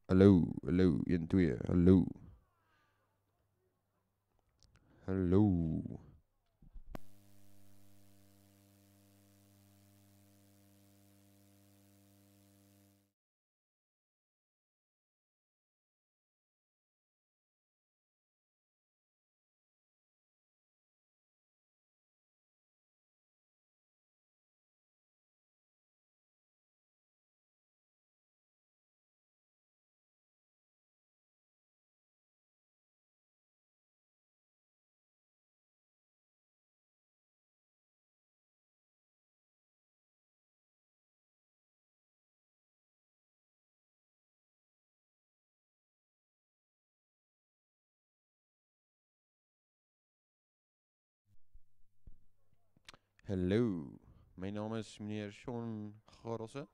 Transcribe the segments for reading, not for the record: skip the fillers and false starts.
Hallo, hallo, 1, 2, hallo. Hallo. Hallo. Mijn naam is meneer Sean Gorelse.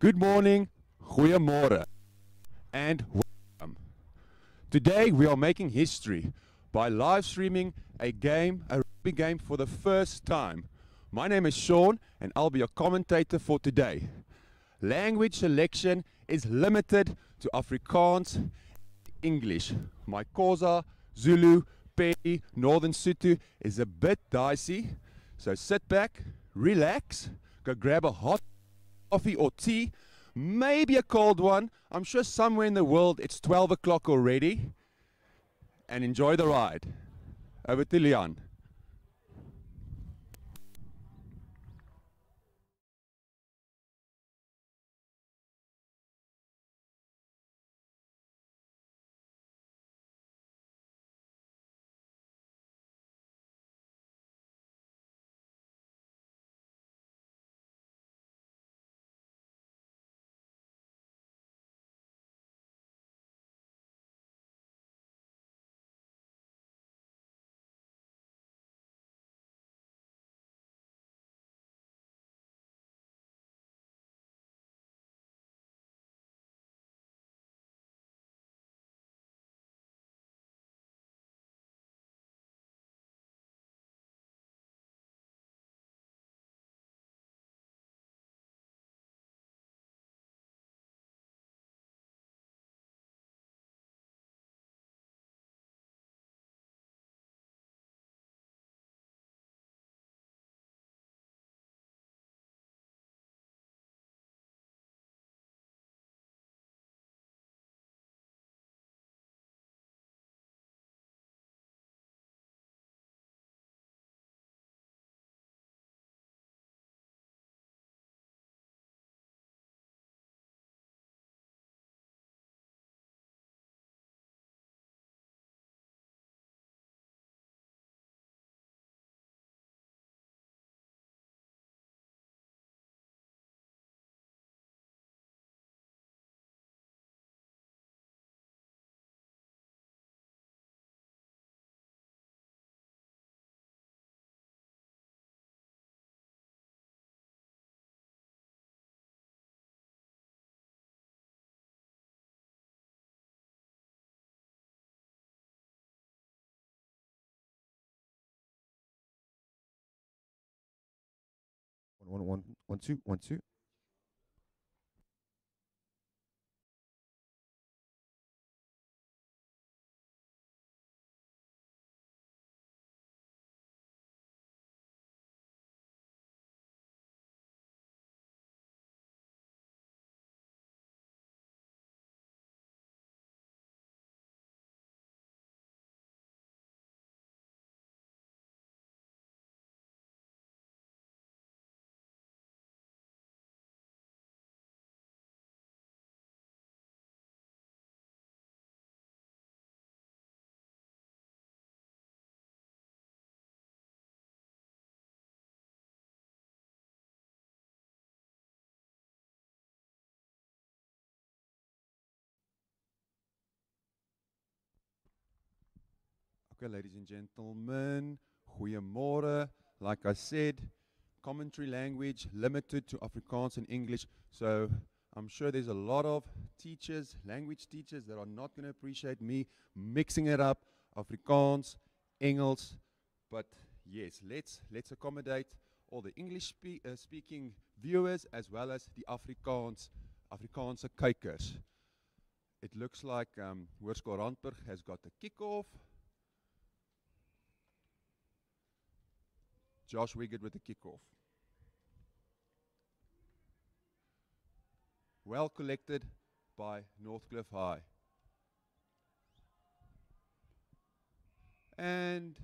Good morning, goeiemorgen, and welcome. Today we are making history by live streaming a rugby game for the first time. My name is Sean and I'll be your commentator for today. Language selection is limited to Afrikaans, English. My Xhosa, Zulu, Pedi, Northern Sotho is a bit dicey, so sit back, relax, go grab a hot coffee or tea, maybe a cold one. I'm sure somewhere in the world it's 12 o'clock already, and enjoy the ride. Over to Leon. One, two, one, two. Okay, ladies and gentlemen, goeiemorgen. Like I said, commentary language limited to Afrikaans and English. So I'm sure there's a lot of teachers, language teachers, that are not going to appreciate me mixing it up, Afrikaans, Engels. But yes, let's accommodate all the English speaking viewers as well as the Afrikaanse kykers. It looks like Hoërskool Randburg has got a kickoff. Josh Wiggett with the kickoff. Well collected by Northcliff High. And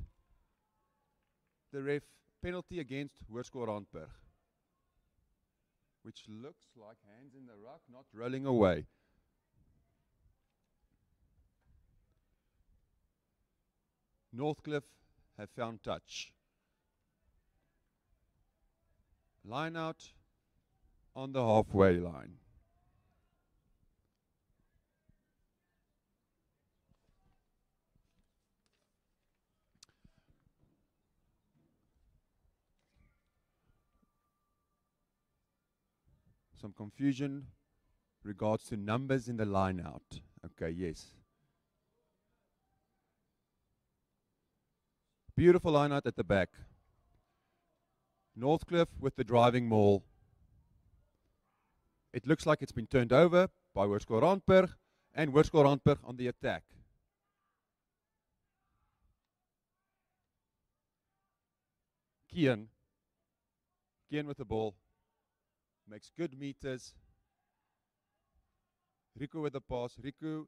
the ref, penalty against Hoërskool Randburg, which looks like hands in the ruck, not rolling away. Northcliff have found touch. Line out on the halfway line. Some confusion regards to numbers in the line out. Okay, yes. Beautiful line out at the back. Northcliff with the driving maul. It looks like it's been turned over by Hoërskool Randburg, and Hoërskool Randburg on the attack. Kian Kian with the ball. Makes good meters. Riku with the pass. Riku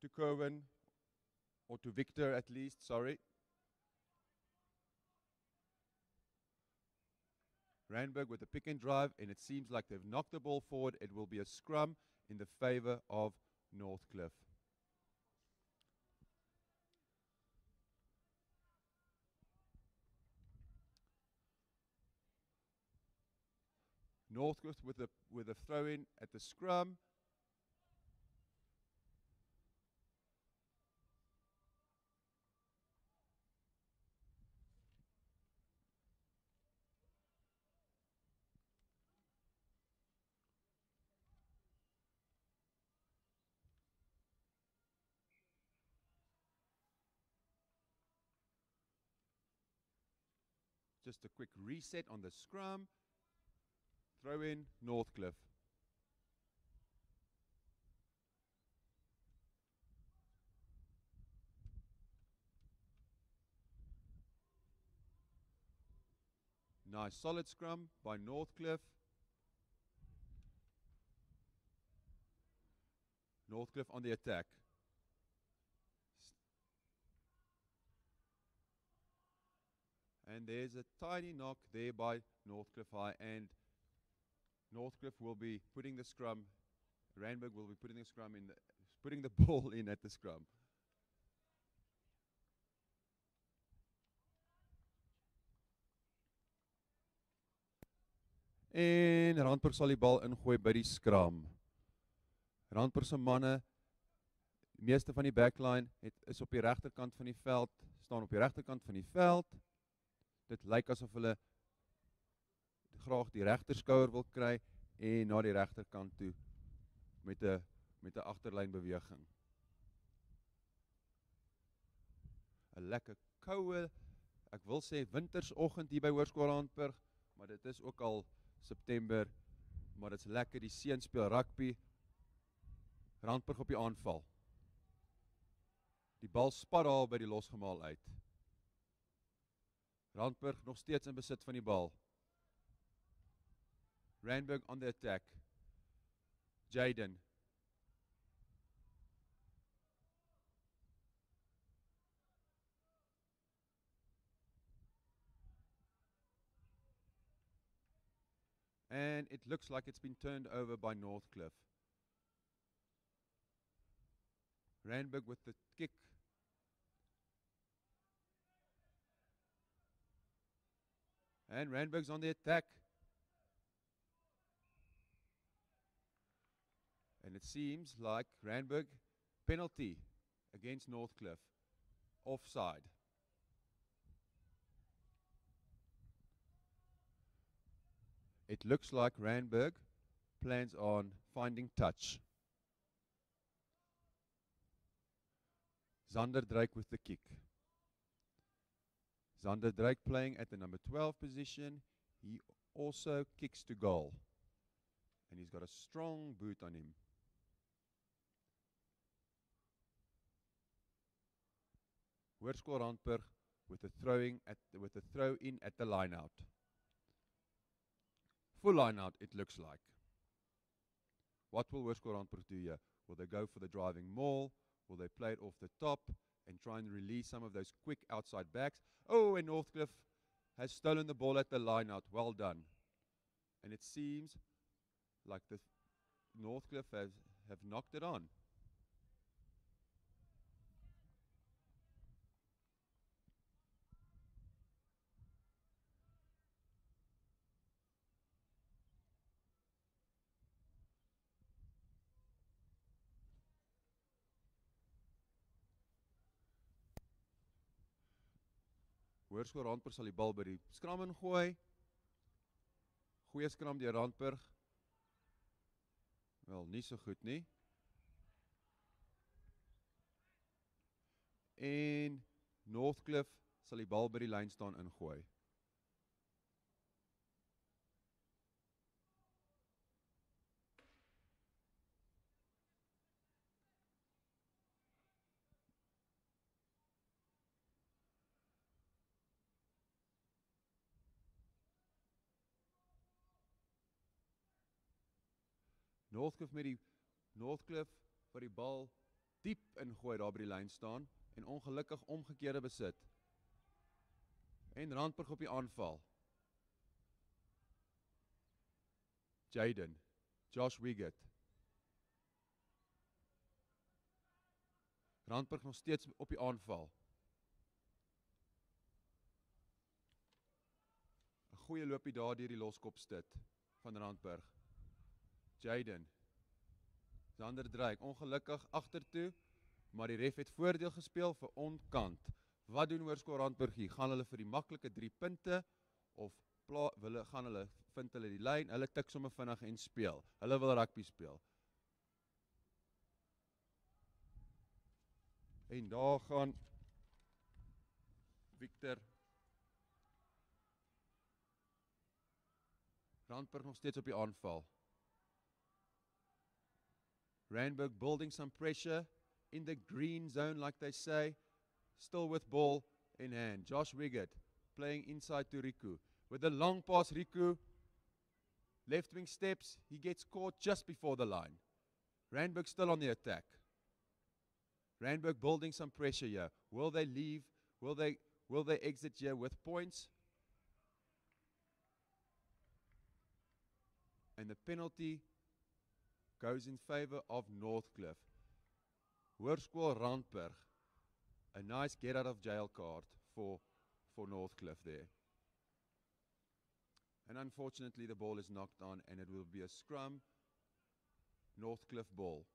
to Kerwin. Or to Victor at least, sorry. Randburg with the pick and drive, and it seems like they've knocked the ball forward. It will be a scrum in the favor of Northcliff. Northcliff with a throw in at the scrum. Just a quick reset on the scrum. Throw in Northcliff. Nice solid scrum by Northcliff. Northcliff on the attack. And there's a tiny knock there by Northcliff High, and Northcliff will be putting the scrum, Randburg will be putting the scrum in, putting the ball in at the scrum. En Randburg sal die bal ingooi by die scrum. Randburg se manne, die meeste van die backline is op die regterkant van die veld, staan op die regterkant van die veld. Dit lyk asof hulle graag die regterskouer wil kry en na die regterkant toe met 'n agterlyn beweging. 'n Lekker koue, ek wil sê wintersoggend hier by Hoërskool Randburg, maar dit is ook al September, maar dit is lekker, die seuns speel rugby. Randburg op die aanval. Die bal spat daar by die losgemaal uit. Randburg nog steeds in besit van die bal. Randburg on the attack. Jaden. And it looks like it's been turned over by Northcliff. Randburg with the kick. And Randburg's on the attack. And it seems like Randburg penalty against Northcliff. Offside. It looks like Randburg plans on finding touch. Zander Drake with the kick. Zander Drake playing at the number 12 position. He also kicks to goal. And he's got a strong boot on him. Hoërskool Randburg with a throw in at the line out. Full line out it looks like. What will Hoërskool Randburg do here? Will they go for the driving maul? Will they play it off the top and try and release some of those quick outside backs? Oh, and Northcliff has stolen the ball at the line out. Well done. And it seems like the Northcliff have knocked it on. Hoërskool Randburg sal die bal by die skram ingooi. Goeie skram deur Randburg. Wel, nie so goed nie. En Northcliff sal die bal by die lyn staan ingooi. Northcliff vir die bal diep ingooi daar by die lyn staan en ongelukkig omgekeerde besit. En Randburg op die aanval. Josh Wiggett. Randburg nog steeds op die aanval. 'n Goeie loopie daar deur die loskopstit van Randburg. Zander Dreyk, ongelukkig agtertoe, maar die ref het voordeel gespeel vir onkant. Wat doen Hoërskool Randburg hier? Gaan hulle vir die maklike 3 punte of gaan hulle vind hulle die lyn? Hulle tik sommer vinnig en speel. Hulle wil rugby speel. En daar gaan Victor Randburg nog steeds op die aanval. Randburg building some pressure in the green zone, like they say. Still with ball in hand. Josh Wiggett playing inside to Riku. With a long pass, Riku. Left wing steps. He gets caught just before the line. Randburg still on the attack. Randburg building some pressure here. Will they leave? Will they exit here with points? And the penalty goes in favor of Northcliff. Hoërskool Randburg. A nice get out of jail card for Northcliff there. And unfortunately the ball is knocked on and it will be a scrum. Northcliff ball.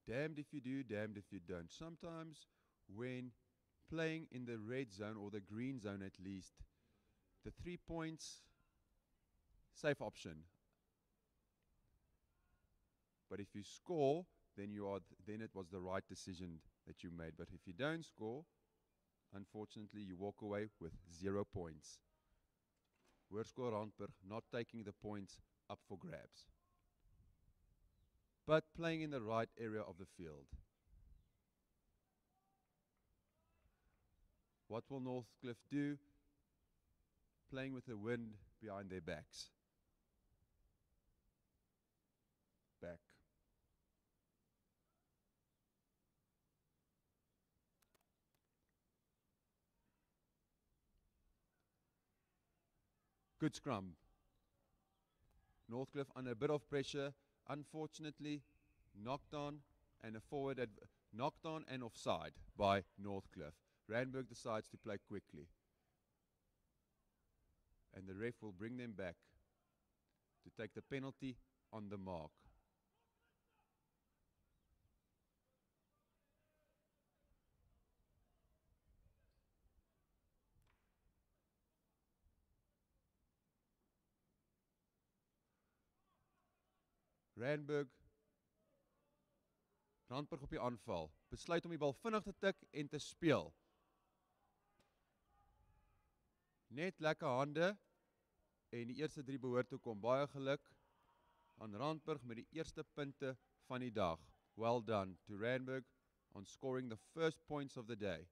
Damned if you do, damned if you don't. Sometimes when playing in the red zone or the green zone at least, the 3 points, safe option. But if you score, then it was the right decision that you made. But if you don't score, unfortunately you walk away with 0 points. Hoërskool Randburg not taking the points up for grabs, but playing in the right area of the field. What will Northcliff do? Playing with the wind behind their backs. Back. Good scrum. Northcliff under a bit of pressure. Unfortunately, knocked on and knocked on and offside by Northcliff. Randburg decides to play quickly. And the ref will bring them back to take the penalty on the mark. Randburg op die aanval. Besluit om die bal vinnig te tik en te speel. Net lekker hande en die eerste 3 behoort toe kom. Baie geluk aan Randburg met die eerste punte van die dag. Well done to Randburg on scoring the first points of the day.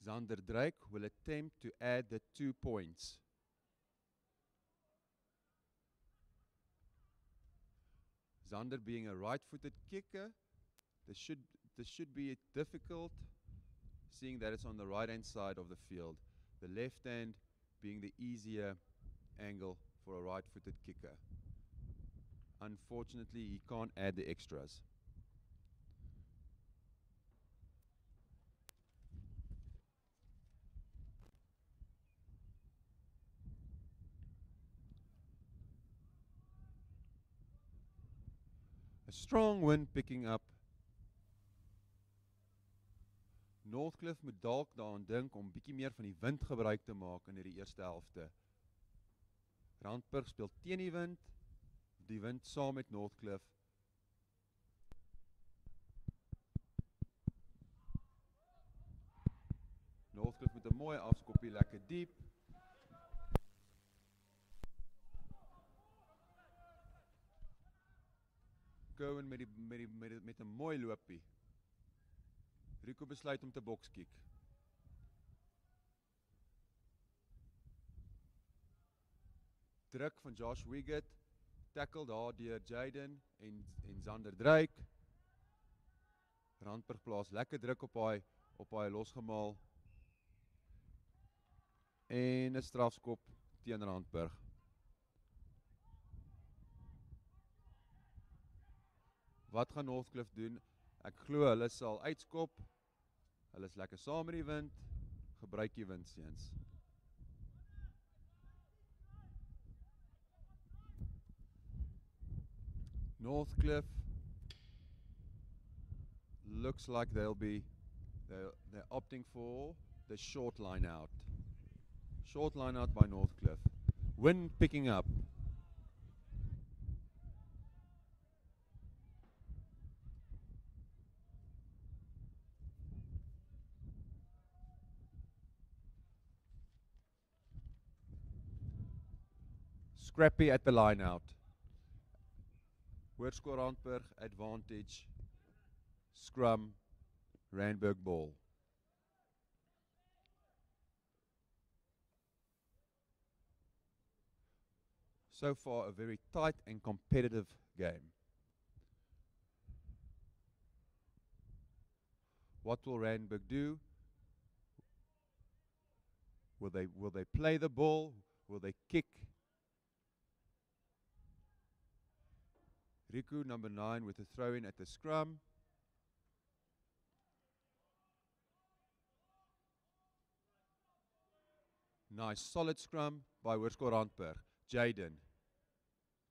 Zander Dreyk will attempt to add the 2 points. Zander being a right-footed kicker, this should be difficult, seeing that it's on the right-hand side of the field. The left hand being the easier angle for a right-footed kicker. Unfortunately, he can't add the extras. A strong wind picking up. Northcliff moet dalk daaraan dink om bietjie meer van die wind gebruik te maak in die eerste helfte. Randburg speel teen die wind saam met Northcliff. Northcliff met 'n mooi afskoppie, lekker diep. Cohen met 'n mooi loopie. Rico besluit om te bokskiek. Druk van Josh Wiggett, tackle daar deur Jaden en Zander Drake. Randburg plaas lekker druk op hy losgemaal. En 'n strafskop teen Randburg. Wat gaan Northcliff doen? Ek glo hulle sal uitskop. Hulle is lekker saam met die wind. Gebruik die wind, seuns. Northcliff looks like they're opting for the short line out. Short line out by Northcliff. Wind picking up. Scrappy at the line out. Hoërskool Randburg advantage. Scrum. Randburg ball. So far, a very tight and competitive game. What will Randburg do? Will they play the ball? Will they kick? Riku, number 9, with a throw-in at the scrum. Nice, solid scrum by Hoërskool Randburg. Jaden.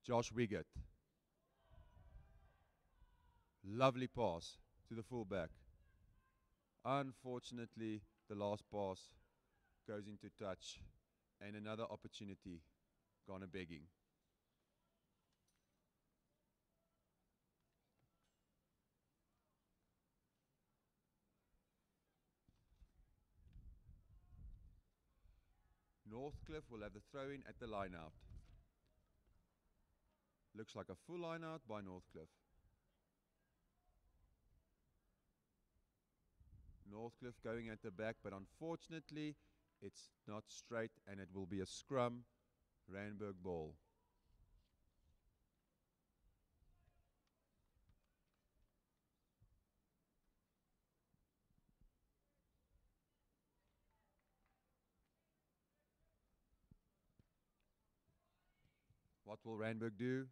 Josh Wiggett. Lovely pass to the fullback. Unfortunately, the last pass goes into touch and another opportunity gone a begging. Northcliff will have the throw-in at the line-out. Looks like a full line-out by Northcliff. Northcliff going at the back, but unfortunately, it's not straight and it will be a scrum, Randburg ball. What will Randburg do?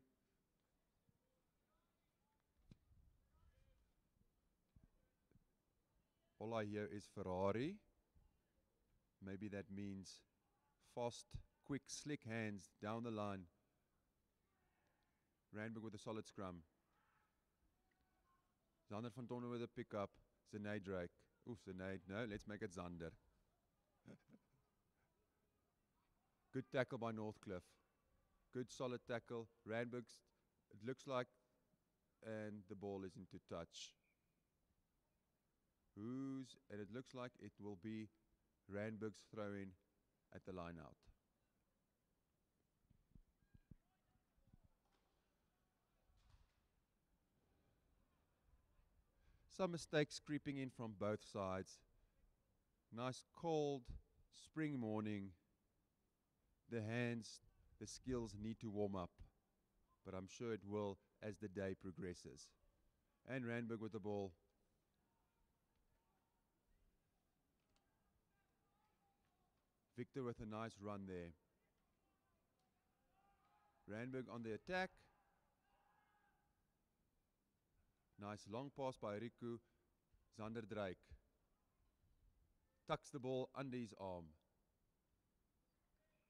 All I hear is Ferrari. Maybe that means fast, quick, slick hands down the line. Randburg with a solid scrum. Zander van Tonder with a pickup. Zenay Drake. Ooh, Zenay. No, let's make it Zander. Good tackle by Northcliff. Good solid tackle. Randburg's, it looks like, and the ball is into touch. And it looks like it will be Randburg's throw-in at the line out. Some mistakes creeping in from both sides. Nice cold spring morning. The hands, the skills need to warm up, but I'm sure it will as the day progresses. And Randburg with the ball. Victor with a nice run there. Randburg on the attack. Nice long pass by Riku. Zander Drake tucks the ball under his arm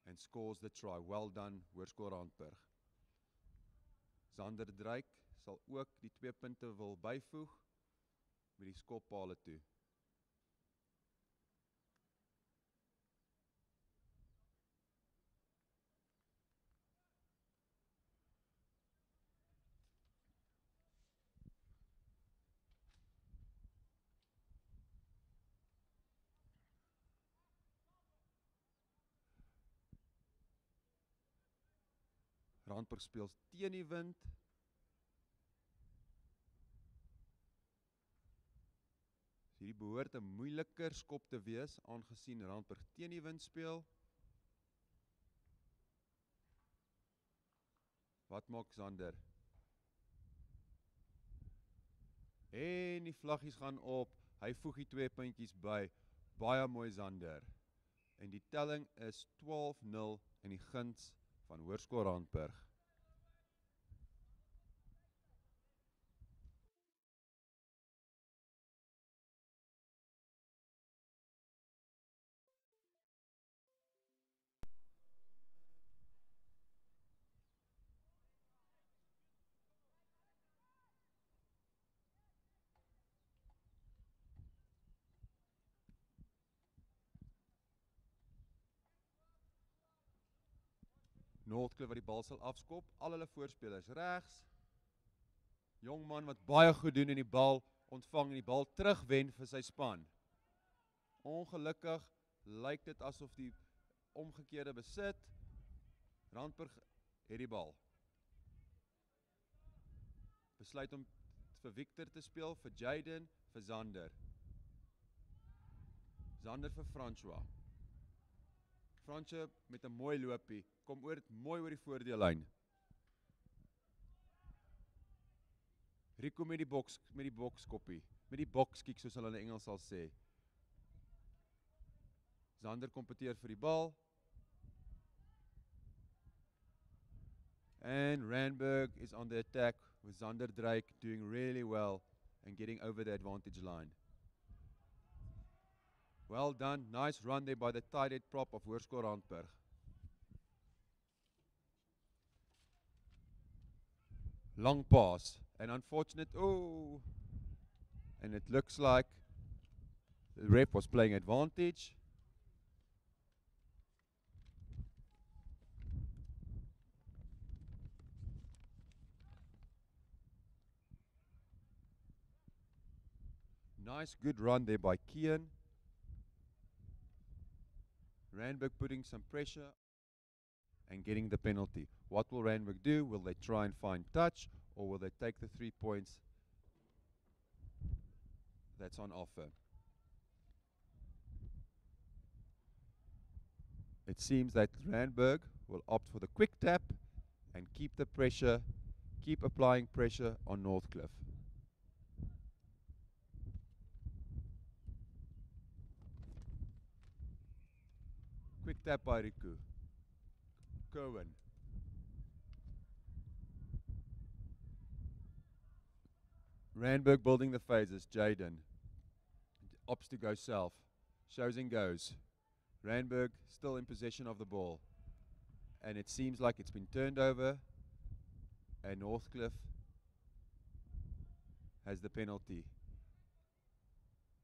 and scores the try. Well done, Hoërskool Randburg. Zander Drake sal ook die 2 punte wil byvoeg met die skoppale toe. Randburg speel teen die wind. Hierdie behoort 'n moeiliker skop te wees, aangesien Randburg teen die wind speel. Wat maak Zander? En die vlaggies gaan op. Hy voeg die 2 puntjies by. Baie mooi Zander. En die telling is 12-0 in die guns van Hoërskool Randburg. Northcliff wat die bal sal afskop, al hulle voorspelers regs. Jong man wat baie goed doen en die bal ontvang en die bal terugwen vir sy span. Ongelukkig lyk dit asof die omgekeerde besit. Randburg het die bal. Besluit om vir Victor te speel, vir Jaden, vir Zander. Zander vir François. François met 'n mooi loopie, kom mooi oor die voordeellyn. Rico met die bokskoppie, met die bokskiek soos hulle in Engels sal sê. Zander kompeteer vir die bal. And Randburg is on the attack with Zander Drake doing really well and getting over the advantage line. Well done, nice run there by the tight head prop of Hoërskool Randburg. Long pass, and unfortunate, and it looks like the ref was playing advantage. Nice, good run there by Kian. Randburg putting some pressure and getting the penalty. What will Randburg do? Will they try and find touch, or will they take the 3 points that's on offer? It seems that Randburg will opt for the quick tap and keep the pressure, keep applying pressure on Northcliff. Quick tap by Riku. Cohen. Randburg building the phases. Jaden opts to go self. Shows and goes. Randburg still in possession of the ball. And it seems like it's been turned over. And Northcliff has the penalty.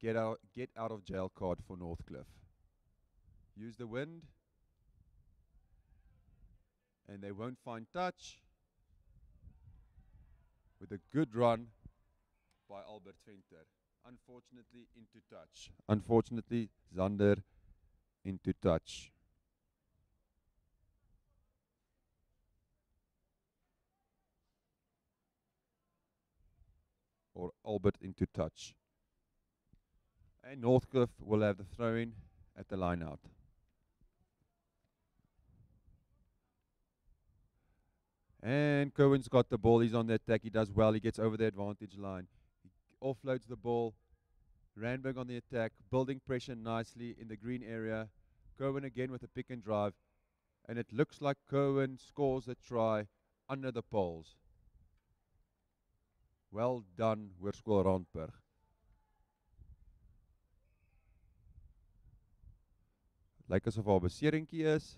Get out of jail card for Northcliff. Use the wind. And they won't find touch. With a good run by Albert Venter. Unfortunately into touch. Unfortunately Zander into touch. Or Albert into touch. And Northcliff will have the throw-in at the line-out. And Cohen's got the ball. He's on the attack. He does well. He gets over the advantage line. He offloads the ball. Randburg on the attack, building pressure nicely in the green area. Cohen again with a pick and drive. And it looks like Cohen scores a try under the poles. Well done, Hoërskool Randburg. Lyk asof haar beseringkie is.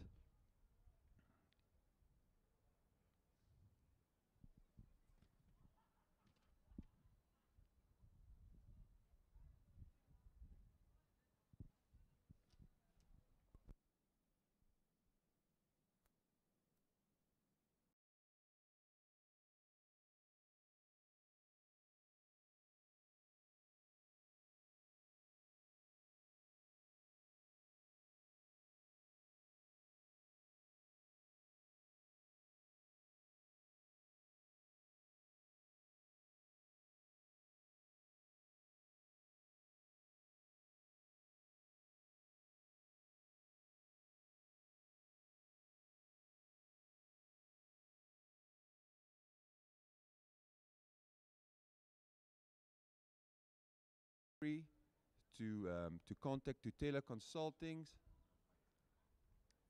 to contact Tutela Consulting.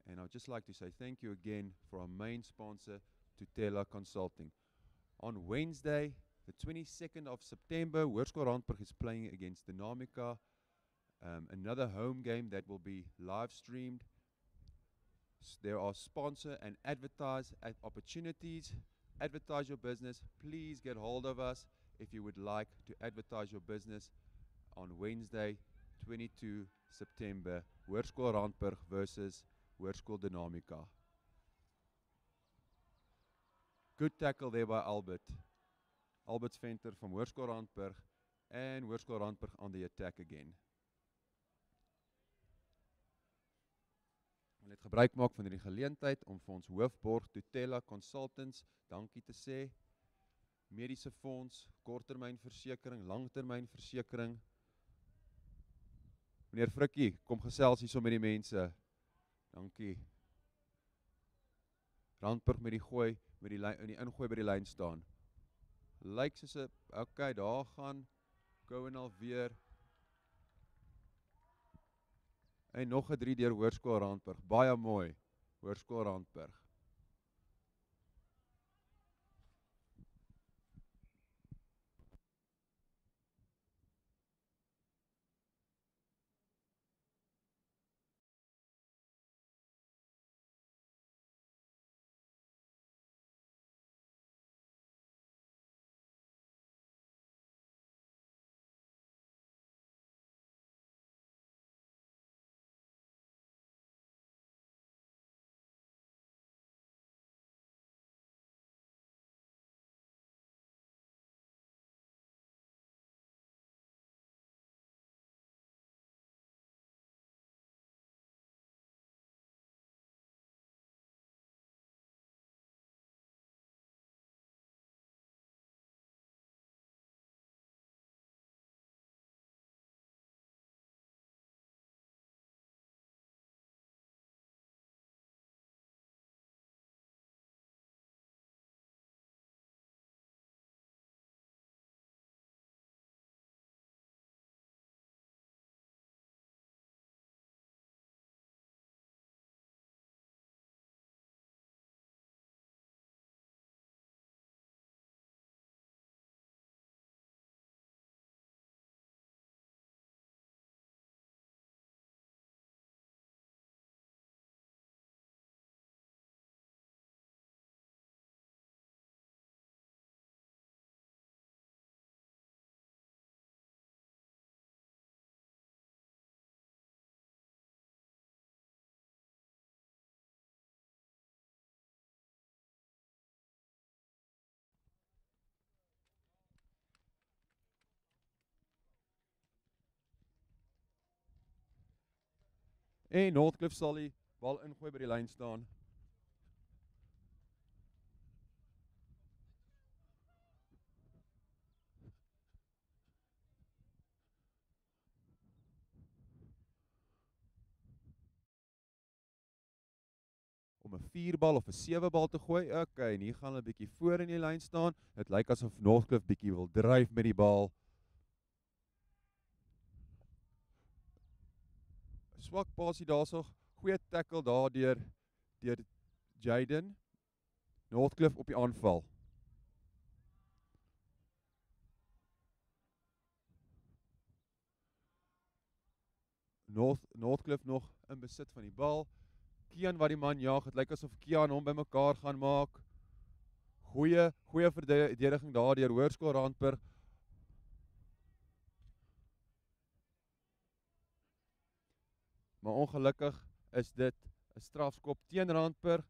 And I'd just like to say thank you again for our main sponsor, Tutela Consulting. On Wednesday, the 22nd of September, Hoërskool Randburg is playing against Dynamica, another home game that will be live streamed. There are sponsor and advertise opportunities. Advertise your business. Please get hold of us if you would like to advertise your business on Wednesday, 22 September, Hoërskool Randburg versus Hoërskool Dynamica. Good tackle there by Albert. Albert Venter from Hoërskool Randburg, and Hoërskool Randburg on the attack again. Ons het gebruik maak van hierdie geleentheid om vir ons hoofborg Tutela Consultants dankie te sê. Mediese fonds, korttermynversekering, langtermynversekering. Meneer Frikkie, kom gesels hier so met die mense. Dankie. Randburg met die gooi, met die ingooi by die lyn staan. Lyk soos 'n, okay, daar gaan Cohen alweer. En nog 'n 3 deur Hoërskool Randburg. Baie mooi. Hoërskool Randburg. En Northcliff sal die bal ingooi by die lyn staan. Om 'n 4-bal of 'n 7-bal te gooi. Okay, en hier gaan hulle 'n bietjie voor in die lyn staan. Dit lyk asof Northcliff bietjie wil dryf met die bal. Swak pasie daarso. Goeie tackle daar deur Jaden. Northcliff op die aanval. Northcliff nog in besit van die bal. Kian wat die man jaag, het lyk asof Kian hom bymekaar gaan maak. Goeie verdediging daar deur Hoërskool Randburg. Maar ongelukkig is dit 'n strafskop teen Randburg.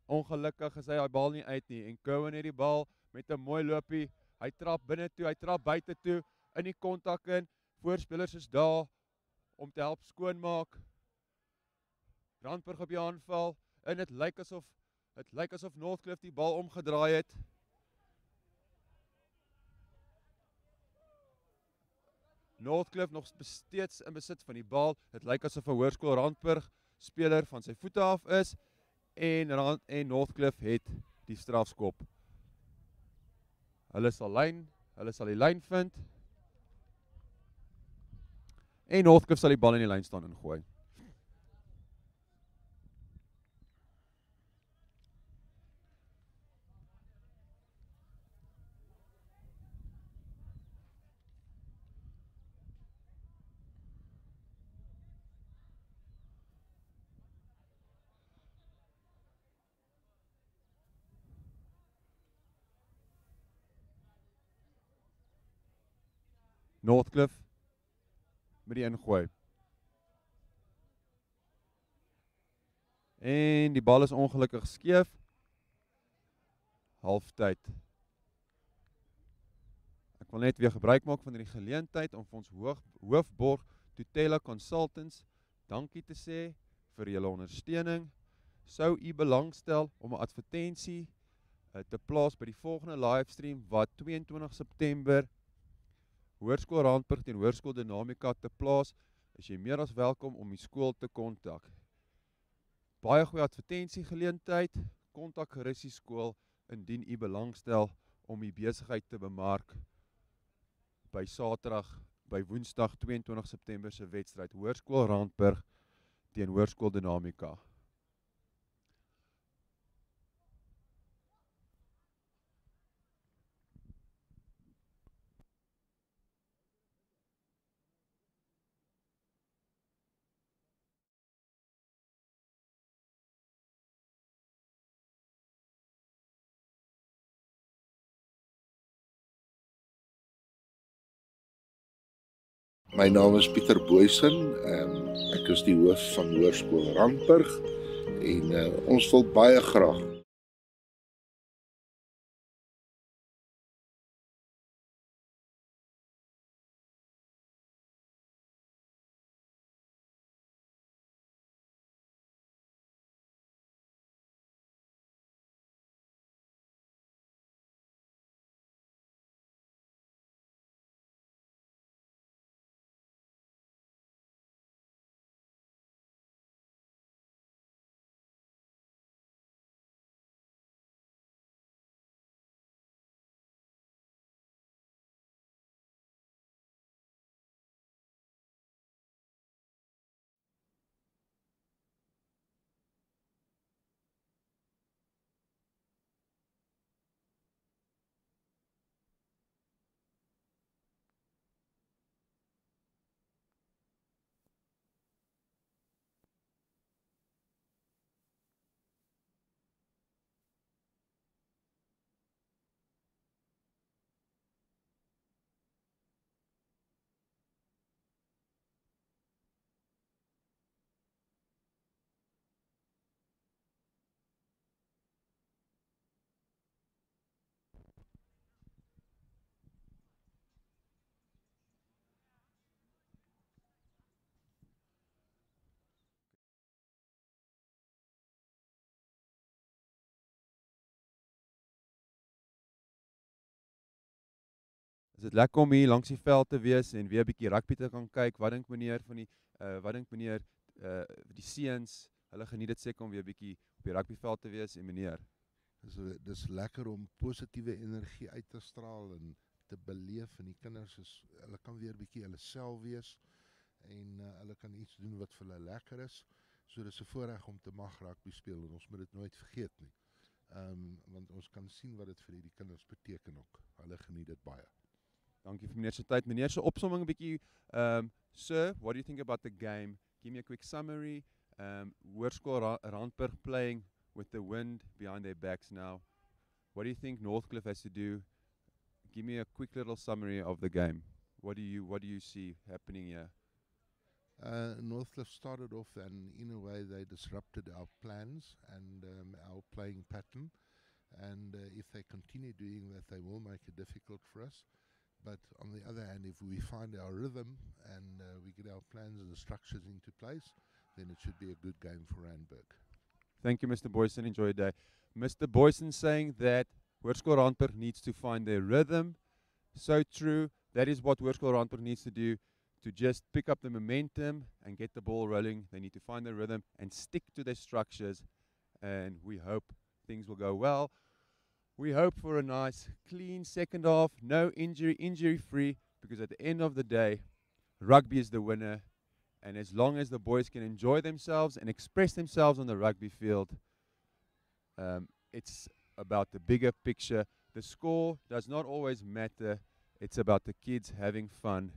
Ongelukkig is hy bal nie uit nie en Cohen het die bal met 'n mooi loopie. Hy trap binne toe, hy trap buite toe in die kontak in. Voorspelers is daar om te help skoonmaak. Randburg op die aanval en dit lyk asof Northcliff die bal omgedraai het. Northcliff nog steeds in besit van die bal. Dit lyk asof 'n Hoërskool Randburg speler van sy voete af is en Northcliff het die strafskop. Hulle sal die lyn vind. En Northcliff sal die bal in die lyn staan en gooi. Northcliff met die ingooi. En die bal is ongelukkig skeef. Halftyd. Ek wil net weer gebruik maak van die geleentheid om vir ons hoofborg Tutela Consultants dankie te sê vir julle ondersteuning. Sou u belangstel om 'n advertensie te plaas by die volgende livestream wat 22 September Hoërskool Randburg teen Hoërskool Dinamika te plaas, is jy meer as welkom om die skool te kontak. Baie goeie advertensiegeleentheid, kontak gerus die skool indien u belangstel om die besigheid te bemark by Woensdag 22 September se wedstryd Hoërskool Randburg teen Hoërskool Dinamika. My naam is Pieter Boysen, ek is die hoof van Hoërskool Randburg en ons wil baie graag Is dit lekker om hier langs die veld te wees en weer 'n bietjie rugby te kan kyk? Wat dink meneer van die seuns? Hulle geniet dit seker om weer 'n bietjie op die rugbyveld te wees en meneer. Dis lekker om positiewe energie uit te straal en te beleef en die kinders hulle kan weer 'n bietjie hulle self wees en hulle kan iets doen wat vir hulle lekker is. So dis 'n voorreg om te mag rugby speel en ons moet dit nooit vergeet nie. Want ons kan sien wat dit vir hierdie kinders beteken ook. Hulle geniet dit baie. Dankie vir meneer se tyd. Meneer se opsomming 'n bietjie, sir, what do you think about the game? Give me a quick summary. Hoërskool Randburg playing with the wind behind their backs now. What do you think Northcliff has to do? Give me a quick little summary of the game. What do you see happening here? Northcliff started off and in a way they disrupted our plans and our playing pattern, and if they continue doing that they will make it difficult for us. But on the other hand, if we find our rhythm and we get our plans and the structures into place, then it should be a good game for Randburg. Thank you, Mr. Boyson. Enjoy your day. Mr. Boyson saying that Hoërskool Randburg needs to find their rhythm. So true. That is what Hoërskool Randburg needs to do, to just pick up the momentum and get the ball rolling. They need to find their rhythm and stick to their structures, and we hope things will go well. We hope for a nice, clean second half, no injury-free, because at the end of the day, Rugby is the winner. And as long as the boys can enjoy themselves and express themselves on the rugby field, it's about the bigger picture. The score does not always matter. It's about the kids having fun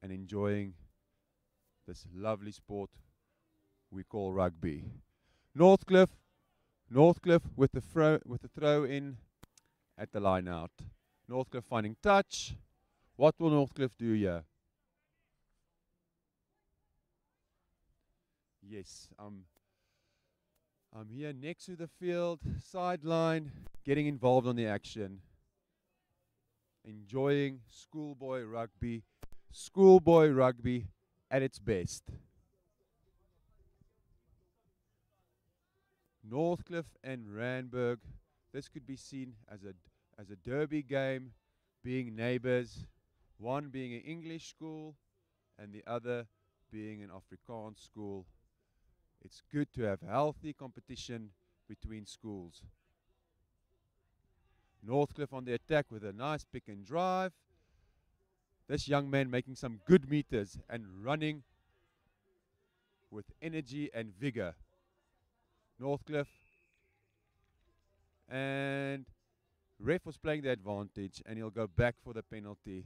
and enjoying this lovely sport we call rugby. Northcliff with the throw in at the line out. Northcliff finding touch. What will Northcliff do here? Yes, I'm here next to the field, sideline, getting involved on the action, enjoying schoolboy rugby at its best. Northcliff and Randburg, this could be seen as a derby game, being neighbors, one being an English school and the other being an Afrikaans school. It's good to have healthy competition between schools. Northcliff on the attack with a nice pick and drive. This young man making some good meters and running with energy and vigor. Northcliff, and ref was playing the advantage and he'll go back for the penalty.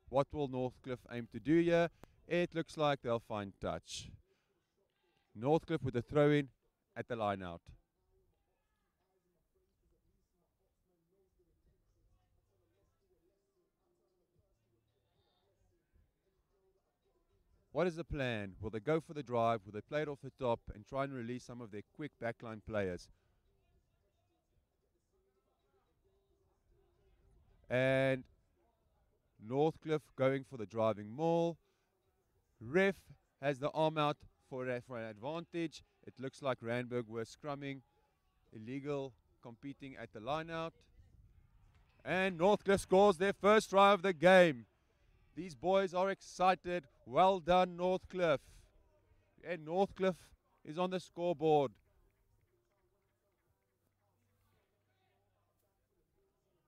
What will Northcliff aim to do here? It looks like they'll find touch. Northcliff with a throw in at the line out. What is the plan? Will they go for the drive? Will they play it off the top and try and release some of their quick backline players? And Northcliff going for the driving maul. Ref has the arm out for an advantage. It looks like Randburg were scrumming, illegal, competing at the line out. And Northcliff scores their first try of the game. These boys are excited. Well done, Northcliff. And Northcliff is on the scoreboard.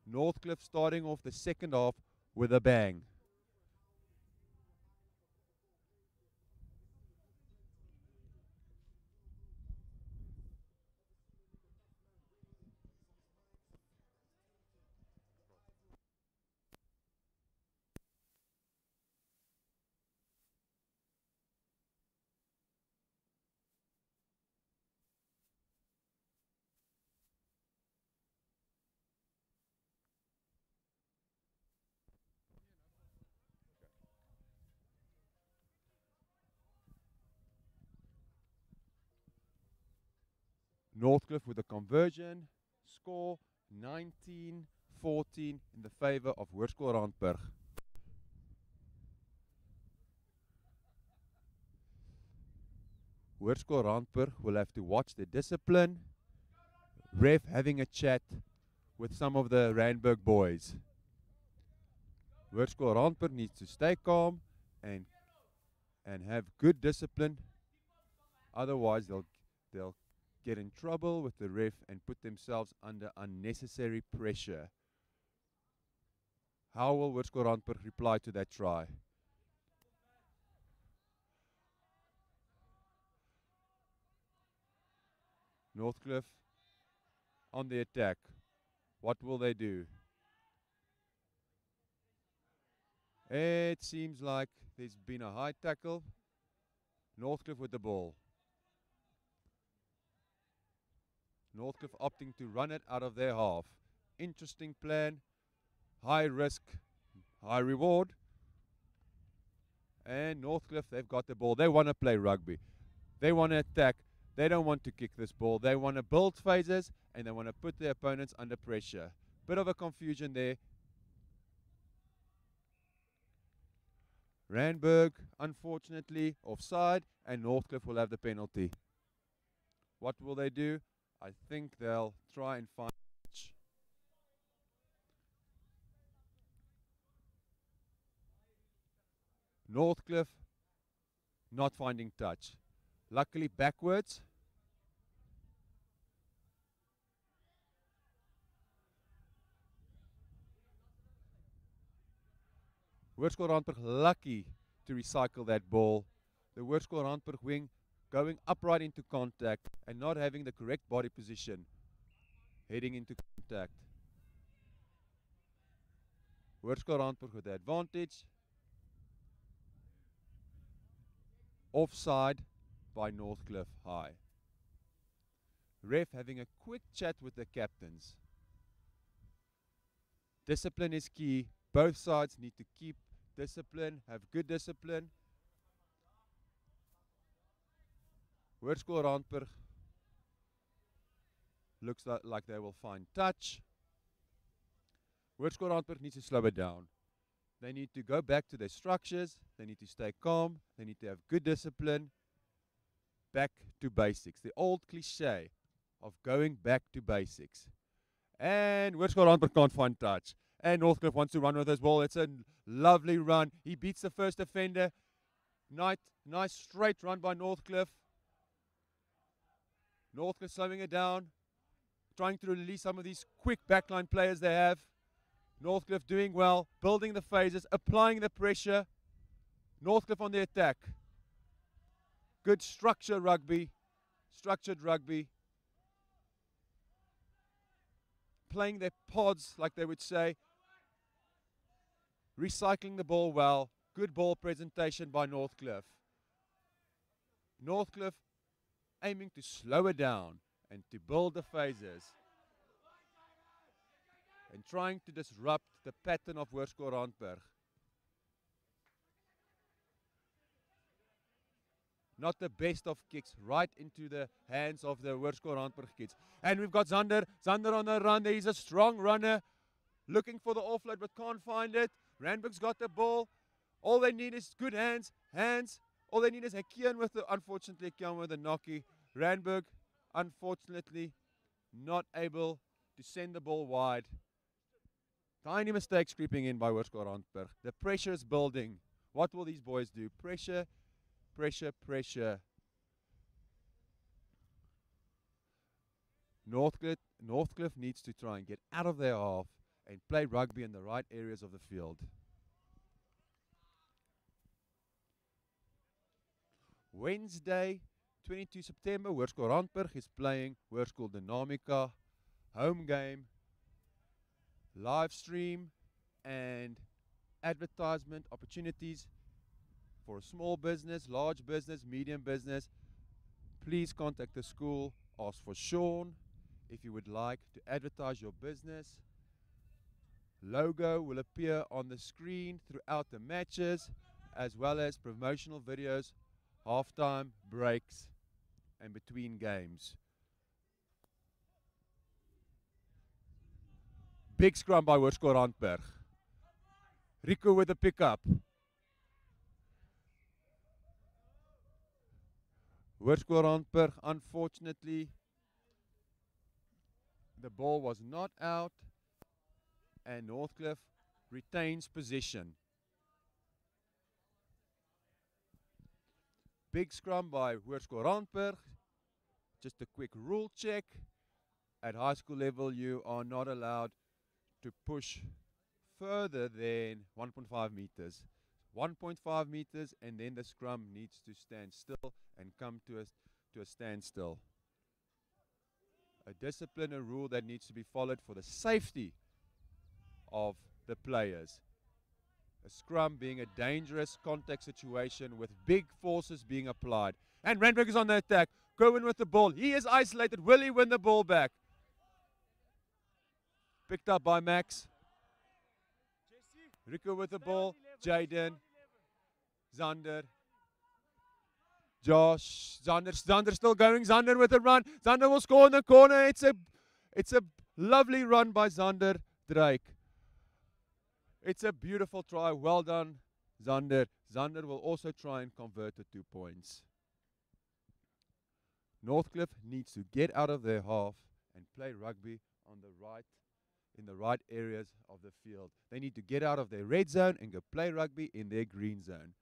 Northcliff starting off the second half with a bang. Northcliff with a conversion. Score 19-14 in the favor of Hoërskool Randburg. Hoërskool Randburg will have to watch the discipline. Ref having a chat with some of the Randburg boys. Hoërskool Randburg needs to stay calm and have good discipline. Otherwise they'll get in trouble with the ref and put themselves under unnecessary pressure. How will Hoërskool Randburg reply to that try? Northcliff on the attack. What will they do? It seems like there's been a high tackle. Northcliff with the ball. Northcliff opting to run it out of their half. Interesting plan. High risk, high reward. And Northcliff, they've got the ball. They want to play rugby. They want to attack. They don't want to kick this ball. They want to build phases and they want to put their opponents under pressure. Bit of a confusion there. Randburg, unfortunately, offside, and Northcliff will have the penalty. What will they do? I think they'll try and find touch. Northcliff not finding touch. Luckily backwards. Hoërskool Randburg lucky to recycle that ball. The Hoërskool Randburg wing going upright into contact and not having the correct body position heading into contact. Hoërskool Randburg with the advantage. Offside by Northcliff High. Ref having a quick chat with the captains. Discipline is key. Both sides need to keep discipline, have good discipline. Hoërskool Randburg looks like they will find touch. Hoërskool Randburg needs to slow it down. They need to go back to their structures. They need to stay calm. They need to have good discipline. Back to basics. The old cliche of going back to basics. And Hoërskool Randburg can't find touch. And Northcliff wants to run with his ball. It's a lovely run. He beats the first defender. Nice straight run by Northcliff. Northcliff slowing it down. Trying to release some of these quick backline players they have. Northcliff doing well. Building the phases. Applying the pressure. Northcliff on the attack. Good structured rugby. Playing their pods, like they would say. Recycling the ball well. Good ball presentation by Northcliff. Northcliff aiming to slow it down and to build the phases. And trying to disrupt the pattern of Hoërskool Randburg. Not the best of kicks, right into the hands of the Hoërskool Randburg kids. And we've got Zander. Zander on the run. There is a strong runner. Looking for the offload but can't find it. Randburg's got the ball. All they need is good hands. All they need is Kian with the, unfortunately, Kian with the knocky. Randburg, unfortunately, not able to send the ball wide. Tiny mistakes creeping in by Hoërskool Randburg. The pressure is building. What will these boys do? Pressure. Northcliff needs to try and get out of their half and play rugby in the right areas of the field. Wednesday, 22 September, Hoërskool Randburg is playing Hoërskool Dynamica. Home game, live stream and advertisement opportunities for a small business, large business, medium business. Please contact the school. Ask for Sean if you would like to advertise your business. Logo will appear on the screen throughout the matches, as well as promotional videos, halftime, breaks, and between games. Big scrum by Hoërskool Randburg. Rico with a pickup. Hoërskool Randburg, unfortunately, the ball was not out and Northcliff retains possession. Big scrum by Hoërskool Randburg. Just a quick rule check. At high school level, you are not allowed to push further than 1.5 meters. 1.5 meters, and then the scrum needs to stand still and come to a standstill. A discipline, a rule that needs to be followed for the safety of the players. A scrum being a dangerous contact situation with big forces being applied. And Randburg is on the attack. Cohen with the ball. He is isolated. Will he win the ball back? Picked up by Max. Rico with the ball. Jaden. Zander. Josh. Zander still going. Zander with a run. Zander will score in the corner. It's a lovely run by Zander Drake. It's a beautiful try. Well done, Zander. Zander will also try and convert the 2 points. Northcliff needs to get out of their half and play rugby on the right, in the right areas of the field. They need to get out of their red zone and go play rugby in their green zone.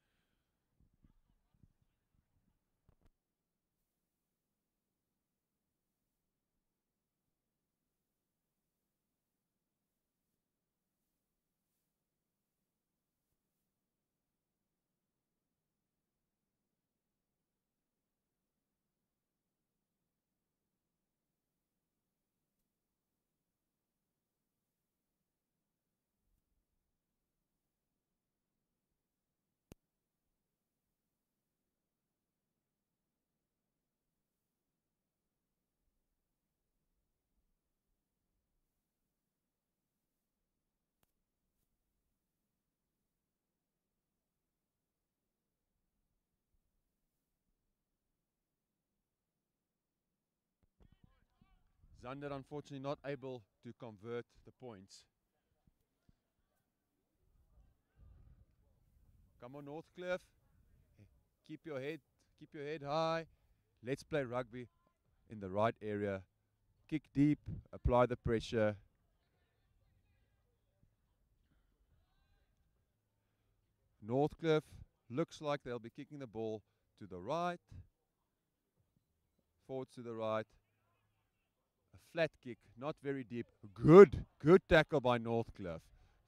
Zander unfortunately not able to convert the points. Come on, Northcliff. Keep your head high. Let's play rugby in the right area. Kick deep, apply the pressure. Northcliff looks like they'll be kicking the ball to the right. Forwards to the right. A flat kick, not very deep. Good tackle by Northcliff.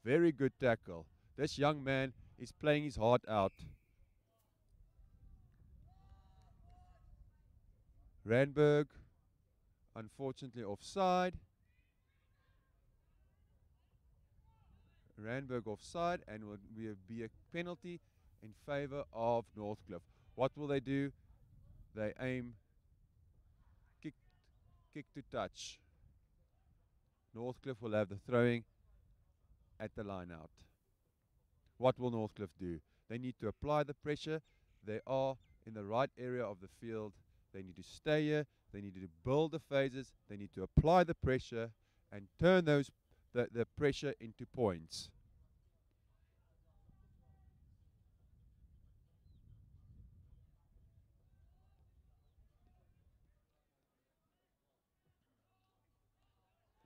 Very good tackle. This young man is playing his heart out. Randburg, unfortunately offside. Randburg offside, and will be a penalty in favor of Northcliff. What will they do? They aim kick to touch. Northcliff will have the throwing at the line out. What will Northcliff do? They need to apply the pressure. They are in the right area of the field. They need to stay here. They need to build the phases. They need to apply the pressure and turn the pressure into points.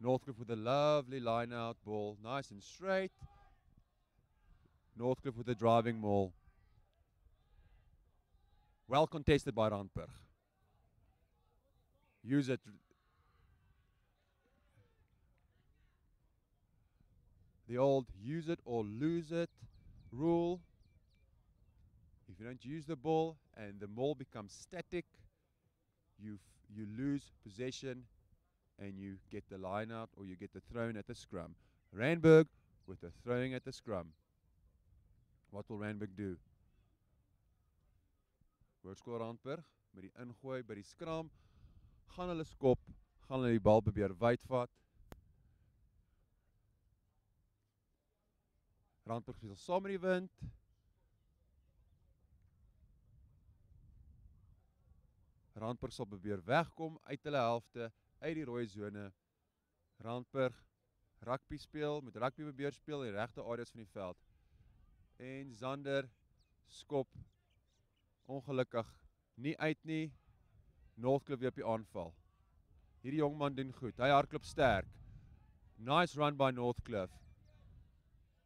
Northcliff with a lovely line out ball, nice and straight. Northcliff with a driving maul. Well contested by Randburg. Use it. The old use it or lose it rule. If you don't use the ball and the maul becomes static, you lose possession and you get the line out or you get the thrown at the scrum. Randburg with the throwing at the scrum. What will Randburg do? Hoërskool Randburg met die ingooi by die scrum. Gaan hulle skop, gaan hulle die bal probeer wyd vat. Randburg speel saam met die wind. Randburg sal probeer wegkom uit hulle helfte, uit die rooi zone. Randburg rugby speel, met rugby probeer speel in die regte areas van die veld. En Zander skop ongelukkig nie uit nie. Northcliff weer op die aanval. Hierdie jongman doen goed. Hy hardloop sterk. Nice run by Northcliff.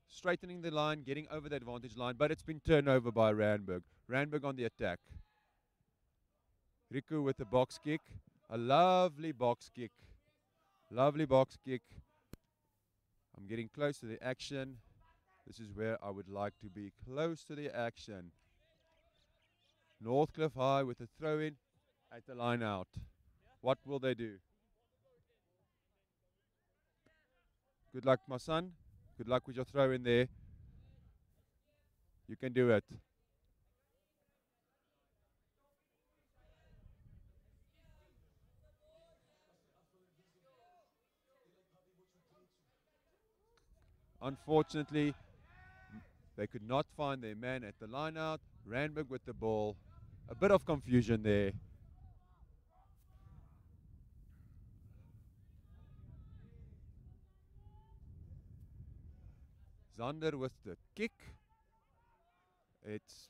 Straightening the line, getting over the advantage line, but it's been turned over by Randburg. Randburg on the attack. Riku with the box kick. A lovely box kick. Lovely box kick. I'm getting close to the action. This is where I would like to be, close to the action. Northcliff high with a throw in at the line out. What will they do? Good luck, my son. Good luck with your throw in there. You can do it. Unfortunately, they could not find their man at the line out. Randburg with the ball. A bit of confusion there. Zander with the kick. It's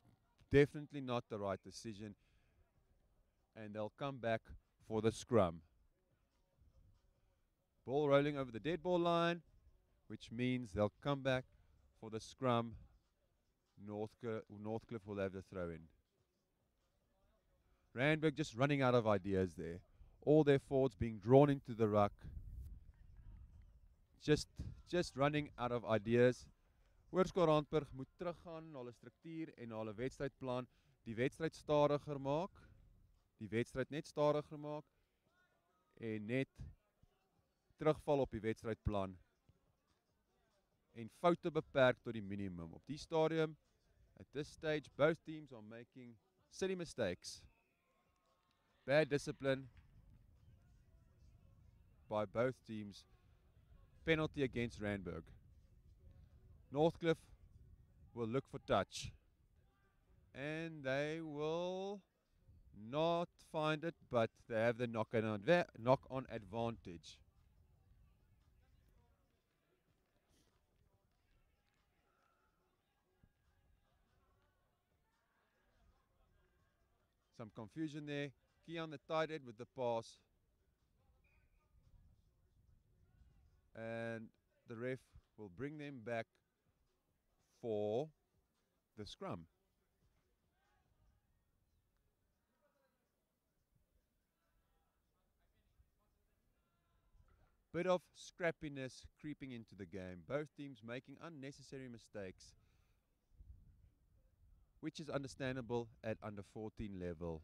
definitely not the right decision. And they'll come back for the scrum. Ball rolling over the dead ball line, which means they'll come back for the scrum. Northcliff will have the throw in. Randburg just running out of ideas there. All their forwards being drawn into the ruck. Just running out of ideas. Hoërskool Randburg moet teruggaan na hulle struktuur en na hulle wedstrydplan. Die wedstryd stadiger maak. Die wedstryd net stadiger maak. En net terugval op die wedstrydplan. En foute beperk tot die minimum. Op die stadium, at this stage, both teams are making silly mistakes. Bad discipline by both teams. Penalty against Randburg. Northcliff will look for touch. And they will not find it, but they have the knock-on advantage. Some confusion there. Keon the tight end with the pass. And the ref will bring them back for the scrum. Bit of scrappiness creeping into the game. Both teams making unnecessary mistakes, which is understandable at under 14 level.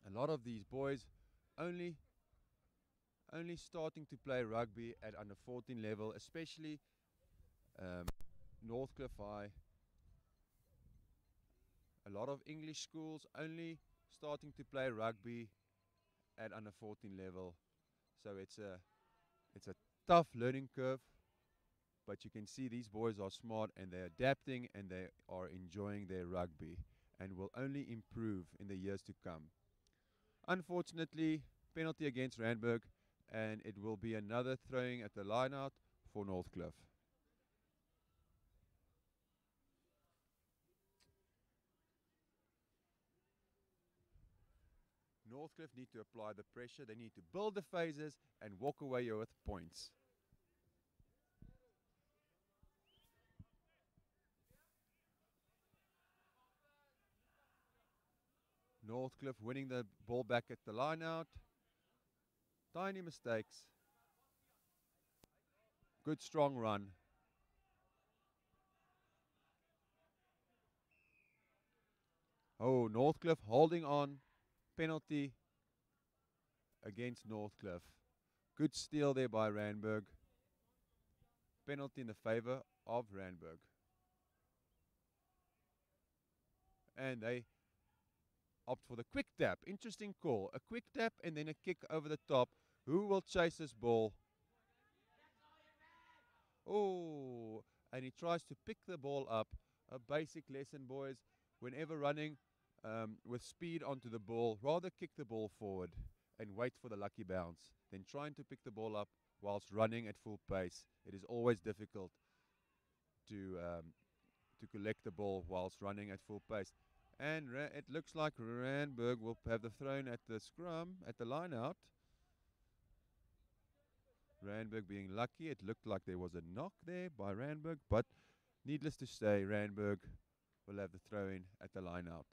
A lot of these boys only starting to play rugby at under 14 level, especially Northcliff High. A lot of English schools only starting to play rugby at under 14 level. So it's a tough learning curve, but you can see these boys are smart and they're adapting and they are enjoying their rugby and will only improve in the years to come. Unfortunately, penalty against Randburg, and it will be another throwing at the line out for Northcliff. Northcliff need to apply the pressure. They need to build the phases and walk away with points. Northcliff winning the ball back at the line out. Tiny mistakes. Good strong run. Oh, Northcliff holding on. Penalty against Northcliff. Good steal there by Randburg. Penalty in the favor of Randburg. And they opt for the quick tap. Interesting call. A quick tap and then a kick over the top. Who will chase this ball? Oh, and he tries to pick the ball up. A basic lesson, boys. Whenever running with speed onto the ball, rather kick the ball forward and wait for the lucky bounce than trying to pick the ball up whilst running at full pace. It is always difficult to collect the ball whilst running at full pace. And it looks like Randburg will have the thrown at the scrum, at the line out. Randburg being lucky. It looked like there was a knock there by Randburg, but needless to say, Randburg will have the throw in at the line out.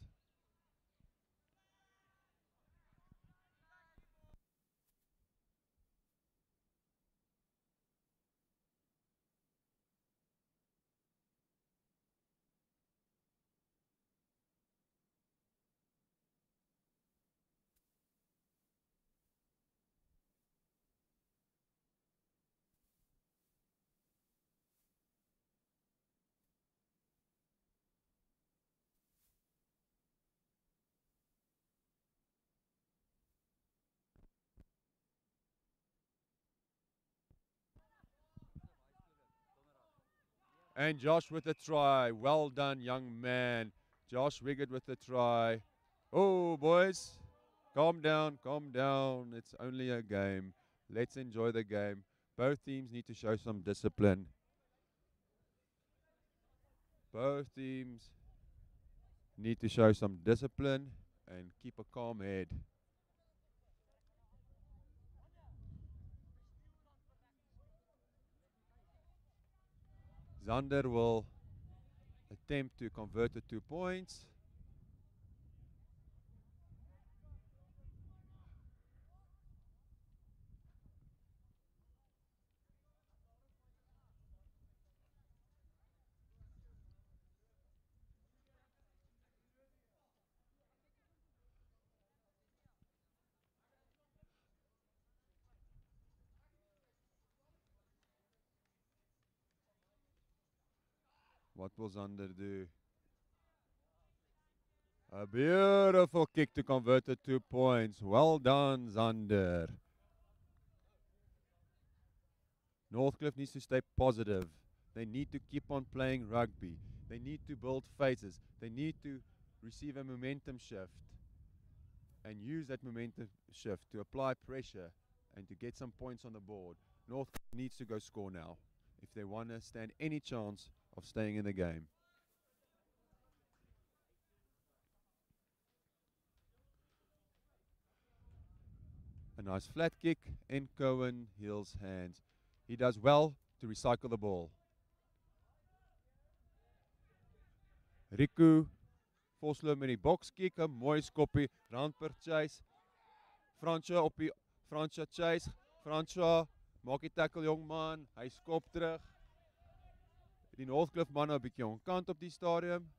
And Josh with the try. Well done, young man. Josh Wiggett with the try. Oh, boys, calm down, calm down. It's only a game. Let's enjoy the game. Both teams need to show some discipline. Both teams need to show some discipline and keep a calm head. Zander will attempt to convert the 2 points. What will Zander do? A beautiful kick to convert the 2 points. Well done, Zander. Northcliff needs to stay positive. They need to keep on playing rugby. They need to build phases. They need to receive a momentum shift. and use that momentum shift to apply pressure and to get some points on the board. Northcliff needs to go score now if they want to stand any chance of staying in the game. A nice flat kick, and Cohen heals hands. He does well to recycle the ball. Riku Vosloo met die box kick, 'n mooi skoppie, Randburg chase. Francois op die Francois chase. Francois maak die tackle, jong man, hy skop terug. Die Northcliff manne 'n bietjie onkant op die stadium.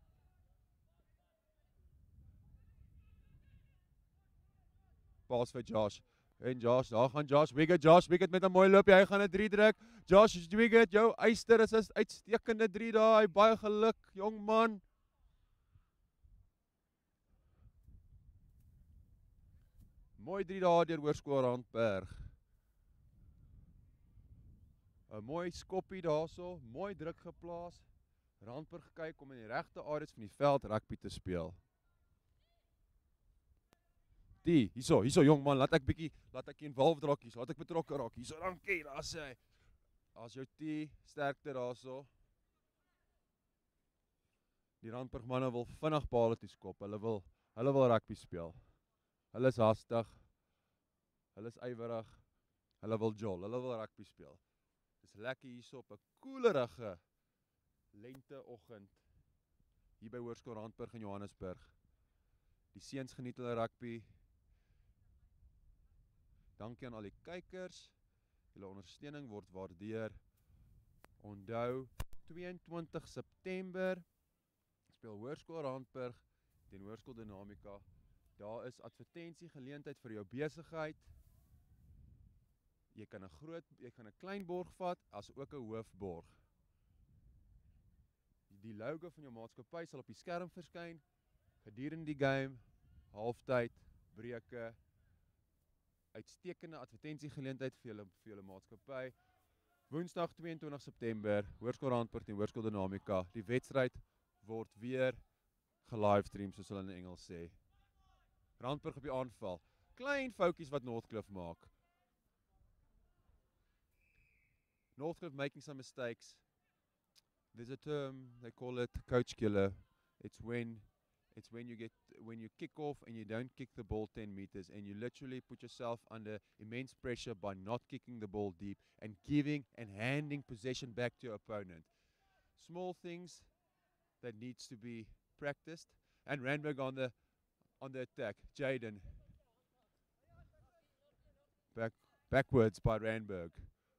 Paas vir Josh. En Josh, daar gaan Josh Wiggett met 'n mooi loopie, hy gaan 'n 3 druk. Josh Wiggett, jou eyster is 'n uitstekende 3 daar, hy baie geluk, jong man. Mooi 3 daar deur Hoërskool Randburg. 'n Mooi skoppie daarso, mooi druk geplaas. Randburg kyk om in die regte areas van die veld rugby te speel. Hierso jong man, laat ek involved raak hier, laat ek betrokke raak. Hierso, dankie, daar sê hy. As jou sterkte daarso. Die Randburg manne wil vinnig bale toe skop. Hulle wil rugby speel. Hulle is hastig. Hulle is ywerig. Hulle wil jol, hulle wil rugby speel. Dis lekker hierso op 'n koelerige lenteoggend hier by Hoërskool Randburg in Johannesburg. Die seuns geniet hulle rugby. Dankie aan al die kykers. Julle ondersteuning word waardeer. Onthou 22 September speel Hoërskool Randburg teen Hoërskool Dinamika. Daar is advertensiegeleentheid vir jou besigheid. Jy kan 'n klein borg vat as ook 'n hoofborg. Die logo van jou maatskappy sal op die skerm verskyn gedurende die game, halftyd, breuke. Uitstekende advertensiegeleentheid vir julle maatskappy. Woensdag 22 September, Hoërskool Randburg teen Hoërskool Dinamika. Die wedstryd word weer gelivestream, soos hulle in Engels sê. Randburg op die aanval. Klein foutjies wat Northcliff maak. Northcliff making some mistakes. There's a term, they call it coach killer. It's when you kick off and you don't kick the ball 10 meters and you literally put yourself under immense pressure by not kicking the ball deep and giving and handing possession back to your opponent. Small things that needs to be practiced. And Randburg on the attack. Jaden. Backwards by Randburg.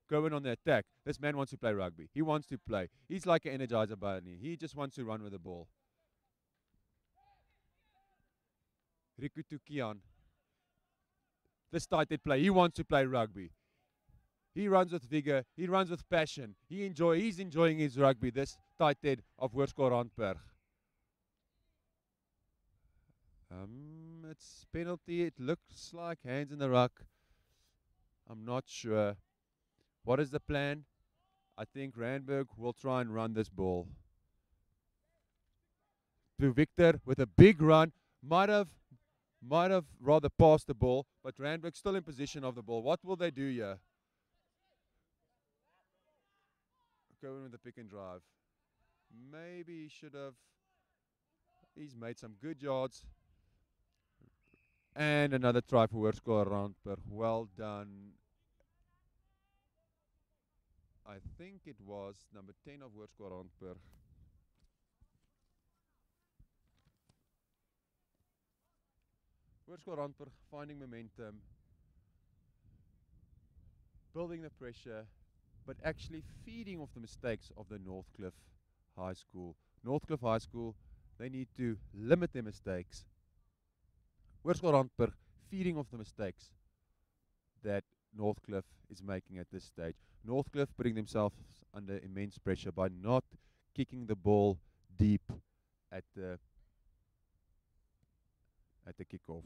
Going on the attack. This man wants to play rugby. He wants to play. He's like an Energizer bunny. He just wants to run with the ball. Riku Tukian. This tight head play. He wants to play rugby. He runs with vigor. He runs with passion. He's enjoying his rugby. This tight head of Hoërskool Randburg. It's penalty. It looks like hands in the ruck. I'm not sure. What is the plan? I think Randburg will try and run this ball. To Victor with a big run. Might have rather passed the ball, but Randburg still in position of the ball. What will they do here? Go in with the pick and drive. Maybe he should have. He's made some good yards. And another try for Hoërskool Randburg. Well done. I think it was number 10 of Hoërskool Randburg. Hoërskool Randburg finding momentum, building the pressure, but actually feeding off the mistakes of the Northcliff High School. Northcliff High School, they need to limit their mistakes. Hoërskool Randburg feeding off the mistakes that Northcliff is making at this stage. Northcliff putting themselves under immense pressure by not kicking the ball deep at the kickoff.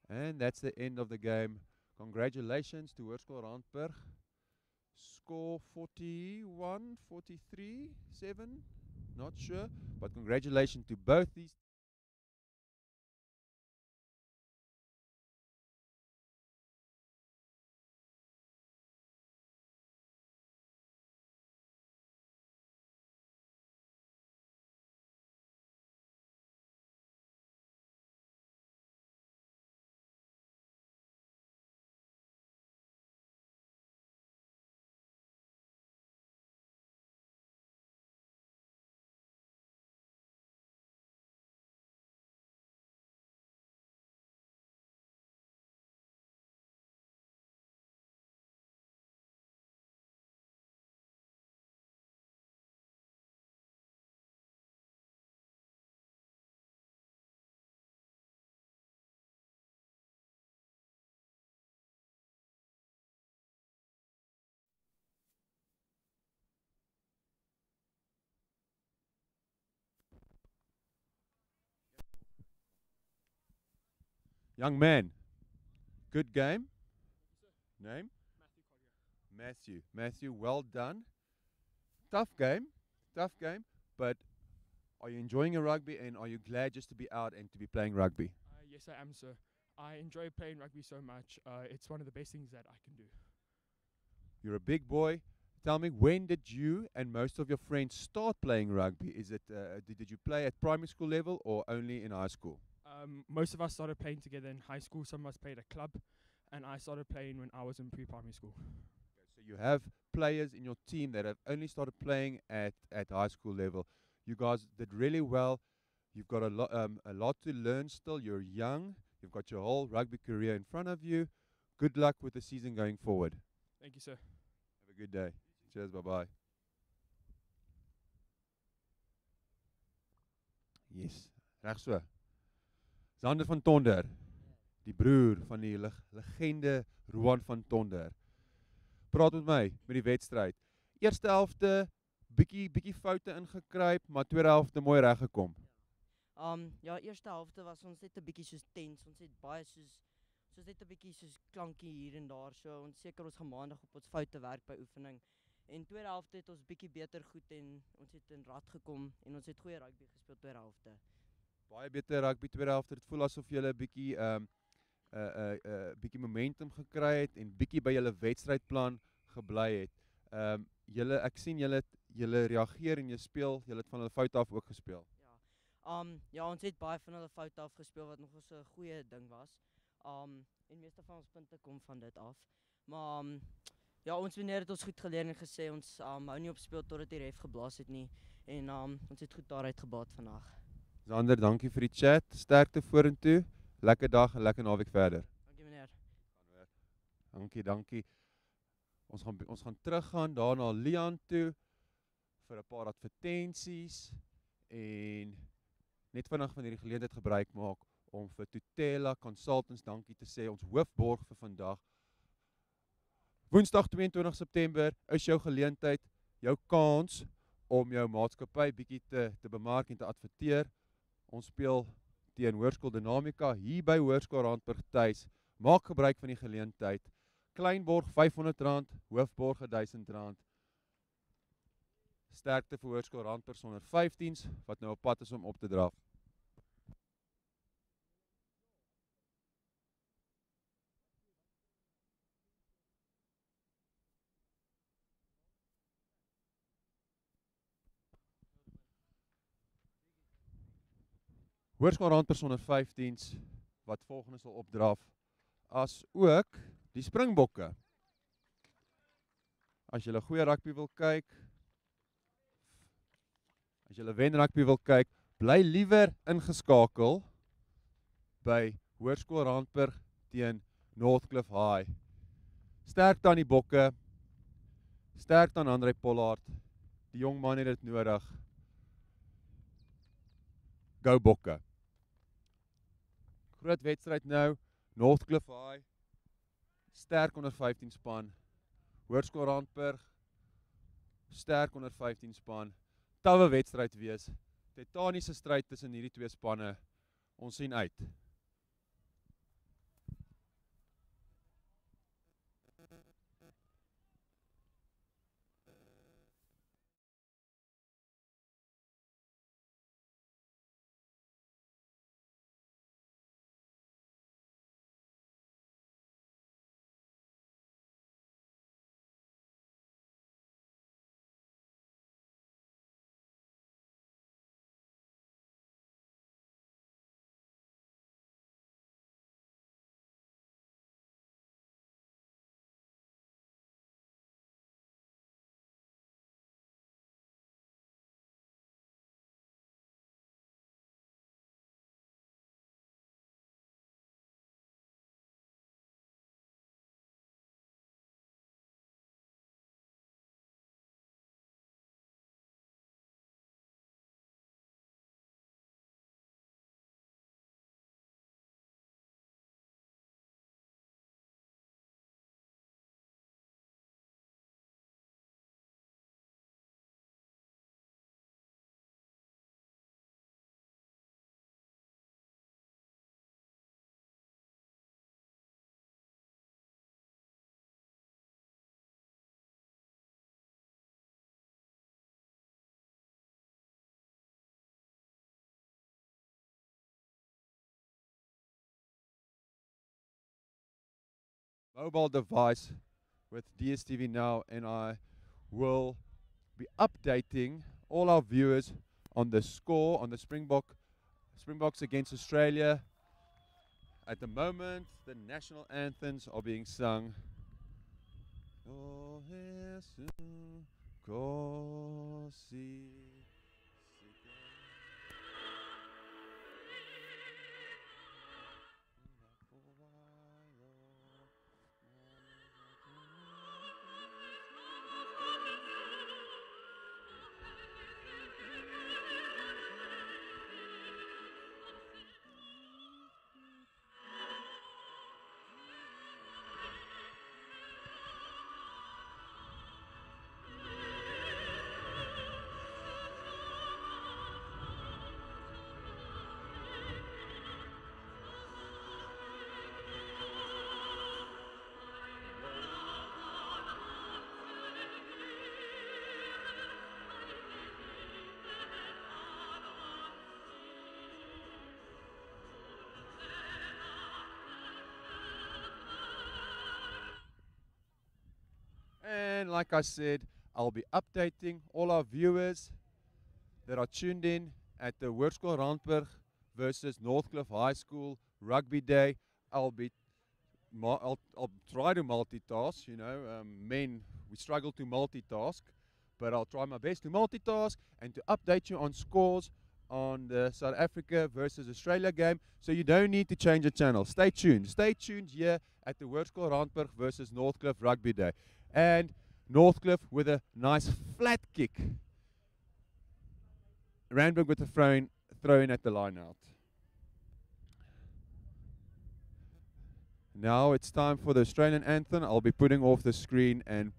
And that's the end of the game. Congratulations to Hoërskool Randburg. Score 41, 43, 7, not sure. But congratulations to both these Young man, good game. Name? Matthew, well done. Tough game, but are you enjoying your rugby and are you glad just to be out and to be playing rugby? Yes, I am, sir. I enjoy playing rugby so much. It's one of the best things that I can do. You're a big boy. Tell me, when did you and most of your friends start playing rugby? Is it did you play at primary school level or only in high school? Most of us started playing together in high school. Some of us played at club, and I started playing when I was in pre-primary school. So you have players in your team that have only started playing at high school level. You guys did really well. You've got a lot to learn still. You're young. You've got your whole rugby career in front of you. Good luck with the season going forward. Thank you, sir. Have a good day. Cheers, bye-bye. Yes, reg so. Zander van Tonder, die broer van die legende Roan van Tonder. Praat met my met die wedstryd. Eerste helfte bietjie foute ingekruip, maar tweede helfte mooi reg gekom. Ja, eerste helfte was ons net 'n bietjie soos tens. Ons het baie soos net 'n bietjie soos klankie hier en daar. So ons seker ons gaan maandag op ons foute werk by oefening. En tweede helfte het ons bietjie beter goed en ons het in rad gekom en ons het goeie rugby gespeel tweede helfte. Baie beter rugby tweede helfte. Dit voel asof jy 'n bietjie momentum gekry het en bietjie by julle wedstrydplan gebly het. Ek sien julle reageer en jy speel, julle het van hulle foute af ook gespeel. Ja, ons het baie van hulle foute af gespeel wat nog 'n goeie ding was. En meeste van ons punte kom van dit af. Maar ja, ons meneer het ons goed geleer en gesê ons hou nie op speel totdat die ref geblaas het nie en ons het goed daaruit gebaat vandag. Zander, dankie vir die chat. Sterkte vorentoe. Lekker dag en lekker naweek verder. Dankie meneer. Dankie. Ons gaan teruggaan daar na Leon toe vir 'n paar advertensies en net vinnig van hierdie geleentheid gebruik maak om vir Tutela Consultants dankie te sê, ons hoofborg vir vandag. Woensdag 22 September is jou geleentheid, jou kans om jou maatskappy bietjie te bemark en te adverteer. Ons speel teen Hoërskool Dinamika hier by Hoërskool Randburg tuis. Maak gebruik van die geleentheid. Kleinborg R500, hoofborg R1000. Sterkte vir Hoërskool Randburg sonder 15s wat nou op pad is om op te draf. Hoërskool Randburg sonder 15s wat volgende sal opdraf, as ook die Springbokke. As jy 'n goeie rugby wil kyk, as jy wen rugby wil kyk, bly liewer ingeskakel by Hoërskool Randburg teen Northcliff High. Sterkte aan die bokke, sterkte aan André Pollard, die jong man het dit nodig. Go bokke. Groot wedstryd nou, Northcliff High, sterk onder 15 span, Hoërskool Randburg, sterk onder 15 span, tawe wedstryd wees, titaniese stryd tussen hierdie twee spanne, ons sien uit. mobile device with DSTV Now, and I will be updating all our viewers on the score on the Springboks against Australia. At the moment, the national anthems are being sung. Oh, Jesus, Kosi. And like I said, I'll be updating all our viewers that are tuned in at the Hoërskool Randburg versus Northcliff High School Rugby Day. I'll try to multitask, you know, men, we struggle to multitask, but I'll try my best to multitask and to update you on scores on the South Africa versus Australia game, so you don't need to change the channel. Stay tuned here at the Hoërskool Randburg versus Northcliff Rugby Day. And Northcliff with a nice flat kick. Randburg with a throw in at the line out. Now it's time for the Australian anthem. I'll be putting off the screen and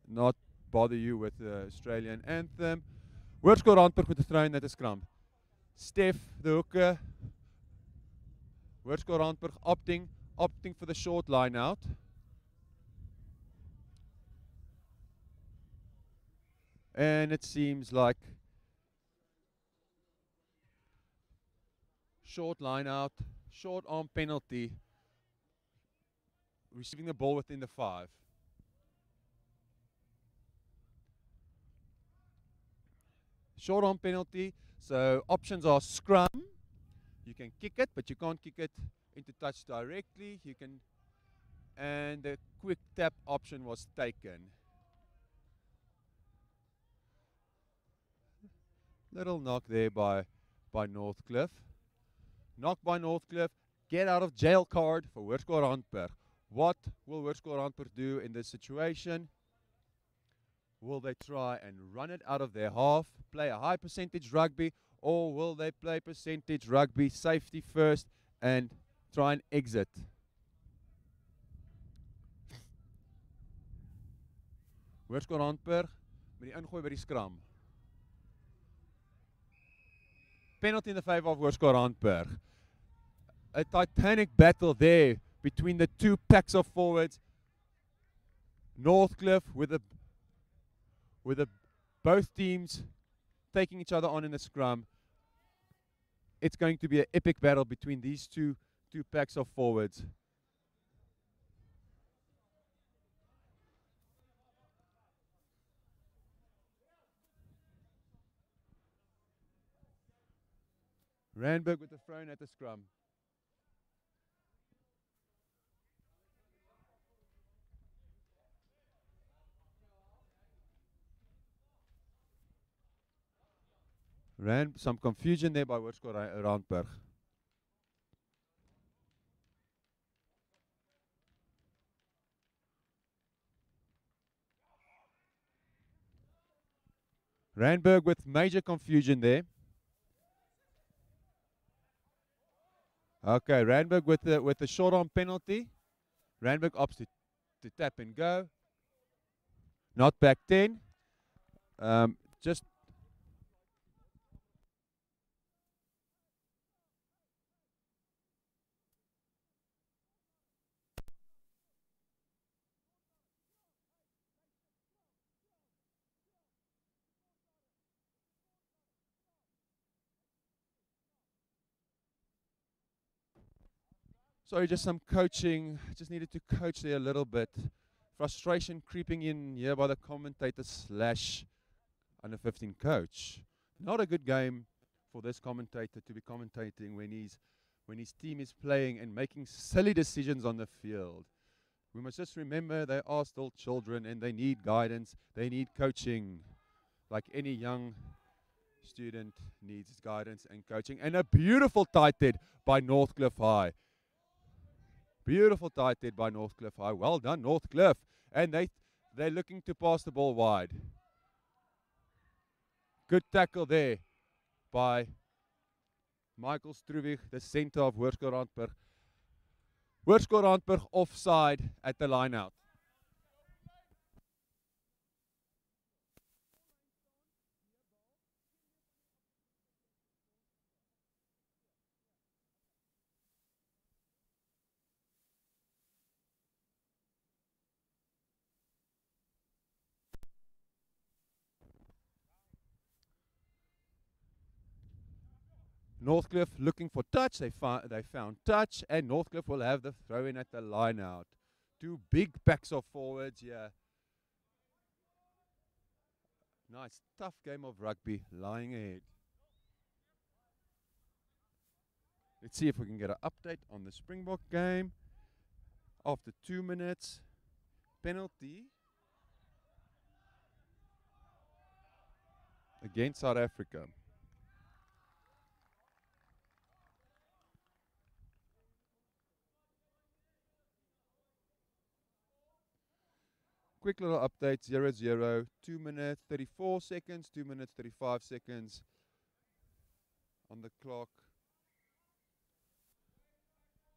not bother you with the Australian anthem. Hoërskool Randburg with a throw in at the scrum. Steph, the hooker. Hoërskool Randburg opting for the short line out. And it seems like short line out, short arm penalty, receiving the ball within the 5. Short arm penalty, so options are scrum, you can kick it, but you can't kick it into touch directly, and the quick tap option was taken. Little knock there by Northcliff. Knock by Northcliff. Get out of jail card for Hoërskool Randburg. What will Hoërskool Randburg do in this situation? Will they try and run it out of their half, play a high percentage rugby, or will they play percentage rugby, safety first, and try and exit? Hoërskool Randburg met die ingooi by die scrum. Penalty in the favour of Hoërskool Randburg. A titanic battle there between the two packs of forwards. Northcliff with both teams taking each other on in the scrum. It's going to be an epic battle between these two packs of forwards. Randburg with the throw in at the scrum. Some confusion there by Hoërskool Randburg. Randburg with major confusion there. Okay, Randburg with the short arm penalty. Randburg opts to tap and go. Not back 10. Just Sorry, just some coaching. Just needed to coach there a little bit. Frustration creeping in here by the commentator slash under 15 coach. Not a good game for this commentator to be commentating when his team is playing and making silly decisions on the field. We must just remember they are still children and they need guidance, they need coaching. Like any young student needs guidance and coaching. And a beautiful tight head by Northcliff High. Beautiful tight head by Northcliff High. Well done, Northcliff. And they're looking to pass the ball wide. Good tackle there by Michael Struwig, the center of Hoërskool Randburg. Hoërskool Randburg offside at the line out. Northcliff looking for touch. They found touch, and Northcliff will have the throw in at the line out. Two big packs of forwards here. Nice, tough game of rugby lying ahead. Let's see if we can get an update on the Springbok game. After 2 minutes, penalty against South Africa. Quick little update, 0-0, 2 minutes, 34 seconds, 2 minutes, 35 seconds on the clock.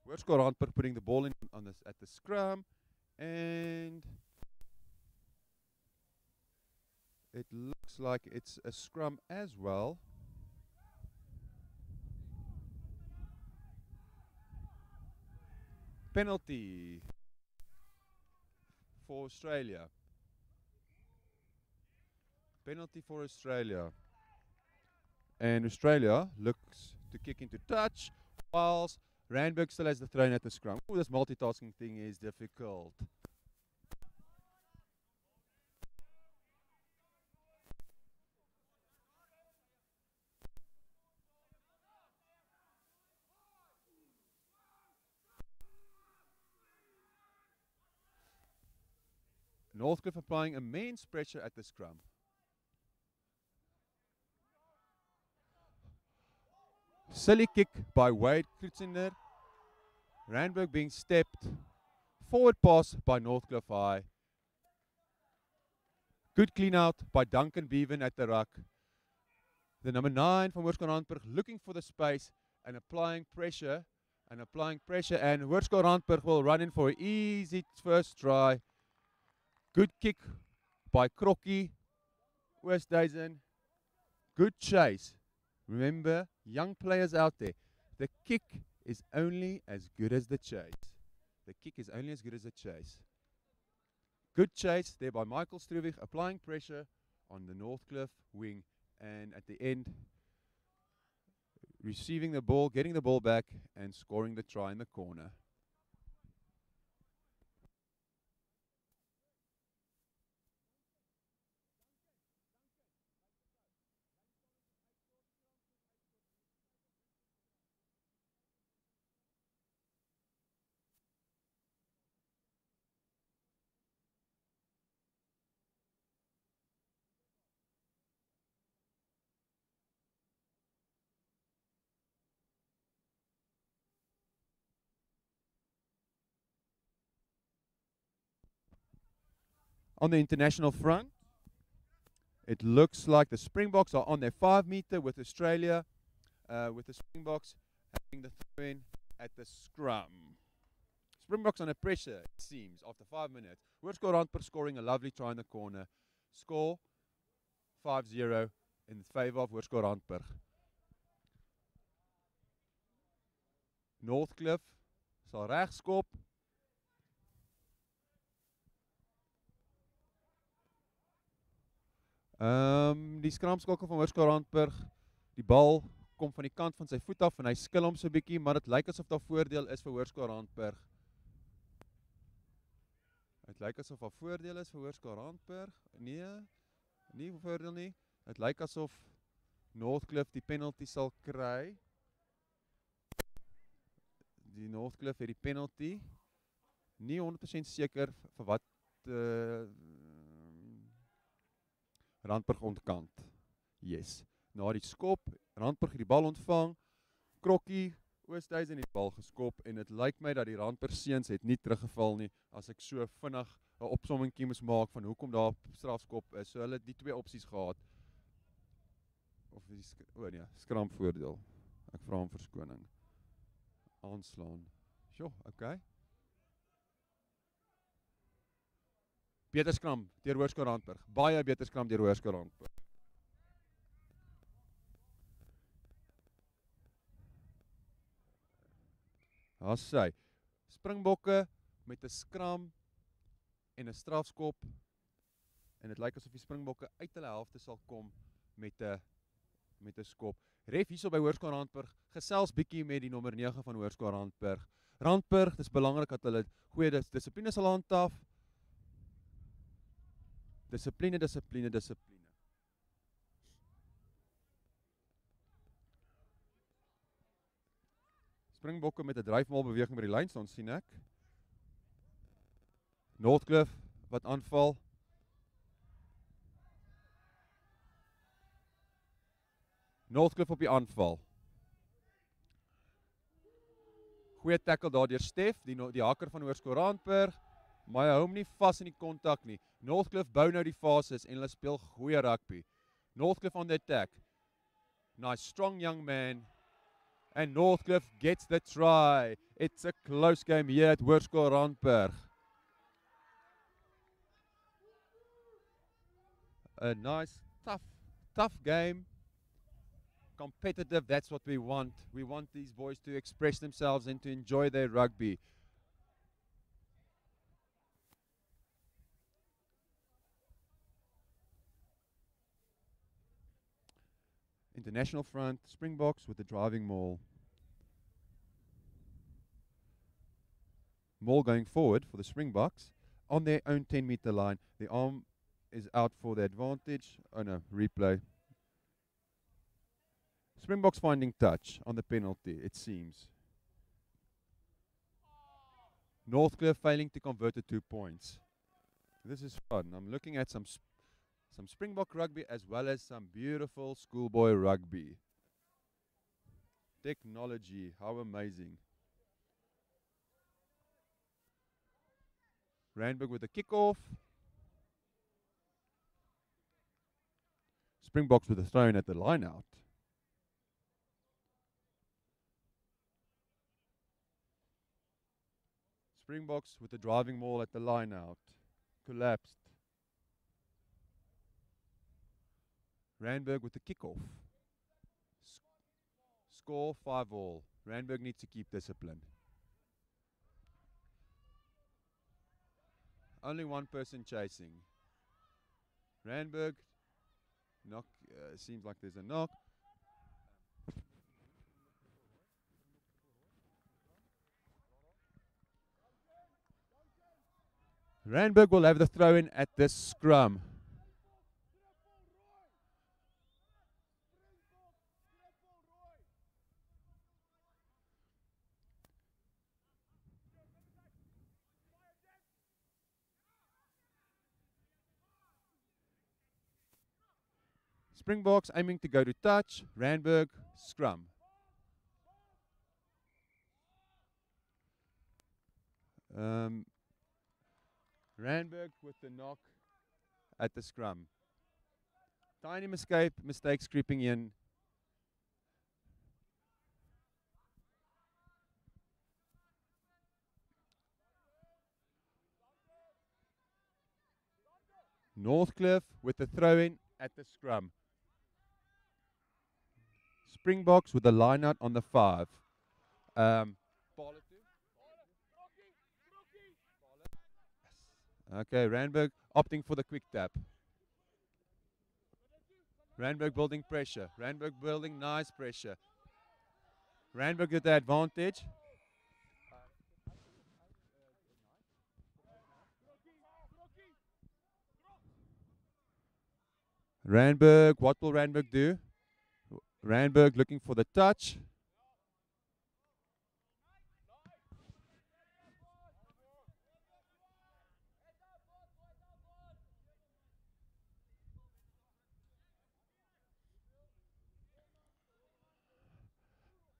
Hoërskool Randburg putting the ball in at the scrum, and it looks like it's a scrum as well. Penalty for Australia. Penalty for Australia. And Australia looks to kick into touch, whilst Randburg still has the throw in at the scrum. Ooh, this multitasking thing is difficult. Northcliff applying immense pressure at the scrum. Silly kick by Wade Krutsinder. Randburg being stepped. Forward pass by Northcliff High. Good clean out by Duncan Bevan at the ruck. The number 9 from Hoërskool Randburg looking for the space and applying pressure. And Hoërskool Randburg will run in for an easy first try. Good kick by Krokkie, Oosthuizen. Good chase. Remember, young players out there, the kick is only as good as the chase. The kick is only as good as the chase. Good chase there by Michael Struwig, applying pressure on the Northcliff wing. And at the end, receiving the ball, getting the ball back, and scoring the try in the corner. On the international front, it looks like the Springboks are on their 5 meter with Australia, with the Springboks having the throw in at the scrum. Springboks under pressure, it seems, after 5 minutes. Hoërskool Randburg scoring a lovely try in the corner. Score 5-0 in favor of Hoërskool Randburg. Northcliff sal regskop. Die skramskakel van Hoërskool Randburg, die bal kom van die kant van sy voet af en hy skil hom so 'n bietjie, maar dit lyk asof daar voordeel is vir Hoërskool Randburg. Dit lyk asof daar voordeel is vir Hoërskool Randburg. Nee, nie voordeel nie. Dit lyk asof Northcliff die penalty sal kry. Die Northcliff het die penalty. Nie 100% seker vir wat Randburg ontkant. Yes. Na die skop, Randburg het die bal ontvang, Krokkie, Oosthuizen het die bal geskop en dit lyk my dat die Randburg seuns het nie teruggeval nie as ek so vinnig 'n opsommingkie moes maak van hoekom daar strafskop is. So hulle het die twee opsies gehad. Of die nee, skramvoordeel. Ek vra om verskoning. Aanslaan. Sjoe, okay. Beter skram deur Hoërskool Randburg. Baie beter skram deur Hoërskool Randburg. Daar sê, Springbokke met 'n skram en 'n strafskop en dit lyk asof die Springbokke uit hulle helfte sal kom met 'n skop. Ref hierso by Hoërskool Randburg, gesels bietjie met die nommer 9 van Hoërskool Randburg. Randburg, dis belangrik dat hulle goeie dissipline sal handhaaf. Dissipline. Springbokke met 'n dryfmaalbeweging by die lyn staan sien ek. Northcliff wat aanval. Northcliff op die aanval. Goeie tackle daar deur Stef, die haker van Hoërskool Randburg. Maar hy hou hom nie vas in die kontak nie. Northcliff bou nou die fases en hulle speel goeie rugby. Northcliff on the attack. Nice, strong young man. And Northcliff gets the try. It's a close game here at Hoërskool Randburg. A nice, tough game. Competitive, that's what we want. We want these boys to express themselves and to enjoy their rugby. International front, Springboks with the driving maul. Maul going forward for the Springboks on their own 10-meter line. The arm is out for the advantage. Oh no, replay. Springboks finding touch on the penalty, it seems. Northcliff failing to convert the 2 points. This is fun. I'm looking at some Springbok rugby as well as some beautiful schoolboy rugby. Technology, how amazing. Randburg with a kickoff. Springboks with a throw in at the line out. Springboks with the driving maul at the line out. Collapsed. Randburg with the kickoff. Score 5-all. Randburg needs to keep discipline. Only one person chasing. Randburg, knock, seems like there's a knock. Randburg will have the throw in at this scrum. Springboks aiming to go to touch. Randburg, scrum. Randburg with the knock at the scrum. Tiny mistakes creeping in. Northcliff with the throw-in at the scrum. Springboks with the line out on the 5. Okay, Randburg opting for the quick tap. Randburg building pressure. Randburg building nice pressure. Randburg with the advantage. Randburg, what will Randburg do? Randburg looking for the touch.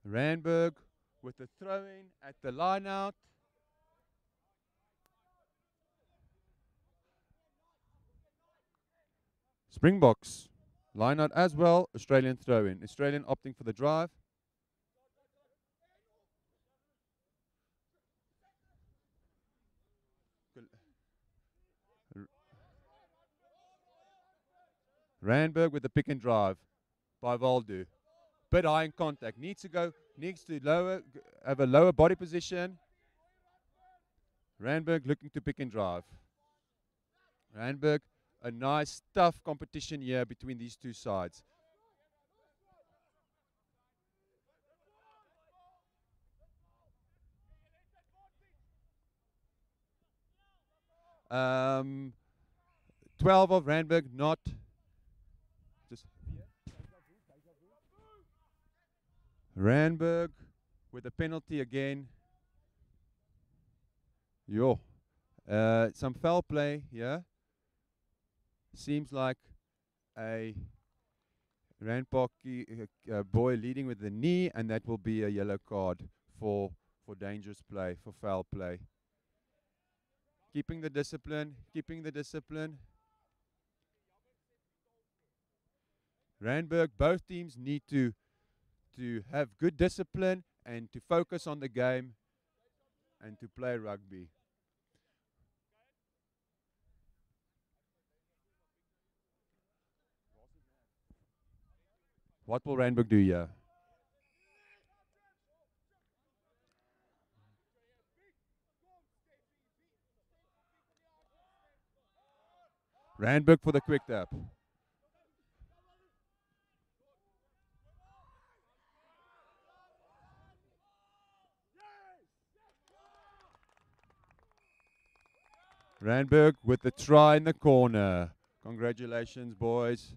Randburg with the throw-in at the line-out. Springboks, line-out as well, Australian throw-in. Australian opting for the drive. Randburg with the pick and drive by Valdu. Bit high in contact. Needs to have a lower body position. Randburg looking to pick and drive. Randburg, a nice, tough competition here between these two sides. Um, 12 of Randburg, not just Randburg with a penalty again. Some foul play here. Seems like a Randpocky boy leading with the knee, and that will be a yellow card for dangerous play, for foul play. Keeping the discipline. Randburg, both teams need to have good discipline and to focus on the game and to play rugby. What will Randburg do here? Randburg for the quick tap. Randburg with the try in the corner. Congratulations, boys.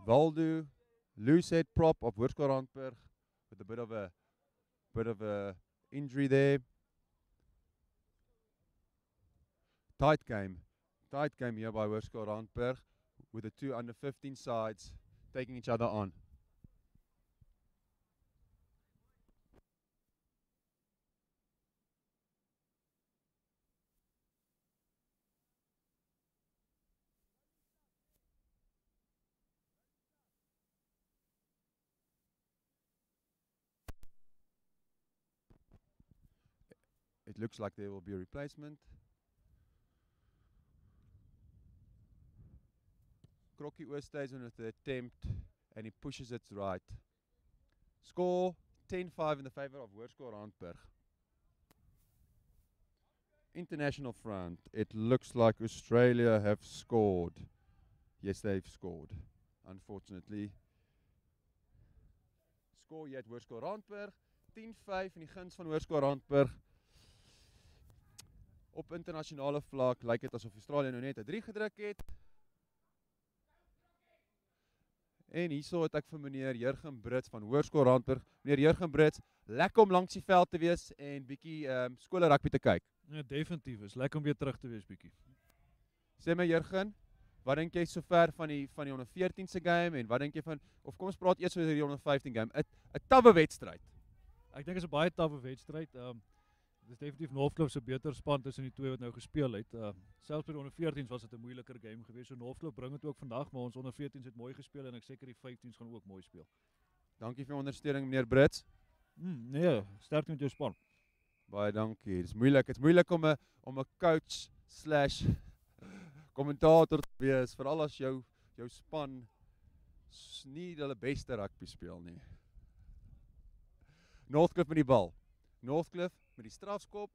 Valdu, loose head prop of Hoërskool Randburg with a bit of a injury there. Tight game here by Hoërskool Randburg with the two under 15 sides taking each other on. It looks like there will be a replacement. Krokkie Oos stays on with the attempt and he pushes it right. Score 10-5 in the favour of Hoërskool Randburg. International front. It looks like Australia have scored. Yes, they've scored. Unfortunately. Score hier at Hoërskool Randburg. 10-5 in die guns van Hoërskool Randburg. Op internasionale vlak lyk dit asof Australië nou net 'n 3 gedruk het. En hierso het ek vir meneer Jurgen Brits van Hoërskool Randburg. Meneer Jurgen Brits, lekker om langs die veld te wees en bietjie skole rugby te kyk. Ja, definitief. Is lekker om weer terug te wees bietjie. Sê my Jurgen, wat dink jy sover van die onder 14 se game en wat dink jy van of kom ons praat eers oor die onder 15 game? 'n tawwe wedstryd. Ek dink dit is 'n baie tawwe wedstryd. Dit is definitief Northcliff se beter span tussen die twee wat nou gespeel het. Selfs by die onder 14s was dit 'n moeiliker game geweest. So Northcliff bring dit ook vandag, maar ons onder 14s het mooi gespeel en ek seker die 15s gaan ook mooi speel. Dankie vir die ondersteuning meneer Brits. Nee, sterkte met jou span. Baie dankie. Dit is moeilik om 'n coach / kommentator te wees, veral as jou span nie hulle beste rugby speel nie. Northcliff met die bal. Northcliff met die strafskop.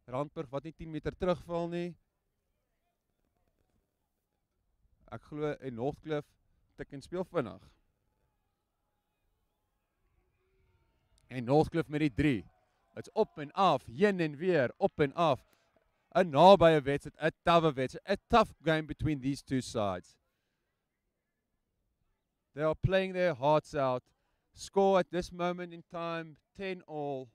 Randburg wat nie 10 meter terugval nie. Ek glo in Northcliff tik en speel vinnig. En Northcliff met die 3. Dit's op en af, heen en weer, op en af. 'n nabye wedstryd, 'n tawwe wedstryd, 'n tough game between these two sides. They are playing their hearts out. Score at this moment in time, 10 all.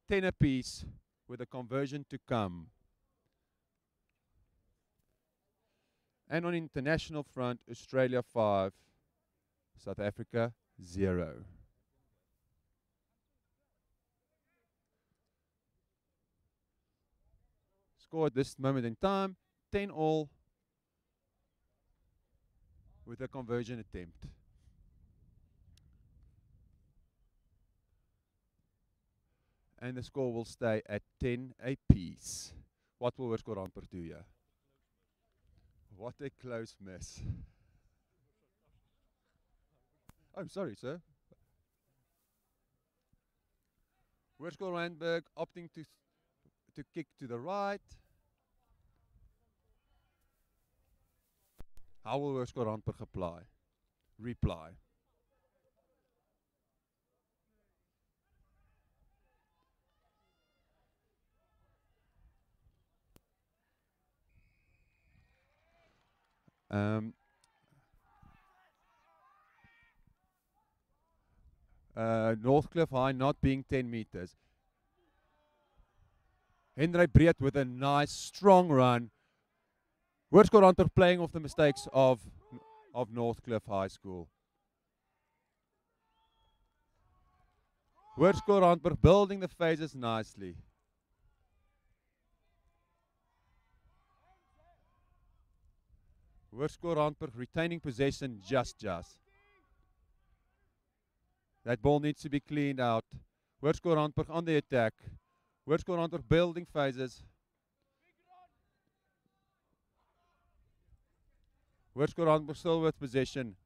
10 apiece with a conversion to come. And on international front, Australia 5, South Africa 0. Score at this moment in time, 10 all with a conversion attempt. And the score will stay at 10 apiece. What will Hoërskool Randburg do here? What a close miss. Oh, sorry, sir. Hoërskool Randburg opting to kick to the right. How will Hoërskool Randburg reply? Northcliff High not being 10 meters. Henry Breed with a nice strong run. Hoërskool Randburg playing off the mistakes of Northcliff High School. Hoërskool Randburg building the phases nicely. Hoërskool Randburg retaining possession just. That ball needs to be cleaned out. Hoërskool Randburg on the attack. Hoërskool Randburg building phases. Hoërskool Randburg still with possession.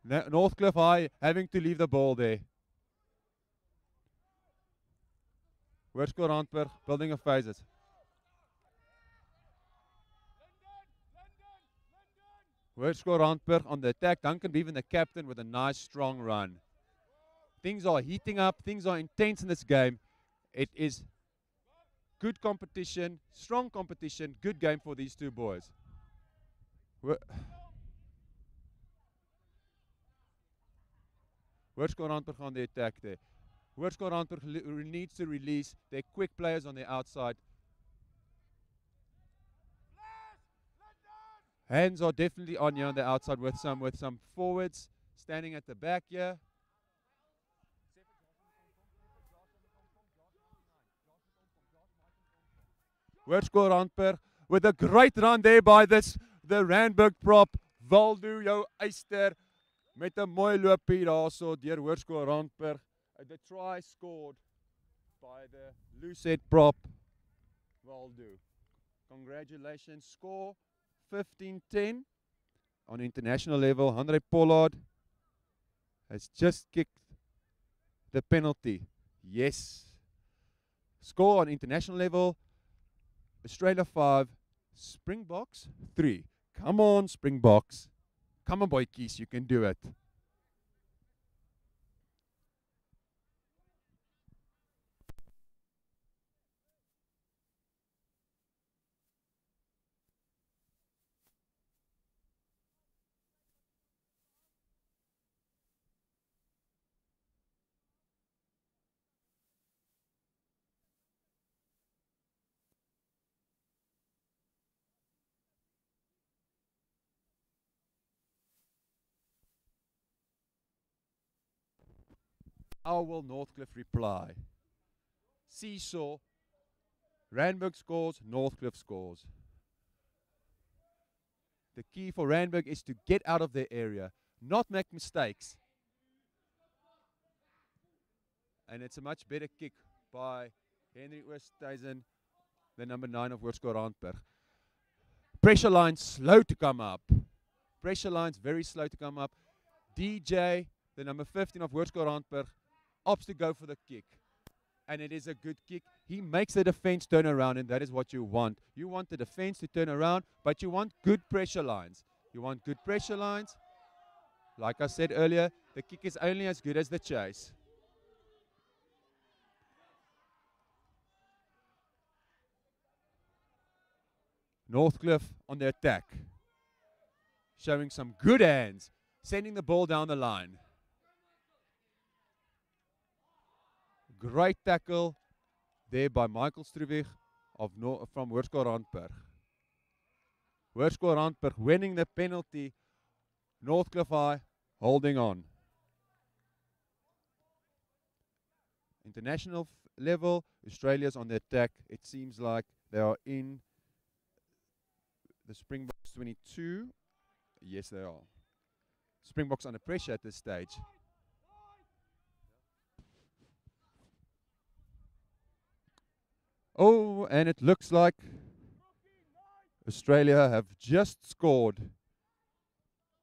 Northcliff High having to leave the ball there. Hoërskool Randburg building of phases. Hoërskool Randburg on the attack. Duncan Beaven, the captain, with a nice strong run. Things are heating up. Things are intense in this game. It is good competition, strong competition, good game for these two boys. Hoërskool Randburg on the attack there. Hoërskool Randburg needs to release their quick players on the outside. Hands are definitely on here on the outside with some forwards standing at the back here. Hoërskool Randburg with a great run there by the Randburg prop, Waldo jou Eyster, met 'n mooi loopie daarso deur Hoërskool Randburg. The try scored by the Lucet prop, Waldo. Congratulations, score 15-10 on international level. Andre Pollard has just kicked the penalty. Yes. Score on international level, Australia 5, Springboks 3. Come on, Springboks. Come on, boykies, you can do it. How will Northcliff reply? Seesaw. Randburg scores, Northcliff scores. The key for Randburg is to get out of their area, not make mistakes. And it's a much better kick by Henry Oosthuizen, the number 9 of Hoërskool Randburg. Pressure lines slow to come up. Pressure lines very slow to come up. DJ, the number 15 of Hoërskool Randburg, opts to go for the kick. and it is a good kick. He makes the defense turn around, and that is what you want. You want the defense to turn around, but you want good pressure lines. You want good pressure lines. Like I said earlier, the kick is only as good as the chase. Northcliff on the attack, showing some good hands, sending the ball down the line. Great tackle there by Michael Struwig from Hoërskool Randburg. Hoërskool Randburg winning the penalty. Northcliff High holding on. International level, Australia's on the attack. It seems like they are in the Springboks 22. Yes, they are. Springboks under pressure at this stage. Oh, and it looks like Australia have just scored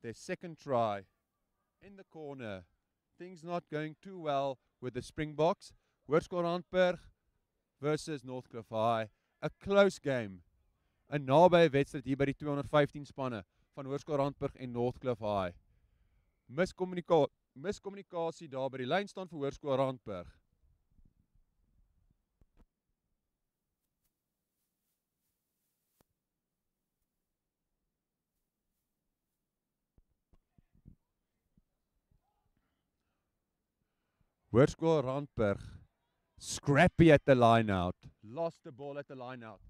their second try in the corner. Things not going too well with the Springboks. Hoërskool Randburg versus Northcliff High. A close game. 'n nabye wedstryd hier by die 215 spanne van Hoërskool Randburg en Northcliff High. Miscommunicasie daar by die lyn staan vir Hoërskool Randburg. Hoërskool Randburg, scrappy at the line out. Lost the ball at the line out.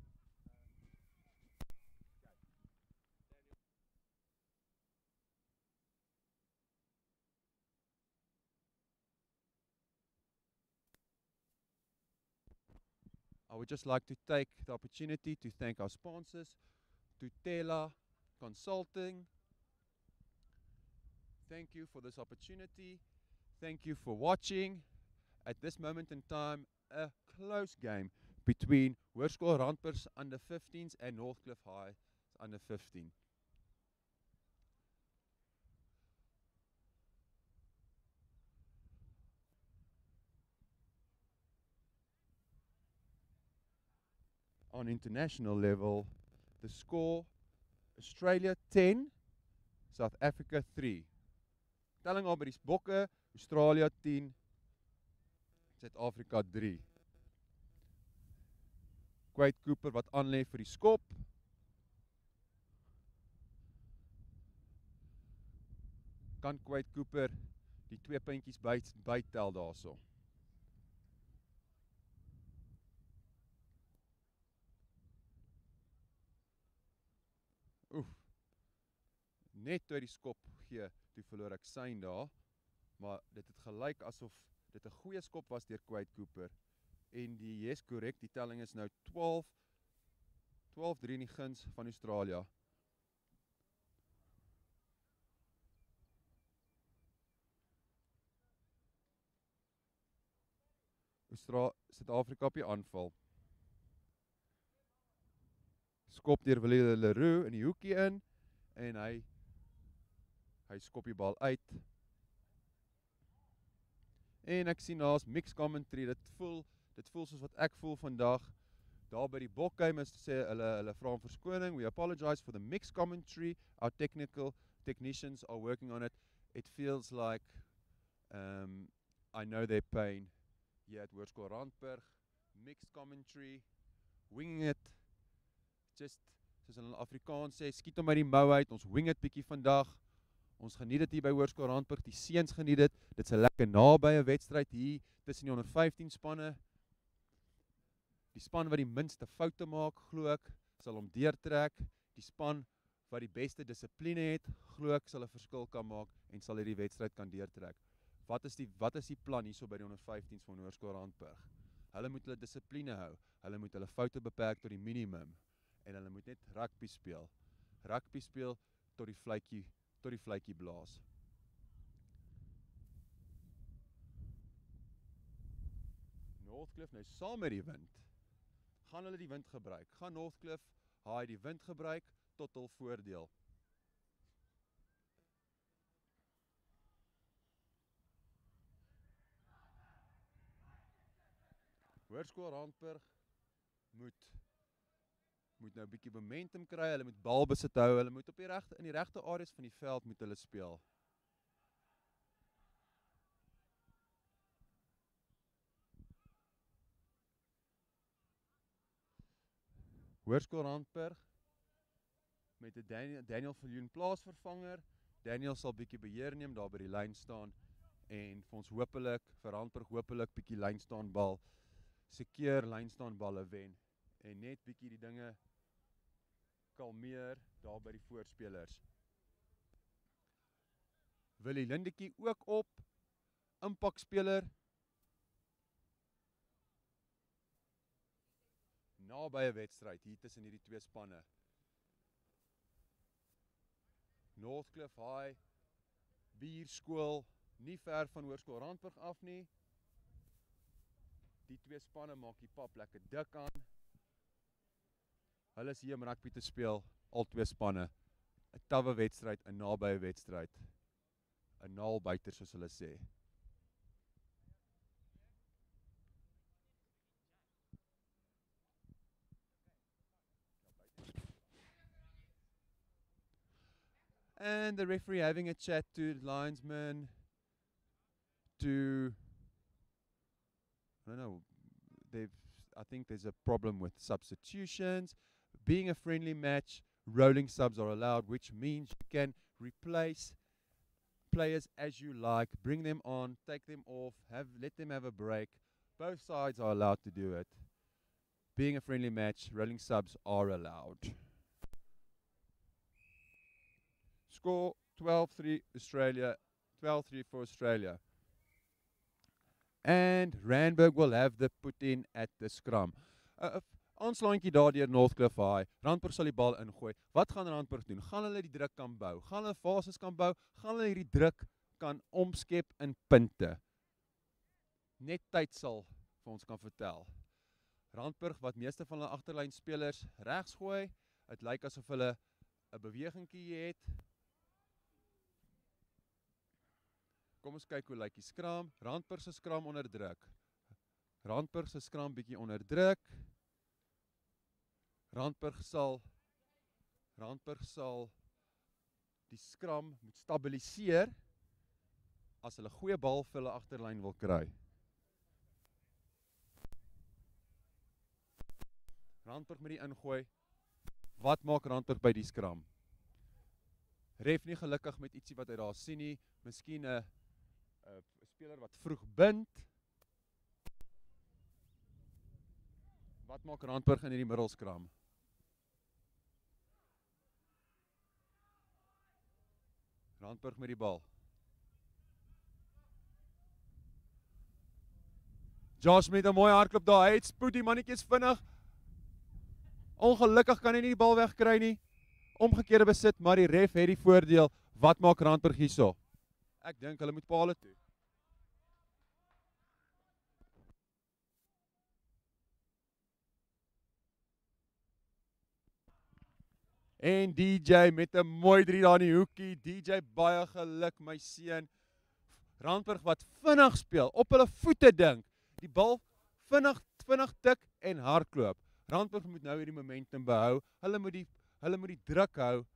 I would just like to take the opportunity to thank our sponsors, Tutela Consulting. Thank you for this opportunity. Thank you for watching. At this moment in time, a close game between Hoërskool Randburg's under 15s and Northcliff High under 15. On international level, the score, Australia 10, South Africa 3. Telling al by die bokke, Australia 10, Suid-Afrika 3. Quade Cooper wat aanlê vir die skop. Kan Quade Cooper die 2 puntjies bytel daarso. Oef. Net toe die skop gee, toe verloor ek syne daar, maar dit het gelyk asof dit 'n goeie skop was deur Quade Cooper. En die yes korrek, die telling is nou 12-3 in die guns van Australië. Suid-Afrika op die aanval. Skop deur Willie Leroux in die hoekie in en hy skop die bal uit. En ek sien daar's mixed commentary, dit voel soos wat ek voel vandag. Daar by die bokgame sê hulle vra om verskoning. We apologize for the mixed commentary. Our technicians are working on it. It feels like I know their pain. Here at Hoërskool Randburg, mixed commentary, winging it. Just soos hulle in Afrikaans sê, skiet hom uit die mou uit. Ons wing it bietjie vandag. Ons geniet dit hier by Hoërskool Randburg, die seuns geniet dit. Dit's 'n lekker nabye wedstryd hier tussen die onder 15 spanne. Die span wat die minste foute maak, glo ek, sal hom deurtrek. Die span wat die beste dissipline het, glo ek sal 'n verskil kan maak en sal hierdie wedstryd kan deurtrek. Wat is die plan hierso by die onder 15s van Hoërskool Randburg? Hulle moet hulle dissipline hou. Hulle moet hulle foute beperk tot die minimum en hulle moet net rugby speel. Rugby speel tot die vletjie blaas. Northcliff nou saam met die wind. Gaan hulle die wind gebruik? Gaan Northcliff die wind gebruik tot hul voordeel? Hoërskool Randburg moet nou 'n bietjie momentum kry, hulle moet balbesit hou, hulle moet op in die regte areas van die veld moet hulle speel. Hoërskool Randburg met 'n Daniel Viljoen plaasvervanger. Daniel sal bietjie beheer neem, daar by die lyn staan en vir ons hopelik, vir Randburg hopelik bietjie lynstaanbal, sekeer lynstaanballe wen en net bietjie die dinge kalmeer daar by die voorspelers. Willie Lindekie ook op, impaktspeler, naby 'n wedstryd hier tussen hierdie twee spanne. Northcliff High, bierskool, nie ver van Hoërskool Randburg af nie. Die twee spanne maak die pap lekker dik aan. Hulle is hier om rugby te speel, al twee spanne. 'n Tawwe wedstryd, 'n nabye wedstryd. 'n Naalbuiter soos hulle sê. And the referee having a chat to linesman to, I don't know, I think there's a problem with substitutions. Being a friendly match, rolling subs are allowed, which means you can replace players as you like, bring them on, take them off, let them have a break. Both sides are allowed to do it. Being a friendly match, rolling subs are allowed. Score 12-3 Australia, 12-3 for Australia. And Randburg will have the put in at the scrum. Aanslaantjie daar deur Northcliff High. Randburg sal die bal ingooi. Wat gaan Randburg doen? Gaan hulle die druk kan bou? Gaan hulle fases kan bou? Gaan hulle hierdie druk kan omskep in punte? Net tyd sal vir ons kan vertel. Randburg wat meeste van hulle agterlyn spelers regs gooi. Dit lyk asof hulle 'n bewegingkie het. Kom ons kyk hoe lyk die skram. Randburg se skram onder druk. Randburg se skram bietjie onder druk. Randburg sal die skram moet stabiliseer as hulle goeie bal vir hulle agterlyn wil kry. Randburg met die ingooi. Wat maak Randburg by die skram? Ref nie gelukkig met ietsie wat hy daar sien nie. Miskien 'n speler wat vroeg bind. Wat maak Randburg in hierdie middelskram? Randburg met die bal. Josh met 'n mooi hardloop daar. Hy het spoed, die mannetjie is vinnig. Ongelukkig kan hy nie die bal wegkry nie. Omgekeerde besit, maar die ref het die voordeel. Wat maak Randburg hierso? Ek dink hulle moet paal toe. En DJ met 'n mooi 3 daar in die hoekie. DJ baie geluk my seun. Randburg wat vinnig speel, op hulle voete dink. Die bal vinnig tik en hardloop. Randburg moet nou hierdie momentum behou. Hulle moet die druk hou.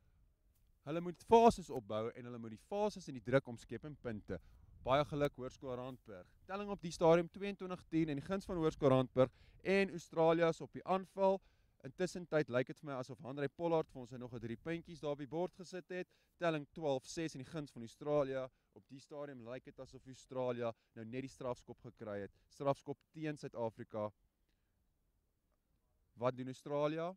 Hulle moet fases opbou en hulle moet die fases en die druk omskep in punte. Baie geluk Hoërskool Randburg. Telling op die stadium 22-10 en die guns van Hoërskool Randburg en Australië is op die aanval. Intussen tyd lyk dit vir my asof Andre Pollard vir ons nog 'n 3 puntjies daar op die bord gesit het. Telling 12-6 in die guns van Australië. Op die stadium lyk dit asof Australië nou net die strafskop gekry het. Strafskop teen Suid-Afrika. Wat doen Australië?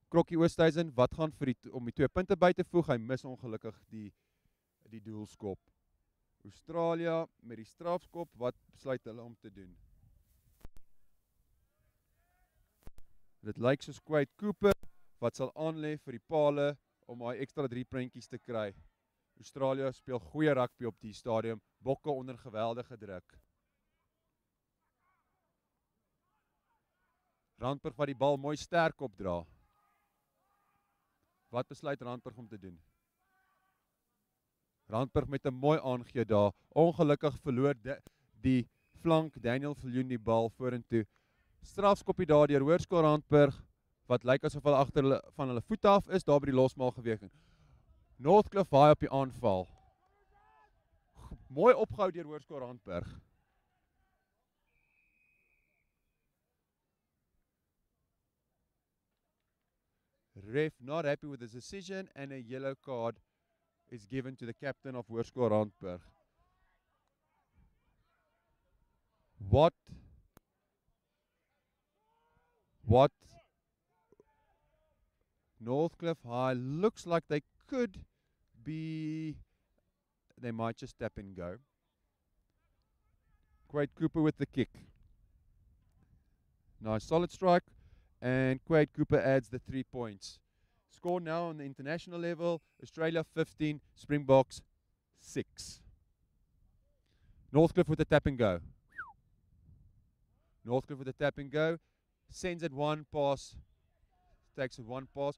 Krokkie Oosthuizen, wat gaan om die 2 punte by te voeg? Hy mis ongelukkig die doelskop. Australië met die strafskop, wat besluit hulle om te doen? Dit lyk soos Quade Cooper, wat sal aanlê vir die pale om daai ekstra 3 puntjies te kry. Australië speel goeie rugby op die stadium, bokke onder geweldige druk. Randburg wat die bal mooi sterk opdra. Wat besluit Randburg om te doen? Randburg met 'n mooi aangee daar. Ongelukkig verloor die flank Daniel Viljoen die bal vorentoe. Strafskoppie daar deur Hoërskool Randburg wat lyk asof hulle agter van hulle voete af is daar by die losmaalbeweging. Northcliff High op die aanval. Mooi opgehou deur Hoërskool Randburg. Ref not happy with his decision and a yellow card is given to the captain of Hoërskool Randburg. What Northcliff High looks like they might just tap and go. Quade Cooper with the kick. Nice solid strike, and Quade Cooper adds the 3 points. Score now on the international level, Australia 15, Springboks 6. Northcliff with the tap and go. Northcliff with the tap and go, sends it one pass, takes it one pass.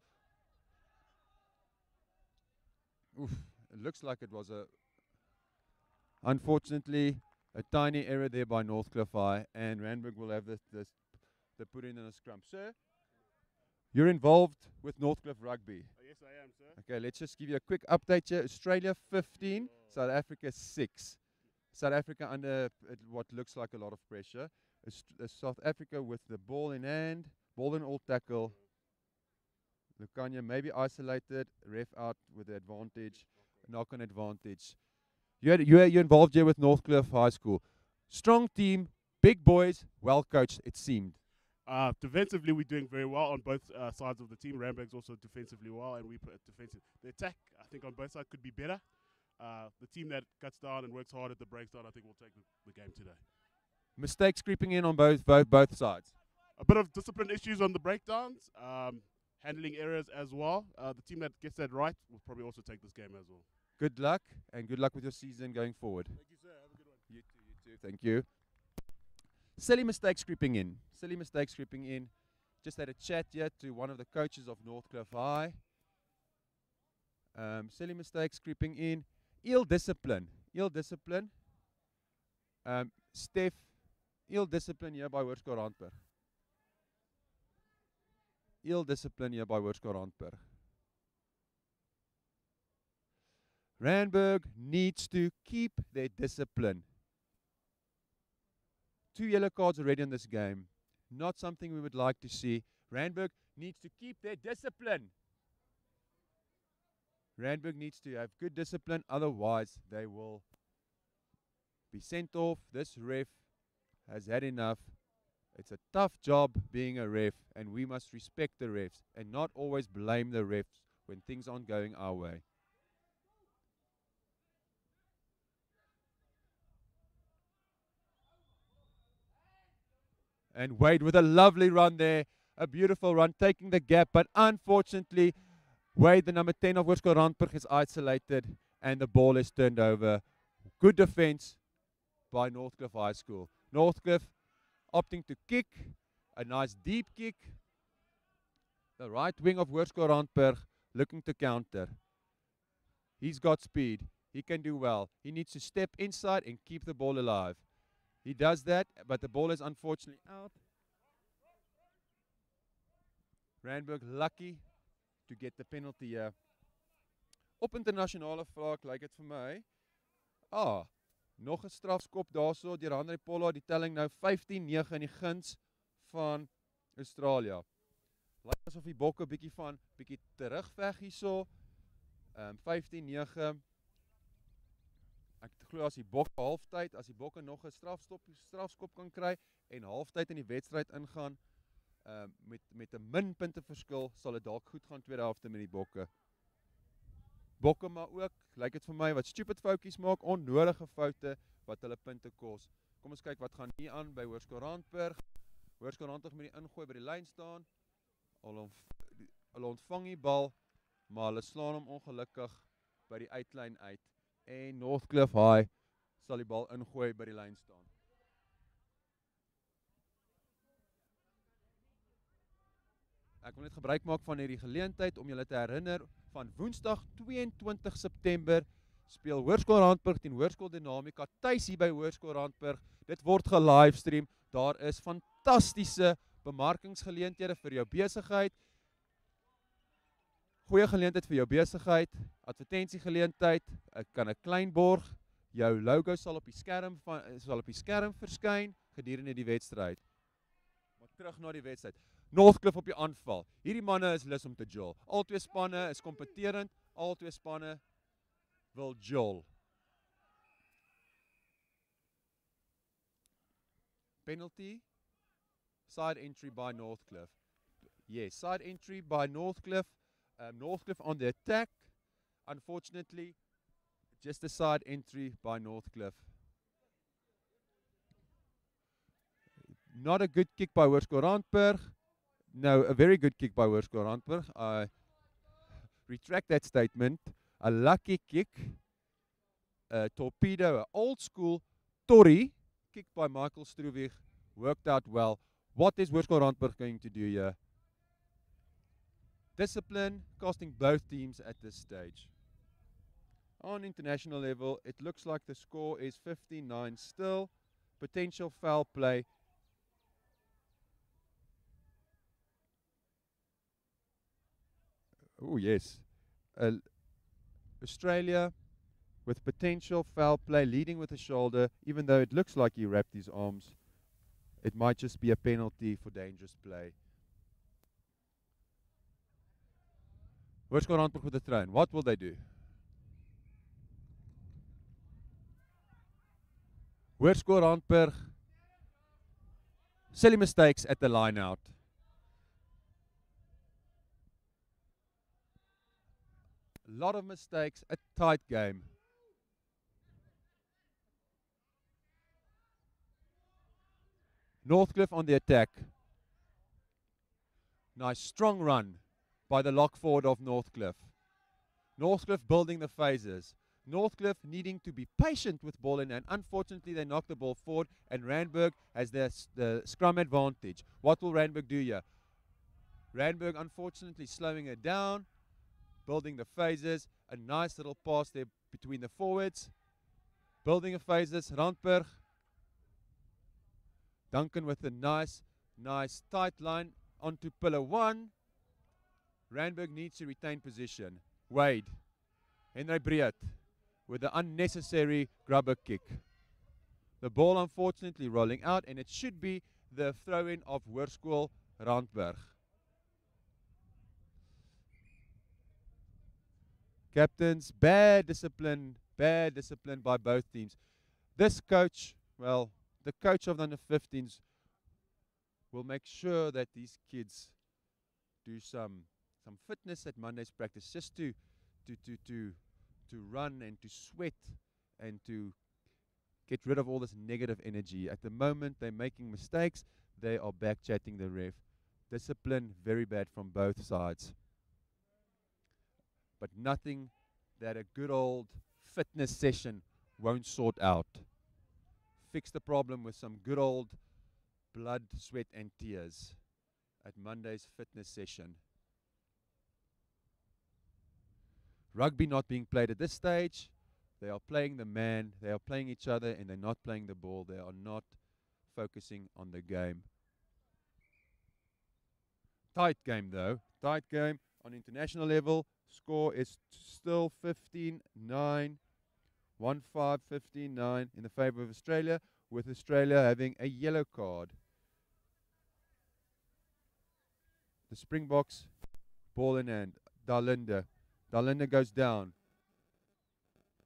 Oof, it looks like it was unfortunately, a tiny error there by Northcliff High, and Randburg will have the put in a scrum. Sir, you're involved with Northcliff Rugby. Yes, I am, sir. Okay, let's just give you a quick update here. Australia 15, South Africa 6. South Africa under what looks like a lot of pressure. South Africa with the ball in hand, ball in all tackle. Lucania maybe isolated, ref out with the advantage, knock-on advantage. You're involved here with Northcliff High School. Strong team, big boys, well coached, it seemed. Defensively, we're doing very well on both sides of the team. Randburg's also defensively well, and we put defensive. The attack, I think, on both sides could be better. The team that cuts down and works hard at the breakdown, I think, will take the game today. Mistakes creeping in on both sides. A bit of discipline issues on the breakdowns, handling errors as well. The team that gets that right will probably also take this game as well. Good luck, and good luck with your season going forward. Thank you, sir. Have a good one. You too. Thank you. Silly mistakes creeping in. Silly mistakes creeping in. Just had a chat here to one of the coaches of Northcliff High. Silly mistakes creeping in. Ill discipline. Steph, ill discipline here by Hoërskool Randburg. Ill discipline here by Hoërskool Randburg. Randburg needs to keep their discipline. 2 yellow cards already in this game. Not something we would like to see. Randburg needs to keep their discipline. Randburg needs to have good discipline, otherwise they will be sent off. This ref has had enough. It's a tough job being a ref, and we must respect the refs and not always blame the refs when things aren't going our way. And Wade with a lovely run there, a beautiful run, taking the gap, but unfortunately, Wade, the number 10 of Hoërskool Randburg, is isolated, and the ball is turned over. Good defense by Northcliff High School. Northcliff opting to kick, a nice deep kick. The right wing of Hoërskool Randburg looking to counter. He's got speed. He can do well. He needs to step inside and keep the ball alive. He does that, but the ball is unfortunately out. Randburg lucky to get the penalty here. Op internasionale vlak lyk dit vir my. Nog 'n strafskop daarso deur Andre Pollo, die telling nou 15-9 in die guns van Australië. Lyk asof die bokke bietjie terugveg hierso. 15-9. Ek glo as die bokke halftyd, as die bokke nog 'n strafskop kan kry en halftyd in die wedstryd ingaan met 'n min punte verskil, sal dit dalk goed gaan tweede helfte met die bokke. Bokke maar ook, lyk dit vir my, wat stupid foutjies maak, onnodige foute wat hulle punte kos. Kom ons kyk wat gaan hier aan by Hoërskool Randburg. Hoërskool Randburg met die ingooi by die lyn staan. Hulle ontvang die bal, maar hulle slaan hom ongelukkig by die uitlyn uit. En Northcliff High sal die bal ingooi by die lyn staan. Ek wil net gebruik maak van hierdie geleentheid om julle te herinner van Woensdag 22 September speel Hoërskool Randburg teen Hoërskool Dinamika tuis hier by Hoërskool Randburg. Dit word gelivestream. Daar is fantastiese bemarkingsgeleenthede vir jou besigheid. Goeie geleentheid vir jou besigheid, advertensiegeleentheid, kan 'n klein borg. Jou logo sal op die skerm verskyn gedurende die wedstryd. Maar terug na die wedstryd. Northcliff op die aanval. Hierdie manne is lus om te jol. Al twee spanne is kompeterend, al twee spanne wil jol. Penalty. Side entry by Northcliff. Yes, side entry by Northcliff. Northcliff on the attack. Unfortunately, just a side entry by Northcliff. Not a good kick by Hoërskool Randburg. No, a very good kick by Hoërskool Randburg. I retract that statement. A lucky kick. A torpedo, an old school Torrie kick by Michael Stroewig. Worked out well. What is Hoërskool Randburg going to do here? Discipline costing both teams at this stage. On international level, it looks like the score is 59 still. Potential foul play. Oh yes. Australia with potential foul play, leading with the shoulder, even though it looks like he wrapped his arms. It might just be a penalty for dangerous play. Hoërskool Randburg with the throw. What will they do? Hoërskool Randburg, silly mistakes at the line out. A lot of mistakes, a tight game. Northcliff on the attack. Nice strong run by the lock forward of Northcliff. Northcliff building the phases. Northcliff needing to be patient with ball in hand. Unfortunately, they knocked the ball forward and Randburg has the scrum advantage. What will Randburg do here? Randburg unfortunately slowing it down, building the phases. A nice little pass there between the forwards. Building the phases. Randburg. Duncan with a nice tight line onto pillar 1. Randburg needs to retain position. Wade. Henry Breed with the unnecessary grubber kick. The ball unfortunately rolling out, and it should be the throw-in of Hoërskool Randburg. Captains, bad discipline by both teams. This coach, well, the coach of the under-15s will make sure that these kids do some fitness at Monday's practice, just to run and to sweat and to get rid of all this negative energy. At the moment, they're making mistakes. They are back-chatting the ref. Discipline, very bad from both sides. But nothing that a good old fitness session won't sort out. Fix the problem with some good old blood, sweat, and tears at Monday's fitness session. Rugby not being played at this stage. They are playing the man, they are playing each other, and they're not playing the ball. They are not focusing on the game. Tight game though. Tight game on international level. Score is still 15-9. 1-5-15-9 in the favour of Australia, with Australia having a yellow card. The Springboks, ball in hand. Dalinda goes down.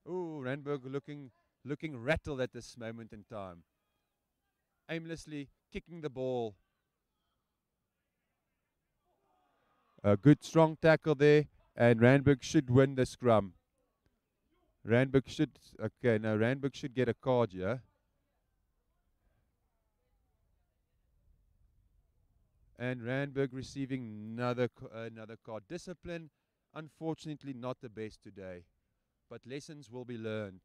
Ooh, Randburg looking rattled at this moment in time. Aimlessly kicking the ball. A good strong tackle there, and Randburg should win the scrum. Randburg should get a card here. And Randburg receiving another card. Discipline, unfortunately not the best today. But lessons will be learned.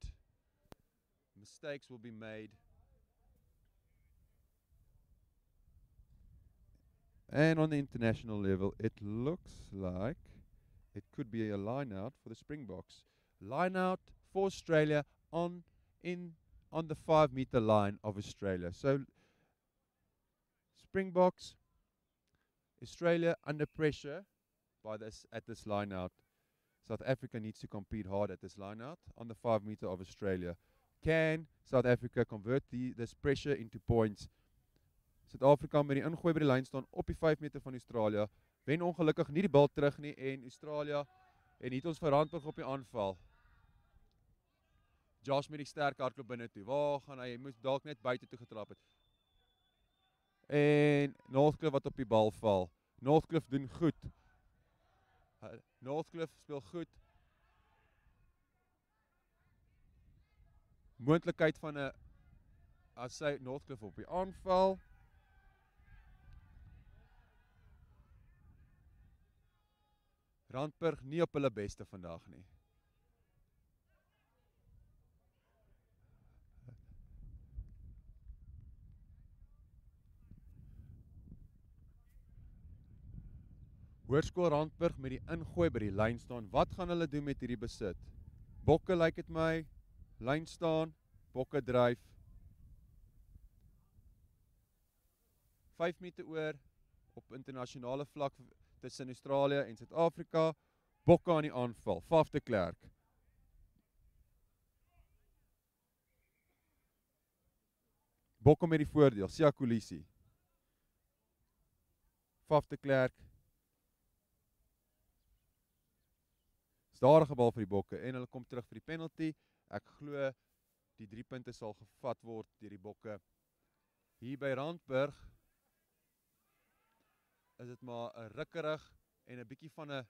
Mistakes will be made. And on the international level, it looks like it could be a line out for the Springboks. Line out for Australia on the 5-meter line of Australia. So Springboks, Australia under pressure at this line out. South Africa needs to compete hard at this line out on the 5-meter of Australia. Can South Africa convert this pressure into points? Suid-Afrika met die ingooi by die lyn staan op die 5 meter van Australië. Wen ongelukkig nie die bal terug nie en Australië en hier het ons vir Randburg op die aanval. Josh met die sterk hardloop binne toe. Waar gaan hy? Hy moes dalk net buite toe getrap het. En Northcliff wat op die bal val. Northcliff doen goed. Northcliff speel goed. Moontlikheid van 'n as sy Northcliff op die aanval. Randburg nie op hulle beste vandag nie. Hoërskool Randburg met die ingooi by die lyn staan. Wat gaan hulle doen met hierdie besit? Bokke lyk dit my, lyn staan, bokke dryf. 5 meter oor op internasionale vlak tussen Australië en Suid-Afrika. Bokke aan die aanval, Faf de Klerk. Bokke met die voordeel, Sia Kolisi. Faf de Klerk. Stadige bal vir die bokke en hulle kom terug vir die penalty. Ek glo die 3 punte sal gevat word deur die bokke. Hier by Randburg is dit maar 'n rukkerig en 'n bietjie van 'n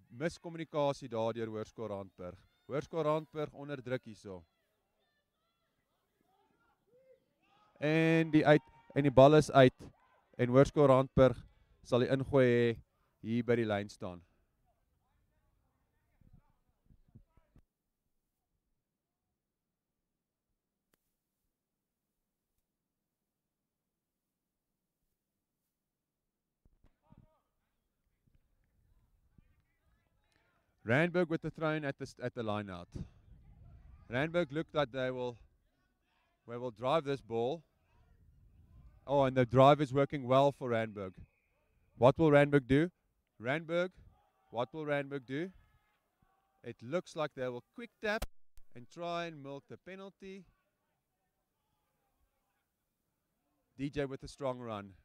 miskommunikasie daardeur Hoërskool Randburg. Hoërskool Randburg onder druk hierso. En die bal is uit en Hoërskool Randburg sal die ingooi hê hier by die lyn staan. Randburg with the throw-in at the line out. Randburg looked like they will drive this ball. Oh, and the drive is working well for Randburg. What will Randburg do? What will Randburg do? It looks like they will quick tap and try and milk the penalty. DJ with a strong run.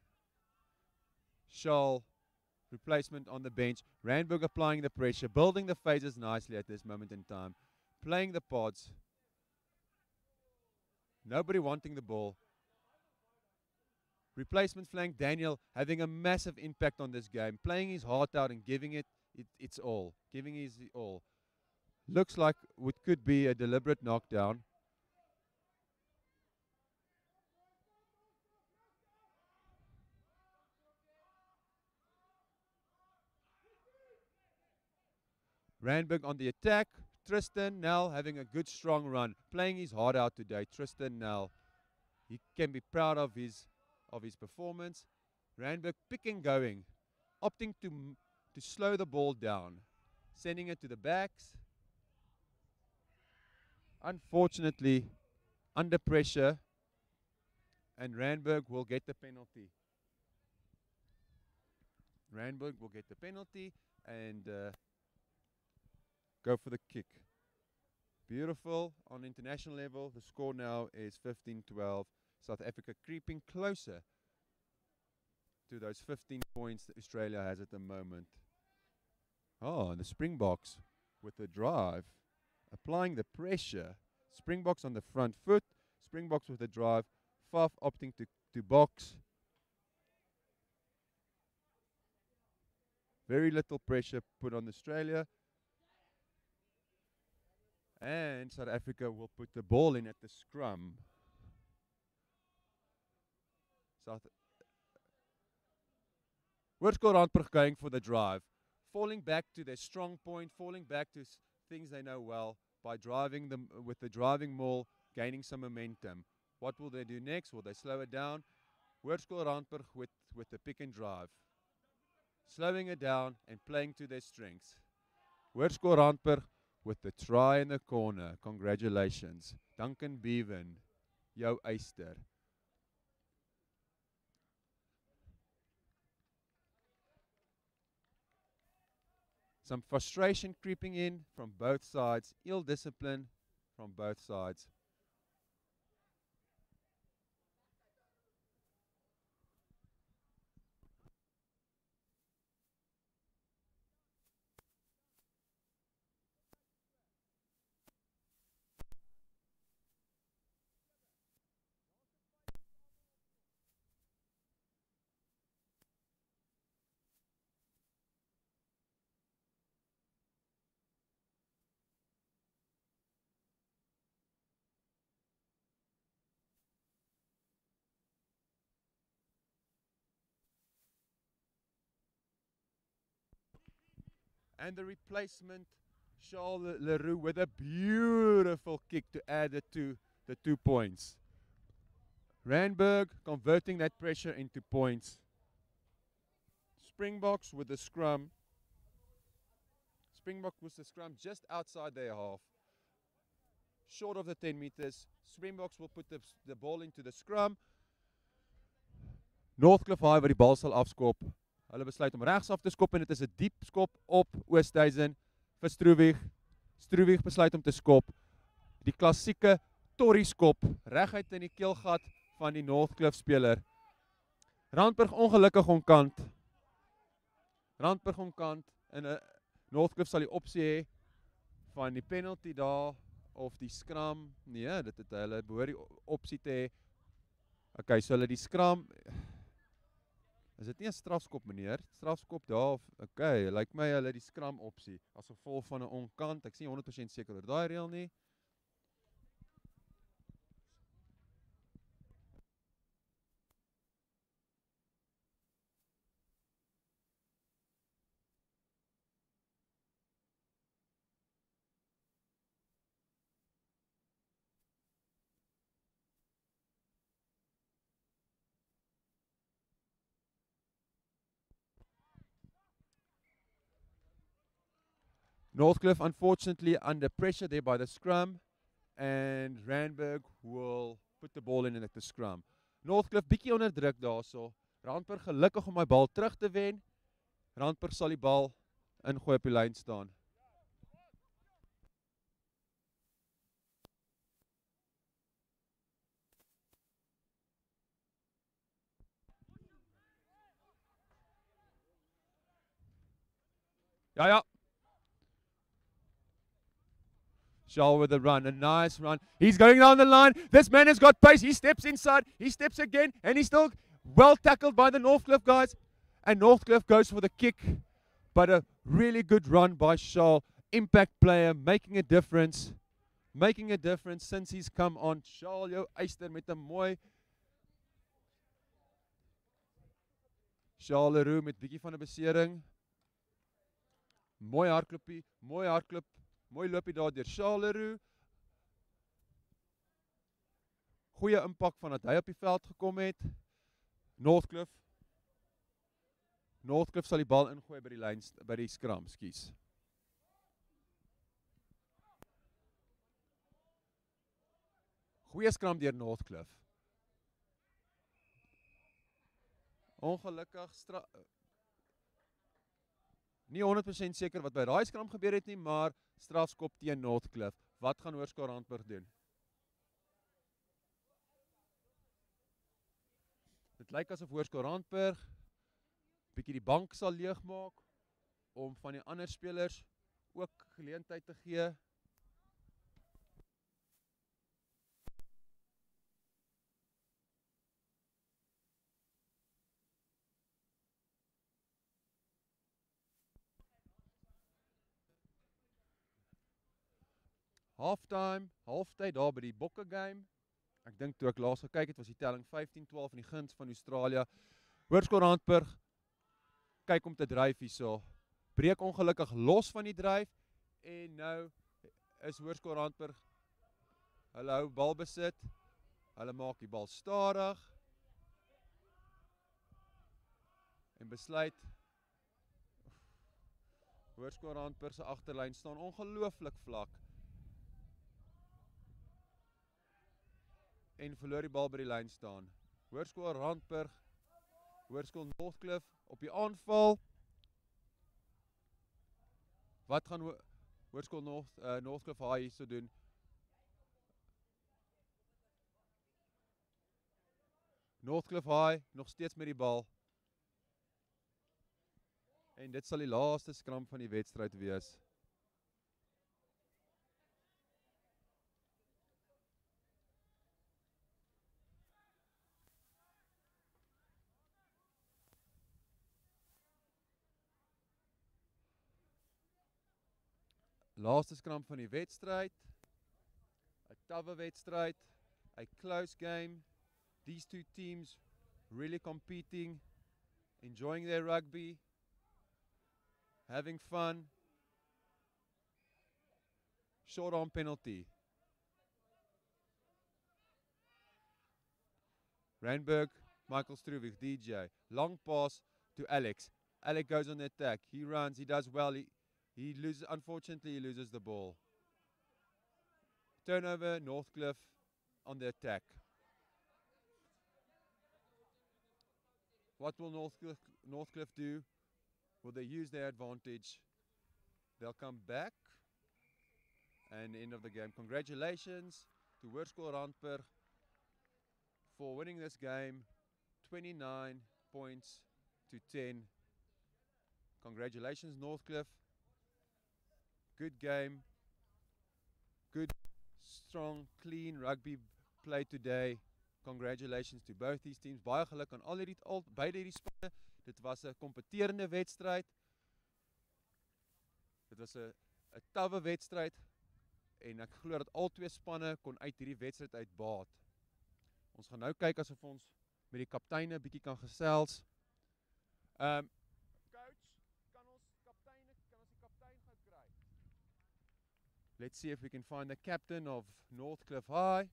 Scholl. Replacement on the bench. Randburg applying the pressure, building the phases nicely at this moment in time. Playing the pods. Nobody wanting the ball. Replacement flank, Daniel having a massive impact on this game. Playing his heart out and giving its all. Giving his all. Looks like it could be a deliberate knockdown. Randburg on the attack. Tristan Nell having a good strong run. Playing his heart out today. Tristan Nell. He can be proud of his performance. Randburg picking going. Opting to slow the ball down. Sending it to the backs. Unfortunately, under pressure. And Randburg will get the penalty. Randburg will get the penalty and go for the kick. Beautiful on international level. The score now is 15-12. South Africa creeping closer to those 15 points that Australia has at the moment. Oh, and the Springboks with the drive, applying the pressure. Springboks on the front foot. Springboks with the drive. Faf opting to box. Very little pressure put on Australia. And South Africa will put the ball in at the scrum. Hoërskool Randburg going for the drive. Falling back to their strong point, falling back to things they know well by driving them with the driving maul, gaining some momentum. What will they do next? Will they slow it down? Hoërskool Randburg with the pick and drive. Slowing it down and playing to their strengths. Hoërskool Randburg with the try in the corner. Congratulations. Duncan Bevan, jou eister. Some frustration creeping in from both sides. Ill discipline from both sides. And the replacement, Charles Leroux, with a beautiful kick to add it to the 2 points. Randburg converting that pressure into points. Springboks with the scrum. Springbok with the scrum just outside their half. Short of the 10 meters. Springboks will put the ball into the scrum. Northcliff High waar die bal sal afskop. Hulle besluit om regs af te skop en dit is 'n diep skop op Oosthuizen vir Stroewig. Stroewig besluit om te skop. Die klassieke torrie skop reguit in die keelgat van die Northcliff speler. Randburg ongelukkig onkant. Randburg onkant en Northcliff sal die opsie hê van die penalty daar of die scrum. Nee, dit het hulle behoort die opsie te hê. Okay, so hulle die scrum. Is dit nie 'n strafskop meneer? Strafskop daar of okay, lyk my hulle die scrum opsie as gevolg van 'n onkant. Ek is nie 100% seker oor daai reël nie. Northcliff, unfortunately, under pressure there by the scrum, and Randburg will put the ball in at the scrum. Northcliff bietjie onder druk daarso. Randburg gelukkig om my bal terug te wen. Randburg sal die bal ingooi op die lyn staan. Ja. Shaw with a run, a nice run. He's going down the line. This man has got pace. He steps inside. He steps again. And he's still well tackled by the Northcliff guys. And Northcliff goes for the kick. But a really good run by Shaw. Impact player, making a difference. Making a difference since he's come on. Shaw, jou eister met 'n mooi. Shaw Leroux met bietjie van 'n besering. Mooi hardloopie, mooi hardloop. Mooi loopie daar deur Charles Leroux. Goeie impak vandat hy op die veld gekom het. Northcliff sal die bal ingooi by die lyn by die scrum, skus. Goeie scrum deur Northcliff. Ongelukkig nie 100% seker wat by daai scrum gebeur het nie, maar strafskop teen Northcliff. Wat gaan Hoërskool Randburg doen? Dit lyk asof Hoërskool Randburg bietjie die bank sal leegmaak om van die ander spelers ook geleentheid te gee. Halftyd daar by die Bokke game. Ek dink toe ek laas gekyk het, was die telling 15-12 in die guns van Australië. Hoërskool Randburg kyk om te dryf hierso. Breek ongelukkig los van die dryf en nou is Hoërskool Randburg. Hulle hou bal besit. Hulle maak die bal stadig. En besluit Hoërskool Randburg se agterlyn staan ongelooflik vlak. En verloor die bal by die lyn staan. Hoërskool Randburg, Hoërskool Northcliff op die aanval. Wat gaan Hoërskool Northcliff hier so doen? Northcliff High nog steeds met die bal. En dit sal die laaste skram van die wedstryd wees. Laaste skram van die wedstryd. 'n Tawwe wedstryd, 'n close game. These two teams really competing, enjoying their rugby, having fun. Short arm penalty. Randburg, Michael Struwig, DJ. Long pass to Alex. Alex goes on the attack. He runs, he does well. He loses, unfortunately, he loses the ball. Turnover, Northcliff on the attack. What will Northcliff do? Will they use their advantage? They'll come back. And end of the game. Congratulations to Hoërskool Randburg for winning this game. 29 points to 10. Congratulations, Northcliff. Good game. Good, strong, clean rugby play today. Congratulations to both these teams. Baie geluk aan beide hierdie spanne. Dit was 'n kompeterende wedstryd. Dit was 'n tawwe wedstryd en ek glo dat al twee spanne kon uit hierdie wedstryd uitbaat. Ons gaan nou kyk asof ons met die kapteine bietjie kan gesels. Coach, kan ons die kaptein gaan kry? Let's see if we can find the captain of Northcliff High.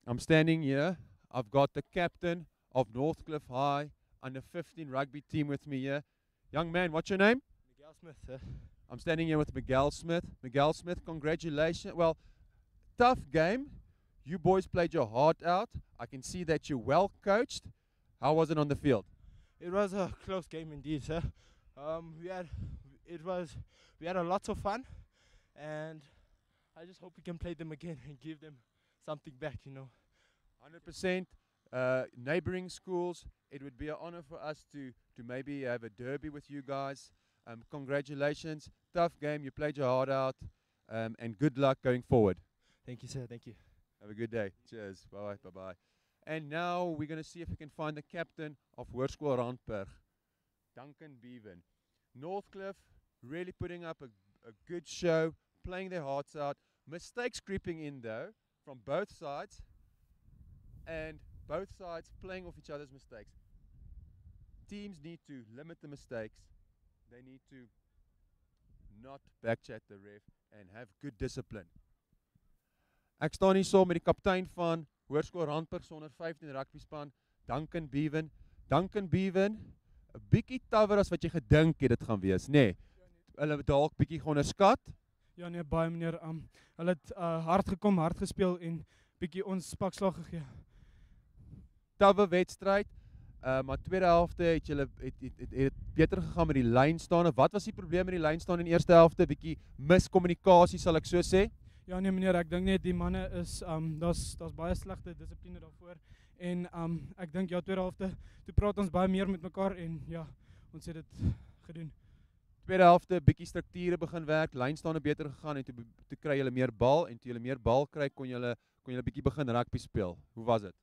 I'm standing here. I've got the captain of Northcliff High under 15 rugby team with me here. Young man, what's your name? Miguel Smith, sir. I'm standing here with Miguel Smith. Miguel Smith, congratulations. Well, tough game. You boys played your heart out. I can see that you're well coached. How was it on the field? It was a close game indeed, sir. We had a lot of fun, and I just hope we can play them again and give them something back, 100%. Neighboring schools, it would be an honor for us to maybe have a derby with you guys. Congratulations. Tough game. You played your heart out. And good luck going forward. Thank you, sir. Thank you. Have a good day. Cheers. Bye-bye. Bye-bye. And now we're going to see if we can find the captain of Hoërskool Randburg, Duncan Bevan. Northcliff really putting up a good show, playing their hearts out. Mistakes creeping in, though, from both sides. And both sides playing off each other's mistakes. Teams need to limit the mistakes. They need to not backchat the ref and have good discipline. Ek staan hier saam met die kaptein van Hoërskool Randburg se onder 15 rugby span, Duncan Bevan. Duncan Bevan, 'n bietjie tawwer as wat jy gedink het dit gaan wees, nê? Nee, hulle dalk bietjie onderskat. Ja nee, baie meneer. Hulle het hard gekom, hard gespeel en bietjie ons pakslag gegee. Tawwe wedstryd. Maar tweede helfte het julle het beter gegaan met die lyn staan. Wat was die probleem met die lyn staan in die eerste helfte? Bietjie miskommunikasie sal ek so sê. Ja nee meneer, ek dink net die manne is daar's baie slegte dissipline daarvoor en ek dink ja, tweede helfte toe praat ons baie meer met mekaar en ja, ons het dit gedoen. Tweede helfte bietjie strukture begin werk, lyn staan beter gegaan en toe kry julle meer bal en toe julle meer bal kry kon julle bietjie begin rugby speel. Hoe was dit?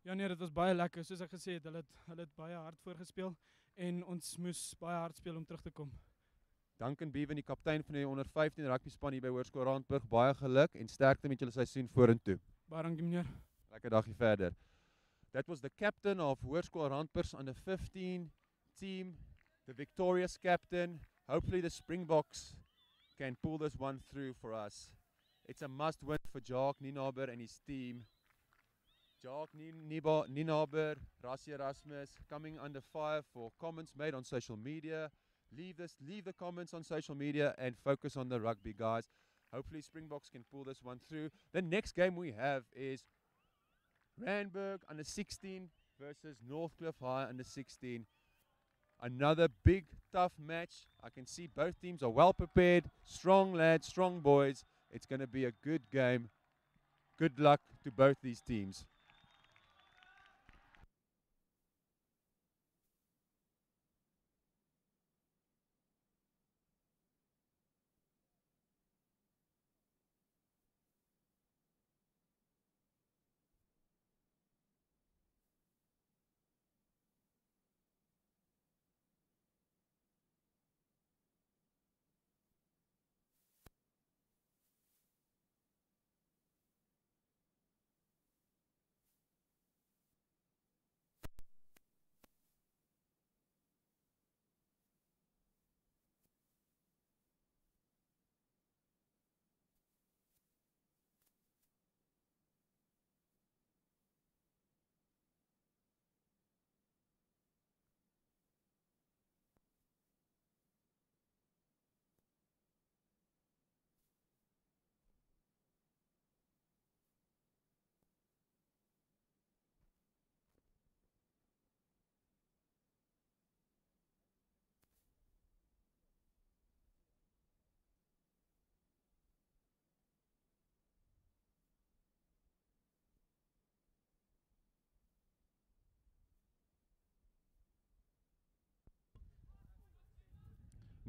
Ja nee, dit was baie lekker. Soos ek gesê het, hulle het baie hard voorgespeel en ons moes baie hard speel om terug te kom. Duncan Bevan, die kaptein van die onder 15 rugby span hier by Hoërskool Randburg, baie geluk en sterkte met julle seisoen vorentoe. Baie dankie meneer. Lekker dagie verder. That was the captain of Hoërskool Randburg's under 15 team, the victorious captain. Hopefully the Springboks can pull this one through for us. It's a must win for Jacques Nienaber and his team. Jacques Nienaber, Rassie Erasmus coming under fire for comments made on social media. Leave the comments on social media and focus on the rugby, guys. Hopefully Springboks can pull this one through. The next game we have is Randburg under 16 versus Northcliff High under 16. Another big, tough match. I can see both teams are well prepared. Strong lads, strong boys. It's going to be a good game. Good luck to both these teams.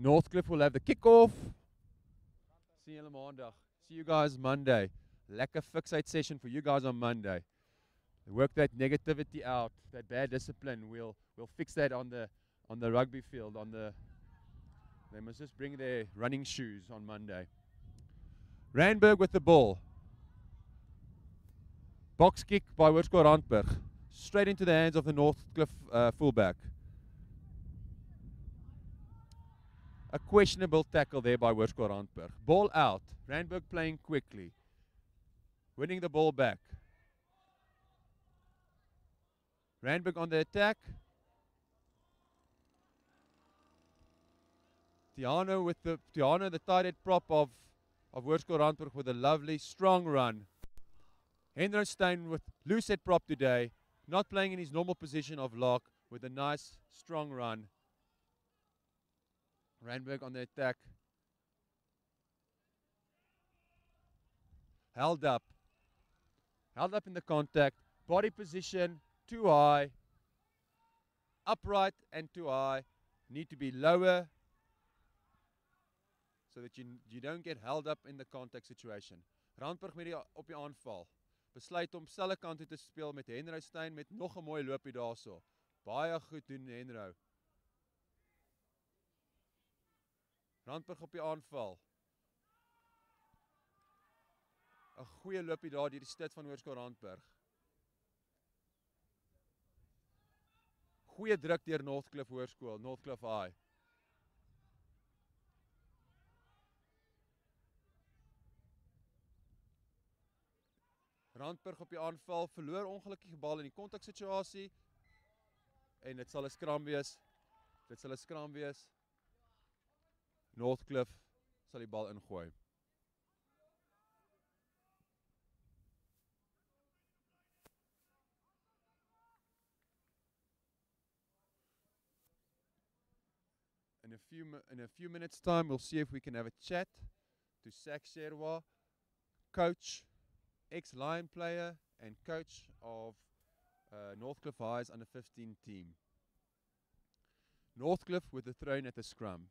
Northcliff will have the kickoff. See you maandag. See you guys Monday. Lekker fixate session for you guys on Monday. Work that negativity out, that bad discipline. We'll fix that on the rugby field. They must just bring their running shoes on Monday. Randburg with the ball. Box kick by Hoërskool Randburg. Straight into the hands of the Northcliff fullback. A questionable tackle there by Hoërskool Randburg. Ball out. Randburg playing quickly. Winning the ball back. Randburg on the attack. Tiano, the tight head prop of Hoërskool Randburg with a lovely strong run. Henry Stein with loose head prop today. Not playing in his normal position of lock with a nice strong run. Randburg on the attack. Held up. Held up in the contact. Body position too high. Upright and too high. Need to be lower so that you don't get held up in the contact situation. Randburg met op die aanval. Besluit om selfe kant toe te speel met Henry Stein met nog 'n mooi loopie daarso. Baie goed doen Henry. Randburg op die aanval. 'n Goeie loopie daar deur die stit van Hoërskool Randburg. Goeie druk deur Northcliff Hoërskool, Northcliff High. Randburg op die aanval, verloor ongelukkige bal in die kontaksituasie. En dit sal 'n skram wees. Northcliff sal die bal ingooi. In a few minutes time, we'll see if we can have a chat to Sak Sherwa, coach, ex-Lion player and coach of Northcliff High's under 15 team. Northcliff with the throw at the scrum.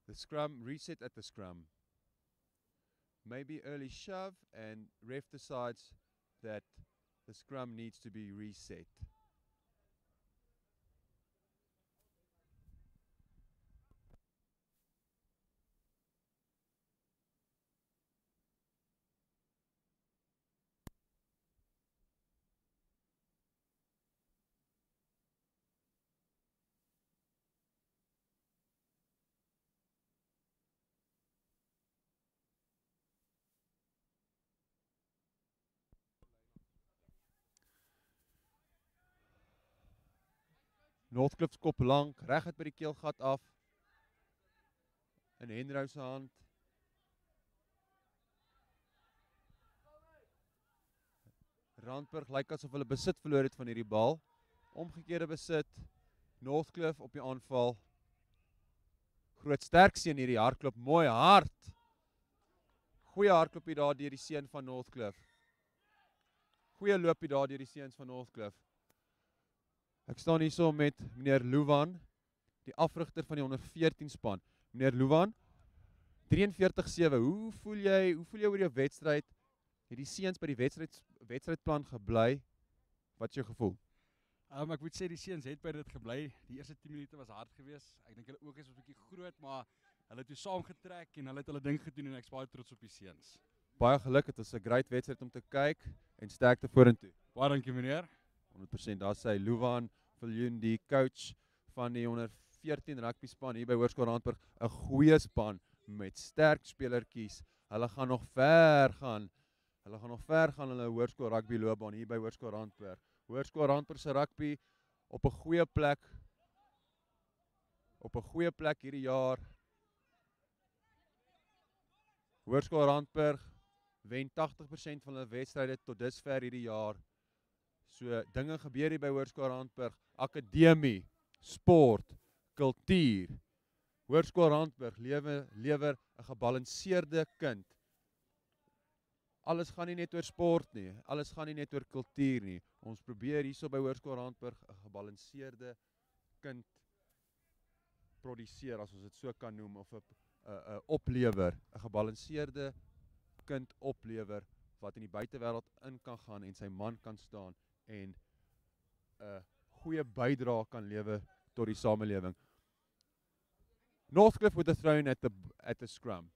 The scrum, reset at the scrum. maybe early shove, and ref decides that the scrum needs to be reset. Northcliff kop lank, reg uit by die keelgat af. In Henry se hand. Randburg lyk asof hulle besit verloor het van hierdie bal. Omgekeerde besit. Northcliff op die aanval. Groot sterk seun hierdie hardloop, mooi hard. Goeie hardloopie daar deur die seun van Northcliff. Goeie loopie daar deur die seuns van Northcliff. Ek staan hierso met meneer Luwan, die afrigter van die onder 14 span. Meneer Luwan, 43-7. Hoe voel jy oor jou wedstryd? Het die seuns by die wedstrydplan gebly? Wat is jou gevoel? Ek moet sê die seuns het by dit gebly. Die eerste 10 minute was hard geweest. Ek dink hulle oë is 'n bietjie groot, maar hulle het toe saamgetrek en hulle het hulle ding gedoen en ek is baie trots op die seuns. Baie geluk, dit was 'n great wedstryd om te kyk en sterkte vorentoe. Baie dankie meneer. 100%, daar sê Luwan Viljoen, die coach van die onder 14 rugby span hier by Hoërskool Randburg, 'n goeie span met sterk spelertjies. Hulle gaan nog ver gaan. Hulle gaan nog ver gaan in hulle Hoërskool rugby loopbaan hier by Hoërskool Randburg. Hoërskool Randburg se rugby op 'n goeie plek. Op 'n goeie plek hierdie jaar. Hoërskool Randburg wen 80% van hulle wedstryde tot dusver hierdie jaar. So dinge gebeur hier by Hoërskool Randburg, akademie, sport, kultuur. Hoërskool Randburg lewer 'n gebalanseerde kind. Alles gaan nie net oor sport nie, alles gaan nie net oor kultuur nie. Ons probeer hierso by Hoërskool Randburg 'n gebalanseerde kind produseer, as ons dit so kan noem, of 'n oplewer, 'n gebalanseerde kind oplewer wat in die buitewêreld in kan gaan en sy man kan staan en 'n goeie bydrae kan lewer tot die samelewing. Northcliff with a throw in at the scrum.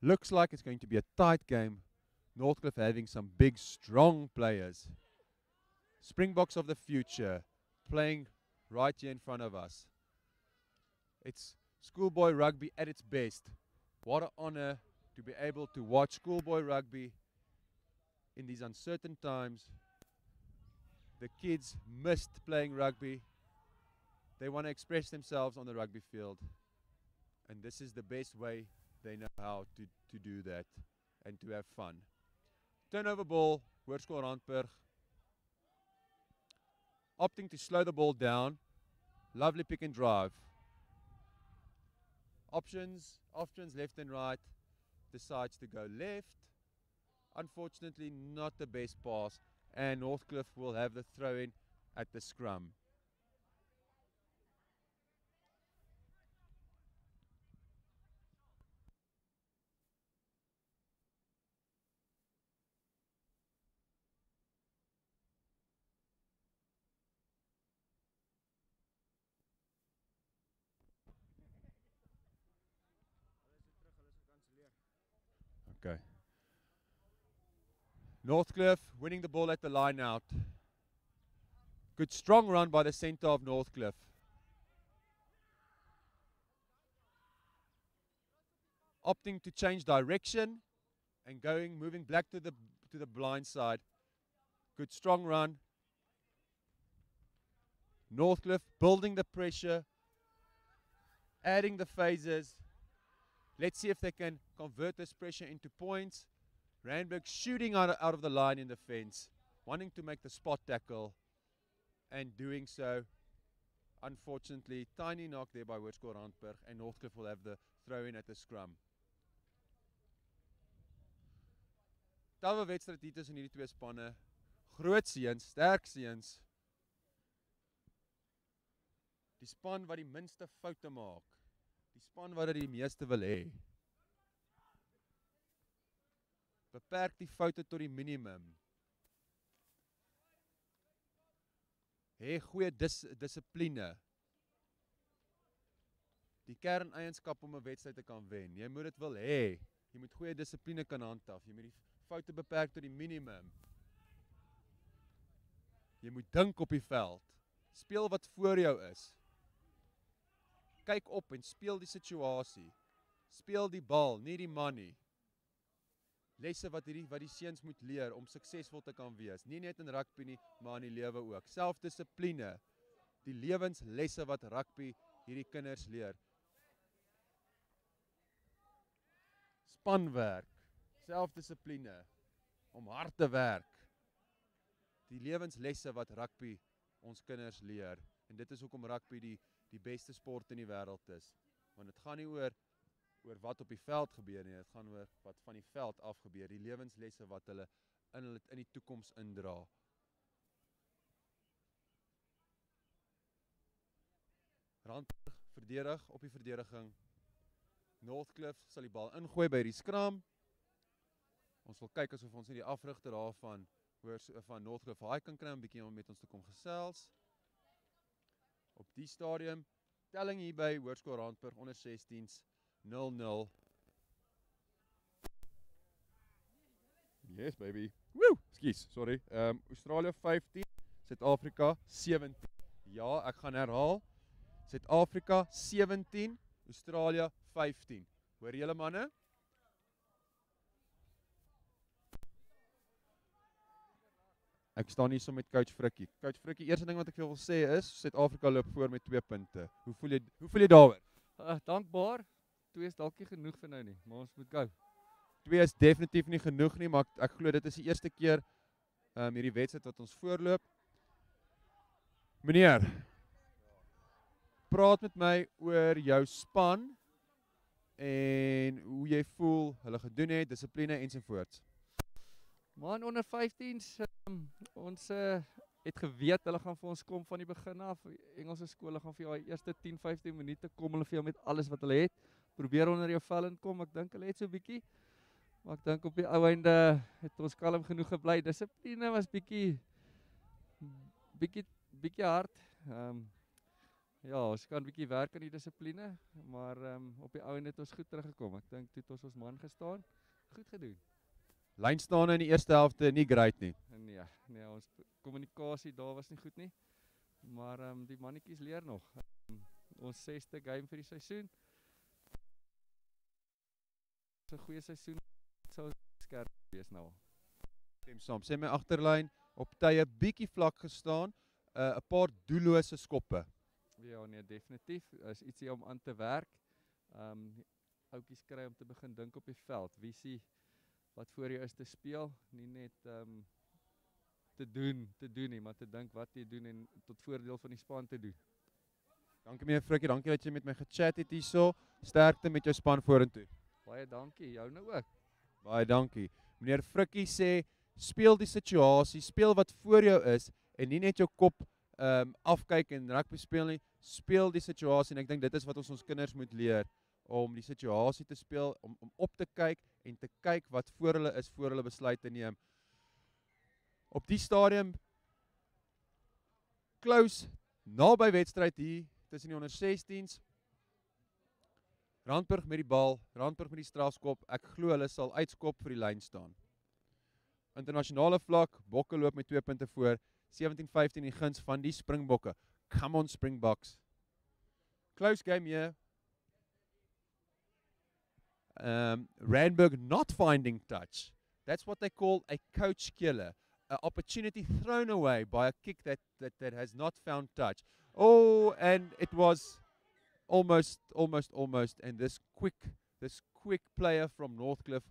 Looks like it's going to be a tight game. Northcliff having some big, strong players. Springboks of the future, playing right here in front of us. It's schoolboy rugby at its best. What an honor to be able to watch schoolboy rugby in these uncertain times. The kids missed playing rugby. They want to express themselves on the rugby field. And this is the best way they know how to do that and to have fun. Turnover ball, Hoërskool Randburg. Opting to slow the ball down. Lovely pick and drive. Options left and right. Decides to go left. Unfortunately, not the best pass. And Northcliff will have the throw in at the scrum. Okay. Northcliff winning the ball at the line out. Good strong run by the centre of Northcliff. Opting to change direction and moving back to the blind side. Good strong run. Northcliff building the pressure, adding the phases. Let's see if they can convert this pressure into points. Randburg shooting out of the line in defense, wanting to make the spot tackle, and doing so. Unfortunately, tiny knock there by Hoërskool Randburg, and Northcliff will have the throw in at the scrum. Tawe wedstryd hier tussen hierdie twee spanne. Groot seuns, sterk seuns. Die span wat die minste foute maak. Die span wat dit die meeste wil hê. Beperk die foute tot die minimum. Hê goeie dissipline. Die kerneienskap om 'n wedstryd te kan wen. Jy moet dit wil hê. Jy moet goeie dissipline kan handhaaf. Jy moet die foute beperk tot die minimum. Jy moet dink op die veld. Speel wat voor jou is. Kyk op en speel die situasie. Speel die bal, nie die man nie. Lesse wat die seuns moet leer om suksesvol te kan wees. Nie net in rugby nie, maar in die lewe ook. Selfdissipline. Die lewenslesse wat rugby hierdie kinders leer. Spanwerk, selfdissipline, om hard te werk. Die lewenslesse wat rugby ons kinders leer. En dit is hoekom rugby die beste sport in die wêreld is. Want dit gaan nie oor wat op die veld gebeur nie, dit gaan oor wat van die veld af gebeur, die lewenslesse wat hulle in die toekoms indra. Randburg verdedig op die verdediging. Northcliff sal die bal ingooi by die skram. Ons wil kyk asof ons nie die afrigter daarvan van Northcliff haai kan kry om 'n bietjie om met ons te kom gesels. Op die stadium, telling hier by Hoërskool Randburg onder 16s 0-0. Yes baby. Woo! Skus, sorry. Australië 15, Suid-Afrika 17. Ja, ek gaan herhaal. Suid-Afrika 17, Australië 15. Hoor julle manne? Ek staan hier so met coach Frikkie. Coach Frikkie, eerste ding wat ek vir jou wil sê is Suid-Afrika loop voor met 2 punte. Hoe voel jy daaroor? Dankbaar. 2 is dalk nie genoeg vir nou nie, maar ons moet gou. 2 is definitief nie genoeg nie, maar ek glo dit is die eerste keer hierdie wedstryd wat ons voorloop. Meneer, praat met my oor jou span en hoe jy voel, hulle gedoen het, dissipline ensovoorts. Man, onder 15s, ons het geweet, hulle gaan vir ons kom van die begin af. Engelse skole gaan vir jou die eerste 10-15 minute kom hulle vir jou met alles wat hulle het. Probeer onder jou vel in kom, ek dink hulle het so bietjie. Maar ek dink op die ou einde het ons kalm genoeg gebly. Dissipline was bietjie hard. Ja, ons kan bietjie werk aan die dissipline, maar op die ou einde het ons goed teruggekom. Ek dink toe het ons man gestaan, goed gedoen. Lyn staan in die eerste helfte nie great nie. Nee, ons kommunikasie daar was nie goed nie. Maar die mannetjies leer nog. Ons 6ste game vir die seisoen. 'n goeie seisoen sou skerp wees nou. Stem saam. Sê my agterlyn op tye bietjie vlak gestaan, 'n paar doellose skoppe. Ja, nee, definitief. Is ietsie om aan te werk. Ouetjies kry om te begin dink op die veld. Visie wat voor jou is te speel, nie net te doen nie, maar te dink wat jy doen en tot voordeel van die span te doen. Dankie meneer Frikkie, dankie dat jy met my gechat het hierso. Sterkte met jou span vorentoe. Baie dankie, jou nou ook. Baie dankie. Meneer Frikkie sê, speel die situasie, speel wat voor jou is en nie net jou kop afkyk en rugby speel nie, speel die situasie en ek dink dit is wat ons kinders moet leer, om die situasie te speel, om op te kyk en te kyk wat voor hulle is, voor hulle besluit te neem. Op die stadium, close, naby wedstryd hier, tussen die onder 16s, Randburg met die bal, Randburg met die strafskop, ek glo hulle sal uitskop vir die lyn staan. Internasionale vlak, Bokke loop met 2 punte voor, 17-15 die guns van die Springbokke. Come on Springboks. Close game here. Randburg not finding touch. That's what they call a coach killer. An opportunity thrown away by a kick that has not found touch. Oh, and it was almost, and this quick player from Northcliff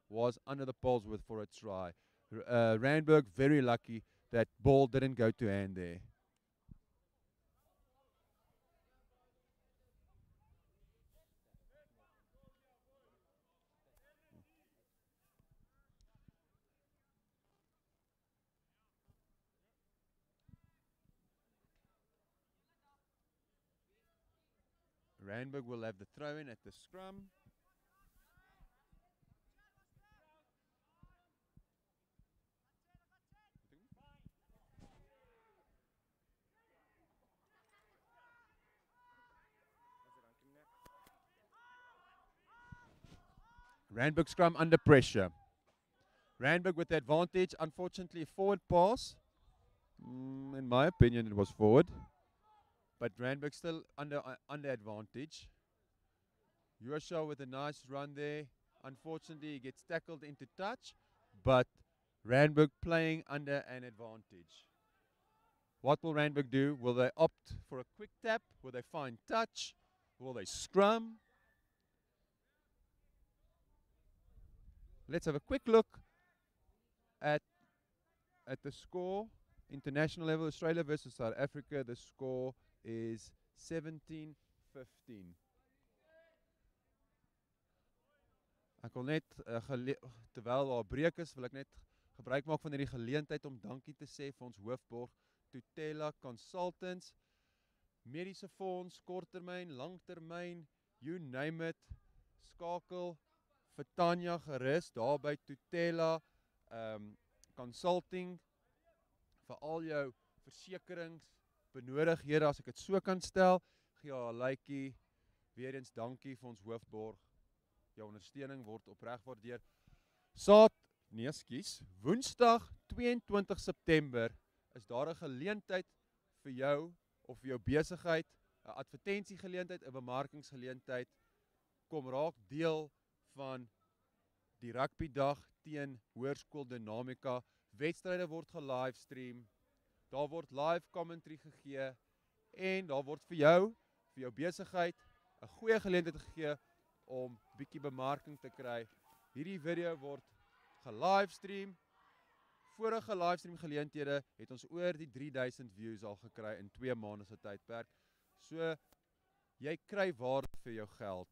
was under the poles for a try. Randburg very lucky that ball didn't go to hand there. Randburg will have the throw in at the scrum. Randburg scrum under pressure. Randburg with the advantage, unfortunately forward pass. In my opinion it was forward. But Randburg still under advantage. Joshua with a nice run there. Unfortunately he gets tackled into touch. But Randburg playing under an advantage. What will Randburg do? Will they opt for a quick tap? Will they find touch? Will they scrum? Let's have a quick look at the score. International level, Australia versus South Africa. The score is 17-15. Ek wil net terwyl daar 'n breek is, wil ek net gebruik maak van hierdie geleentheid om dankie te sê vir ons hoofborg Tutela Consultants, mediese fonds, korttermyn, langtermyn, you name it. Skakel vir Tanya gerus daar by Tutela Consulting vir al jou versekeringsbenodighede, as ek dit so kan stel. Gee haar 'n likeie. Weer eens dankie vir ons hoofborg. Jou ondersteuning word opreg waardeer. Woensdag 22 September is daar 'n geleentheid vir jou of vir jou besigheid, 'n advertensiegeleentheid, 'n bemarkingsgeleentheid. Kom raak deel van die rugbydag teen Hoërskool Dinamika. Wedstryde word gelivestream. Daar word live commentary gegee en daar word vir jou besigheid 'n goeie geleentheid gegee om bietjie bemarking te kry. Hierdie video word gelivestream. Vorige livestream geleenthede het ons oor die 3000 views al gekry in 2 maande se tydperk. So jy kry waarde vir jou geld,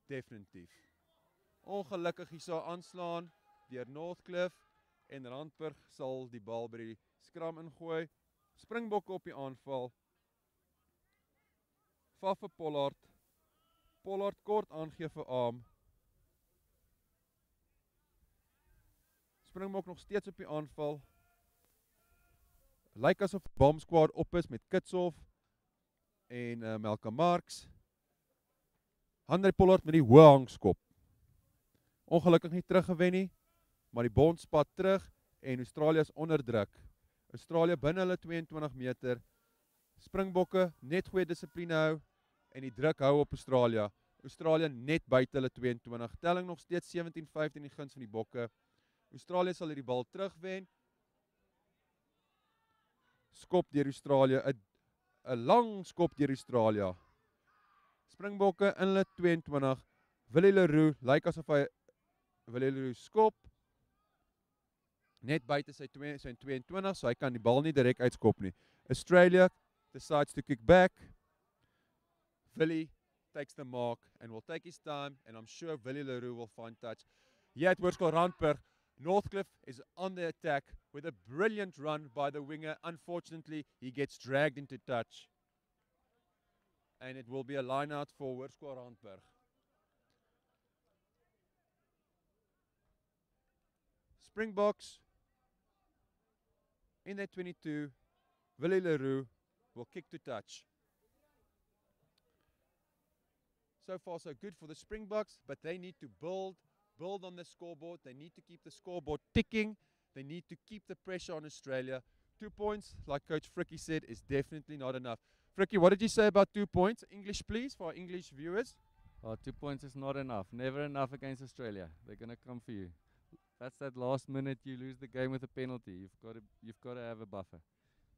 definitief. Ongelukkig hierso aanslaan deur Northcliff en Randburg sal die bal by die skram ingooi. Springbokke op die aanval. Faffe Pollard. Pollard kort aangee vir arm. Springbok nog steeds op die aanval. Lyk asof die bomb squad op is met Kitshoff en Malcolm Marx. Andre Pollard met die hoë hangskop. Ongelukkig nie teruggewen nie, maar die bond spat terug en Australië is onder druk. Australië binne hulle 22 meter. Springbokke net goeie dissipline hou en die druk hou op Australië. Australië net buite hulle 22. Telling nog steeds 17-15 in die guns van die bokke. Australië sal hierdie bal terugwen. Skop deur Australië, 'n lang skop deur Australië. Springbokke in hulle 22. Willie Leroux lyk asof hy Willie Leroux skop. Net buite sy 22, so hy kan die bal nie direk uitskop nie. Australia decides to kick back. Willie takes the mark and will take his time, and I'm sure Willie Leroux will find touch. Here at Hoërskool Randburg, Northcliff is on the attack with a brilliant run by the winger. Unfortunately, he gets dragged into touch. And it will be a line out for Hoërskool Randburg. Springboks in their 22, Willie Leroux will kick to touch. So far so good for the Springboks, but they need to build on the scoreboard. They need to keep the scoreboard ticking. They need to keep the pressure on Australia. 2 points, like Coach Frickie said, is definitely not enough. Frickie, what did you say about 2 points? English, please, for our English viewers. 2 points is not enough. Never enough against Australia. They're going to come for you. That's that last minute you lose the game with a penalty. You've got to have a buffer.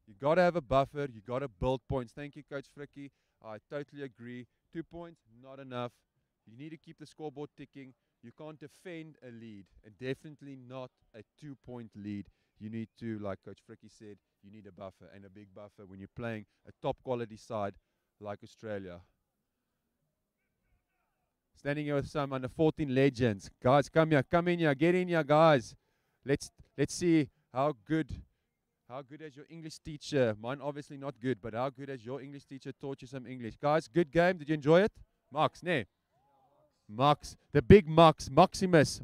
You got to have a buffer. You got to build points. Thank you, Coach Frickie. I totally agree. 2 points, not enough. You need to keep the scoreboard ticking. You can't defend a lead, and definitely not a 2-point lead. You need to, like Coach Frickie said, you need a buffer, and a big buffer when you're playing a top quality side like Australia. Standing here with some under 14 legends. Guys, come in here, get in here, guys. Let's see how good has your English teacher, mine obviously not good, but how good has your English teacher taught you some English? Guys, good game, did you enjoy it? Max, nee. Max, the big Max, Maximus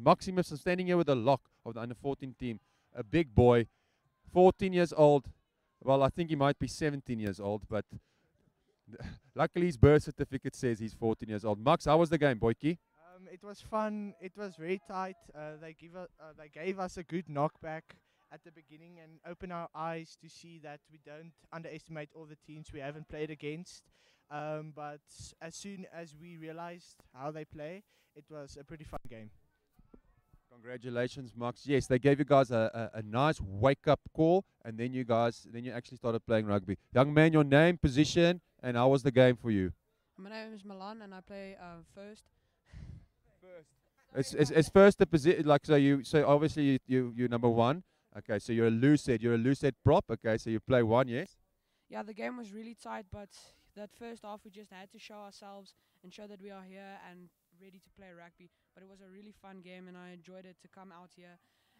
is standing here with the lock of the under 14 team. A big boy, 14 years old. Well, I think he might be 17 years old, but luckily his birth certificate says he's 14 years old. Max, how was the game, boyki? It was fun. It was very tight. They gave us a good knockback at the beginning and opened our eyes to see that we don't underestimate all the teams we haven't played against. But as soon as we realized how they play, it was a pretty fun game. Congratulations, Max. Yes, they gave you guys a nice wake-up call, and then you actually started playing rugby. Young man, your name, position, and how was the game for you? My name is Milan, and I play first. It's first the position, like so obviously you're number one. Okay, so you're a loose head prop. Okay, so you play one, yes. Yeah, the game was really tight, but that first half we just had to show ourselves and show that we are here and ready to play rugby. But it was a really fun game, and I enjoyed it to come out here.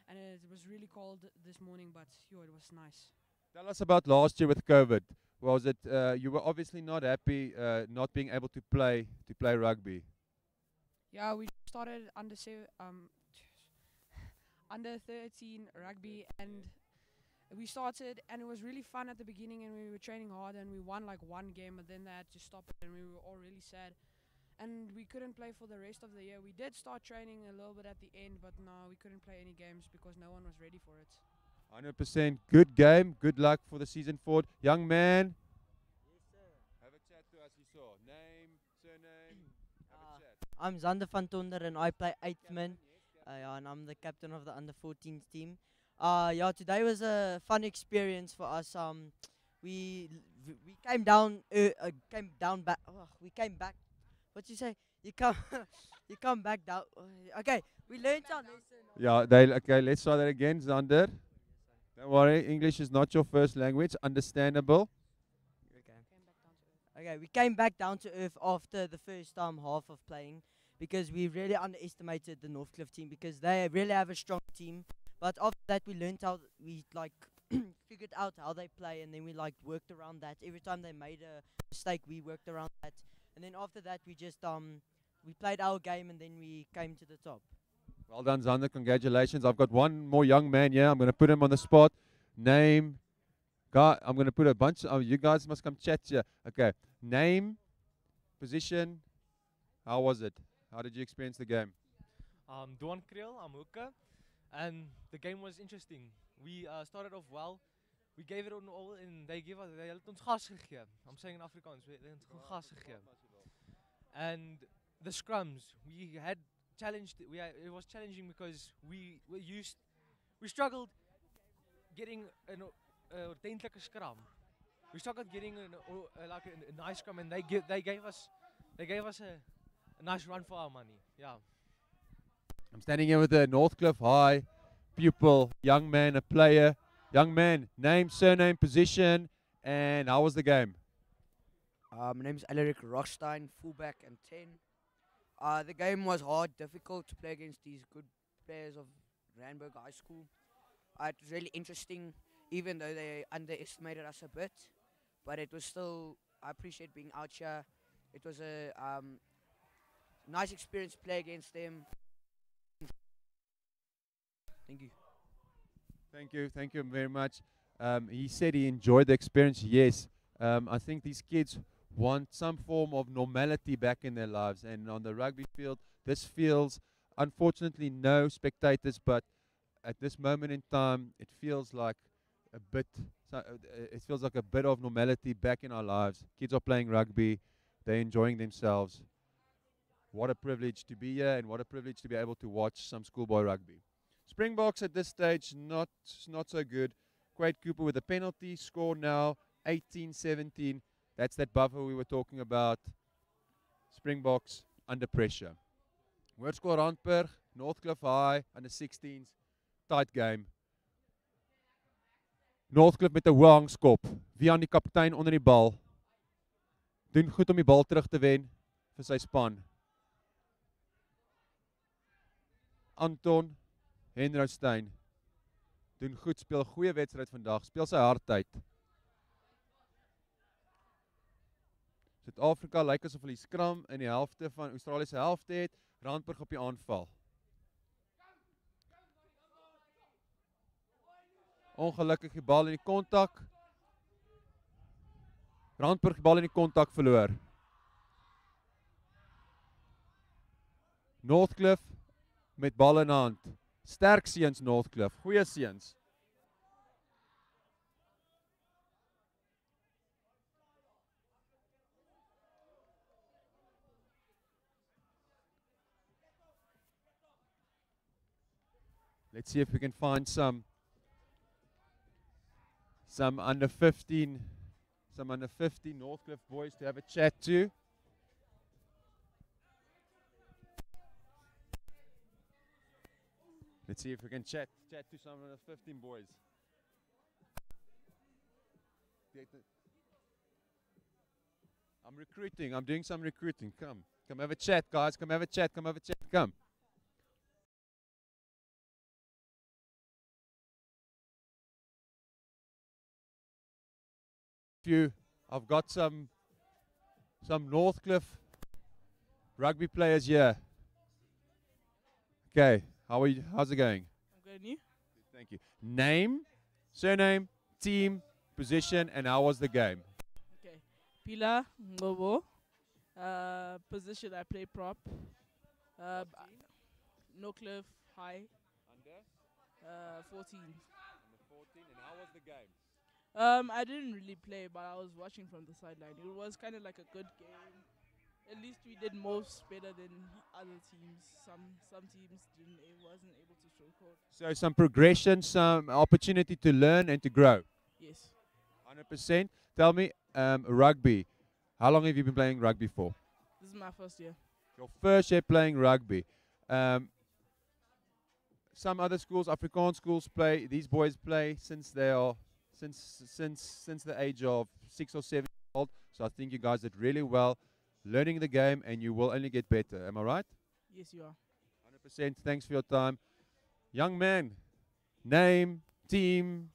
And it was really cold this morning, but it was nice. Tell us about last year with COVID. Was it you were obviously not happy not being able to play rugby? Yeah, we started under 13 rugby, and we started, and it was really fun at the beginning, and we were training hard, and we won like one game, but then they had to stop it, and we were all really sad, and we couldn't play for the rest of the year. We did start training a little bit at the end, but no, we couldn't play any games because no one was ready for it. 100%. Good game. Good luck for the season forward. Young man. Yes, sir. Have a chat to us, you saw. Name, surname. Have a chat. I'm Zander van Tonder and I play 8th man. Yeah, and I'm the captain of the under 14s team. Yeah, today was a fun experience for us. We came down back. We came back. What you say? You come back down. Okay, we learned our lesson. Yeah, okay, let's try that again, Zander. Don't worry, English is not your first language. Understandable. Okay, we came back down to earth after the first half of playing because we really underestimated the Northcliff team because they really have a strong team. But after that, we learned how we figured out how they play, and then we worked around that. Every time they made a mistake, we worked around that, and then after that, we just we played our game, and then we came to the top. Well done, Zander. Congratulations. I've got one more young man here. I'm going to put him on the spot. Name. I'm going to put a bunch. You guys must come chat here. Okay. Name. Position. How was it? How did you experience the game? Duan Kriel, I'm hooker. And the game was interesting. We started off well. We gave it all and they het ons gas gegee. I'm saying in Afrikaans, they het ons gas gegee. And the scrums, we had challenged, it was challenging because we struggled getting an ordentlike scrum. We struggled getting a nice scrum, and they gave us a nice run for our money. Yeah. I'm standing here with a Northcliff High pupil, young man, a player. Young man, name, surname, position, and how was the game? My name is Alaric Rockstein, fullback and 10. The game was hard, difficult to play against these good players of Randburg High School. It was really interesting, even though they underestimated us a bit. But it was still, I appreciate being out here. It was a nice experience to play against them. Thank you. Thank you very much. He said he enjoyed the experience. Yes, I think these kids want some form of normality back in their lives, and on the rugby field, this feels, unfortunately, no spectators, but at this moment in time, it feels like a bit of normality back in our lives. Kids are playing rugby, they're enjoying themselves. What a privilege to be here, and what a privilege to be able to watch some schoolboy rugby. Springboks at this stage, not so good. Quade Cooper with a penalty, score now 18-17. That's that buffer we were talking about. Springboks under pressure. Woordschool Randburg, Northcliff High, under 16s. Tight game. Northcliff met 'n hoë hangskop. Wie aan die kaptein onder die bal. Doen goed om die bal terug te wen vir sy span. Anton Henroustein doen goed, speel goeie wedstryd vandag, speel sy hart uit. Suid-Afrika lyk asof hulle die skram in die helfte van Australië se helfte het, Randburg op die aanval. Ongelukkig die bal in die kontak. Randburg die bal in die kontak verloor. Northcliff met bal in hand. Sterk seuns Northcliff, goeie seuns. Let's see if we can find some under 15 Northcliff boys to have a chat to. Let's see if we can chat to some of the 15 boys. I'm recruiting. I'm doing some recruiting. Come have a chat, guys. Come have a chat. Come. I've got some Northcliff rugby players here. Okay, how's it going? I'm good, and you? Thank you. Name, surname, team, position, and how was the game? Okay. Pila Ngobo. Position I play prop. Northcliff High. Under? 14. Under 14, and how was the game? I didn't really play, but I was watching from the sideline. It was kind of like a good game. At least we did most better than other teams. Some teams wasn't able to show code. So some progression, some opportunity to learn and to grow. Yes. 100%. Tell me, rugby. How long have you been playing rugby for? This is my first year. Your first year playing rugby. Some other schools, Afrikaans schools play. These boys play since they are since the age of 6 or 7 years old. So I think you guys did really well, learning the game, and you will only get better. Am I right? Yes, you are. 100%. Thanks for your time. Young man, name, team.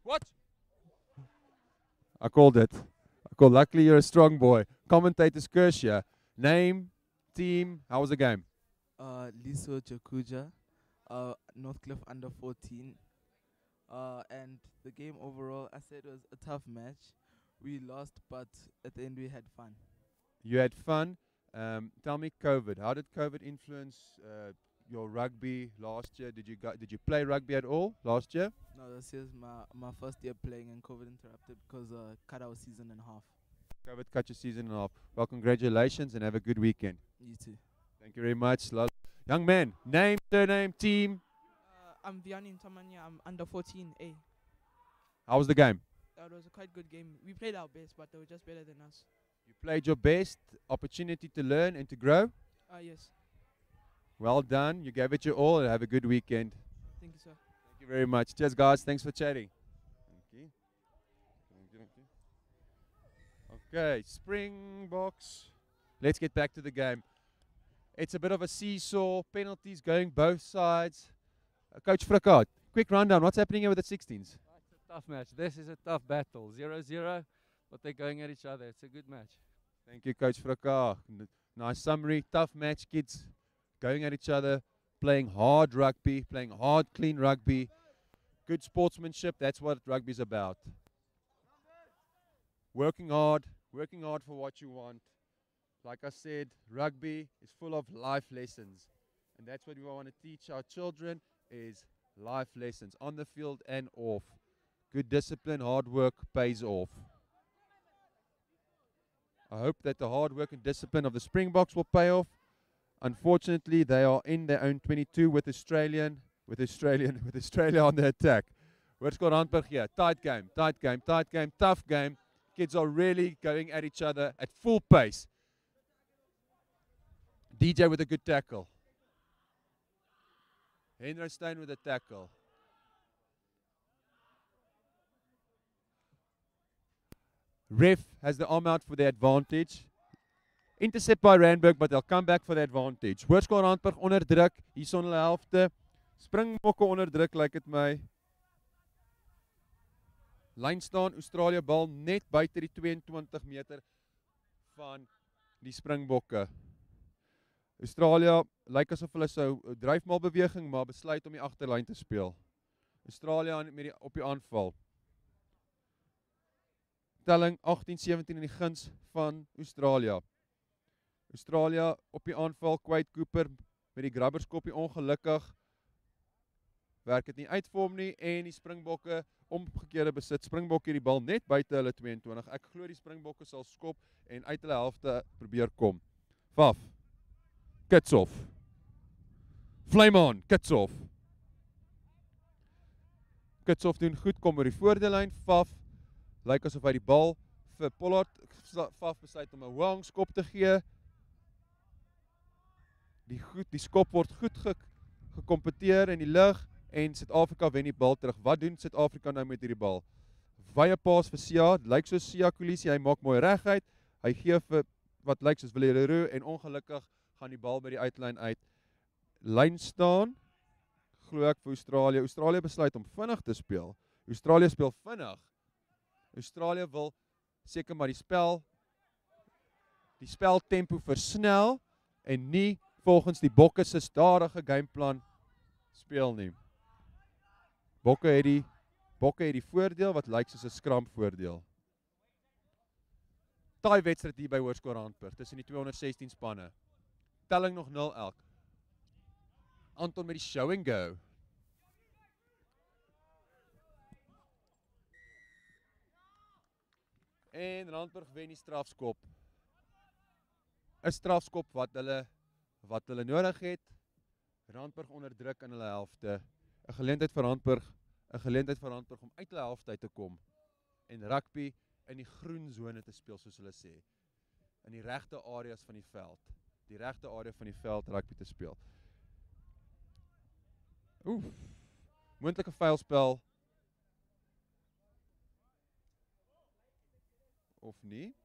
What? I called it. Luckily, you're a strong boy. Commentator's curse here. Name, team. How was the game? Liso Chakuja, Northcliff under 14. And the game overall, I said it was a tough match. We lost, but at the end we had fun. You had fun. Tell me, COVID. How did COVID influence your rugby last year? Did you play rugby at all last year? No, this is my first year playing, and COVID interrupted because cut our season in half. COVID cut your season in half. Well, congratulations and have a good weekend. You too. Thank you very much. Young man, name, surname, team. I'm Vianney Ntamanya. I'm under 14A. How was the game? It was a quite good game. We played our best, but they were just better than us. You played your best. Opportunity to learn and to grow. Yes. Well done. You gave it your all and have a good weekend. Thank you, sir. Thank you very much. Cheers, guys. Thanks for chatting. Thank you. Okay, Springboks. Let's get back to the game. It's a bit of a seesaw. Penalties going both sides. Coach Frikart, quick rundown. What's happening here with the 16s? It's a tough match. This is a tough battle. 0-0, but they're going at each other. It's a good match. Thank you, Coach Frikart. Nice summary. Tough match, kids going at each other, playing hard rugby, playing hard, clean rugby. Good sportsmanship. That's what rugby's about. Working hard for what you want. Like I said, rugby is full of life lessons. And that's what we want to teach our children is life lessons on the field and off. Good discipline, hard work pays off. I hope that the hard work and discipline of the Springboks will pay off. Unfortunately, they are in their own 22 with Australia on the attack. Hoërskool Randburg here. Tight game, tough game. Kids are really going at each other at full pace. DJ with a good tackle. Henry Stein with a tackle. Ref has the arm out for the advantage. Intercept by Randburg, but they'll come back for the advantage. Hoërskool Randburg onder druk. Hier son hulle helfte. Springbokke onder druk, lyk dit my. Lyn staan, Australië bal net buite die 22 meter van die Springbokke. Australië lyk asof hulle sou dryfmaalbeweging, maar besluit om die agterlyn te speel. Australië op die aanval. Telling 18-17 in die guns van Australië. Australië op die aanval, Quade Cooper met die grabberskoppie ongelukkig. Werk dit nie uit vir hom nie en die Springbokke omgekeerde besit. Springbokke die bal net buite hulle 22. Ek glo die Springbokke sal skop en uit hulle helfte probeer kom. Faf. Kitshoff. Flame on, Kitshoff. Kitshoff doen goed, kom oor die voordeellyn. Faf lyk asof hy die bal vir Pollard. Faf besluit om 'n hoang skop te gee. Die skop word goed gekompeteer in die lug en Suid-Afrika wen die bal terug. Wat doen Suid-Afrika nou met hierdie bal? Wye paas vir Sia, lyk soos Sia Kolisi, hy maak mooi reguit. Hy gee vir wat lyk soos Villarreau en ongelukkig gaan die bal by die uitlyn uit. Lyn staan, glo ek vir Australië. Australië besluit om vinnig te speel. Australië speel vinnig. Australië wil seker maar die speltempo versnel en nie volgens die Bokke se stadige gameplan speel nie. Bokke het die voordeel wat lyk soos 'n skramp voordeel. Taai wedstryd hier by Hoërskool Randburg tussen die 216 spanne. Telling nog 0 elk. Anton met die show and go. En Randburg wen die strafskop. 'n Strafskop wat hulle nodig het. Randburg onder druk in hulle helfte. 'n geleentheid vir Randburg om uit hulle helfte uit te kom en rugby in die groen sone te speel soos hulle sê. In die regte areas van die veld. Die regte area van die veld rugby te speel. Moontlike vuilspel. Of nie?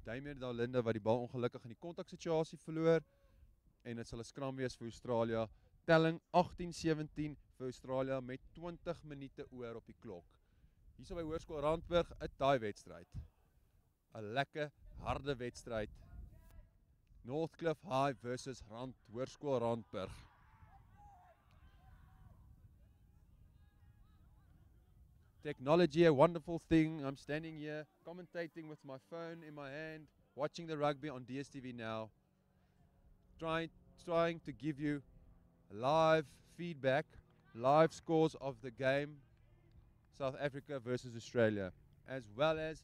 Damien Dalinde wat die bal ongelukkig in die kontaksituasie verloor en dit sal 'n skram wees vir Australië. Telling 18-17 vir Australië met 20 minute oor op die klok. Hierso by Hoërskool Randburg 'n taai wedstryd. 'n Lekker harde wedstryd. Northcliff High versus Hoërskool Randburg. Technology, a wonderful thing. I'm standing here commentating with my phone in my hand, watching the rugby on DSTV now, trying to give you live feedback, live scores of the game, South Africa versus Australia, as well as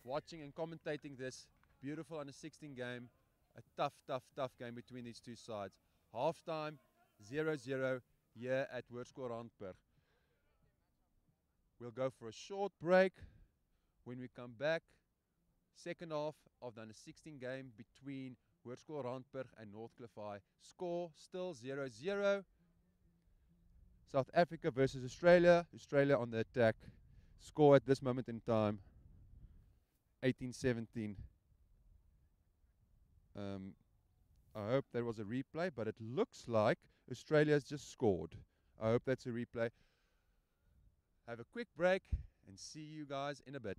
watching and commentating this beautiful under-16 game, a tough game between these two sides. Halftime, 0-0 here at Hoërskool Randburg. We'll go for a short break. When we come back, second half of the under-16 game between Hoërskool Randburg and Northcliff High. Score still 0-0. South Africa versus Australia. Australia on the attack. Score at this moment in time, 18-17. I hope there was a replay, but it looks like Australia's just scored. I hope that's a replay. Have a quick break and see you guys in a bit.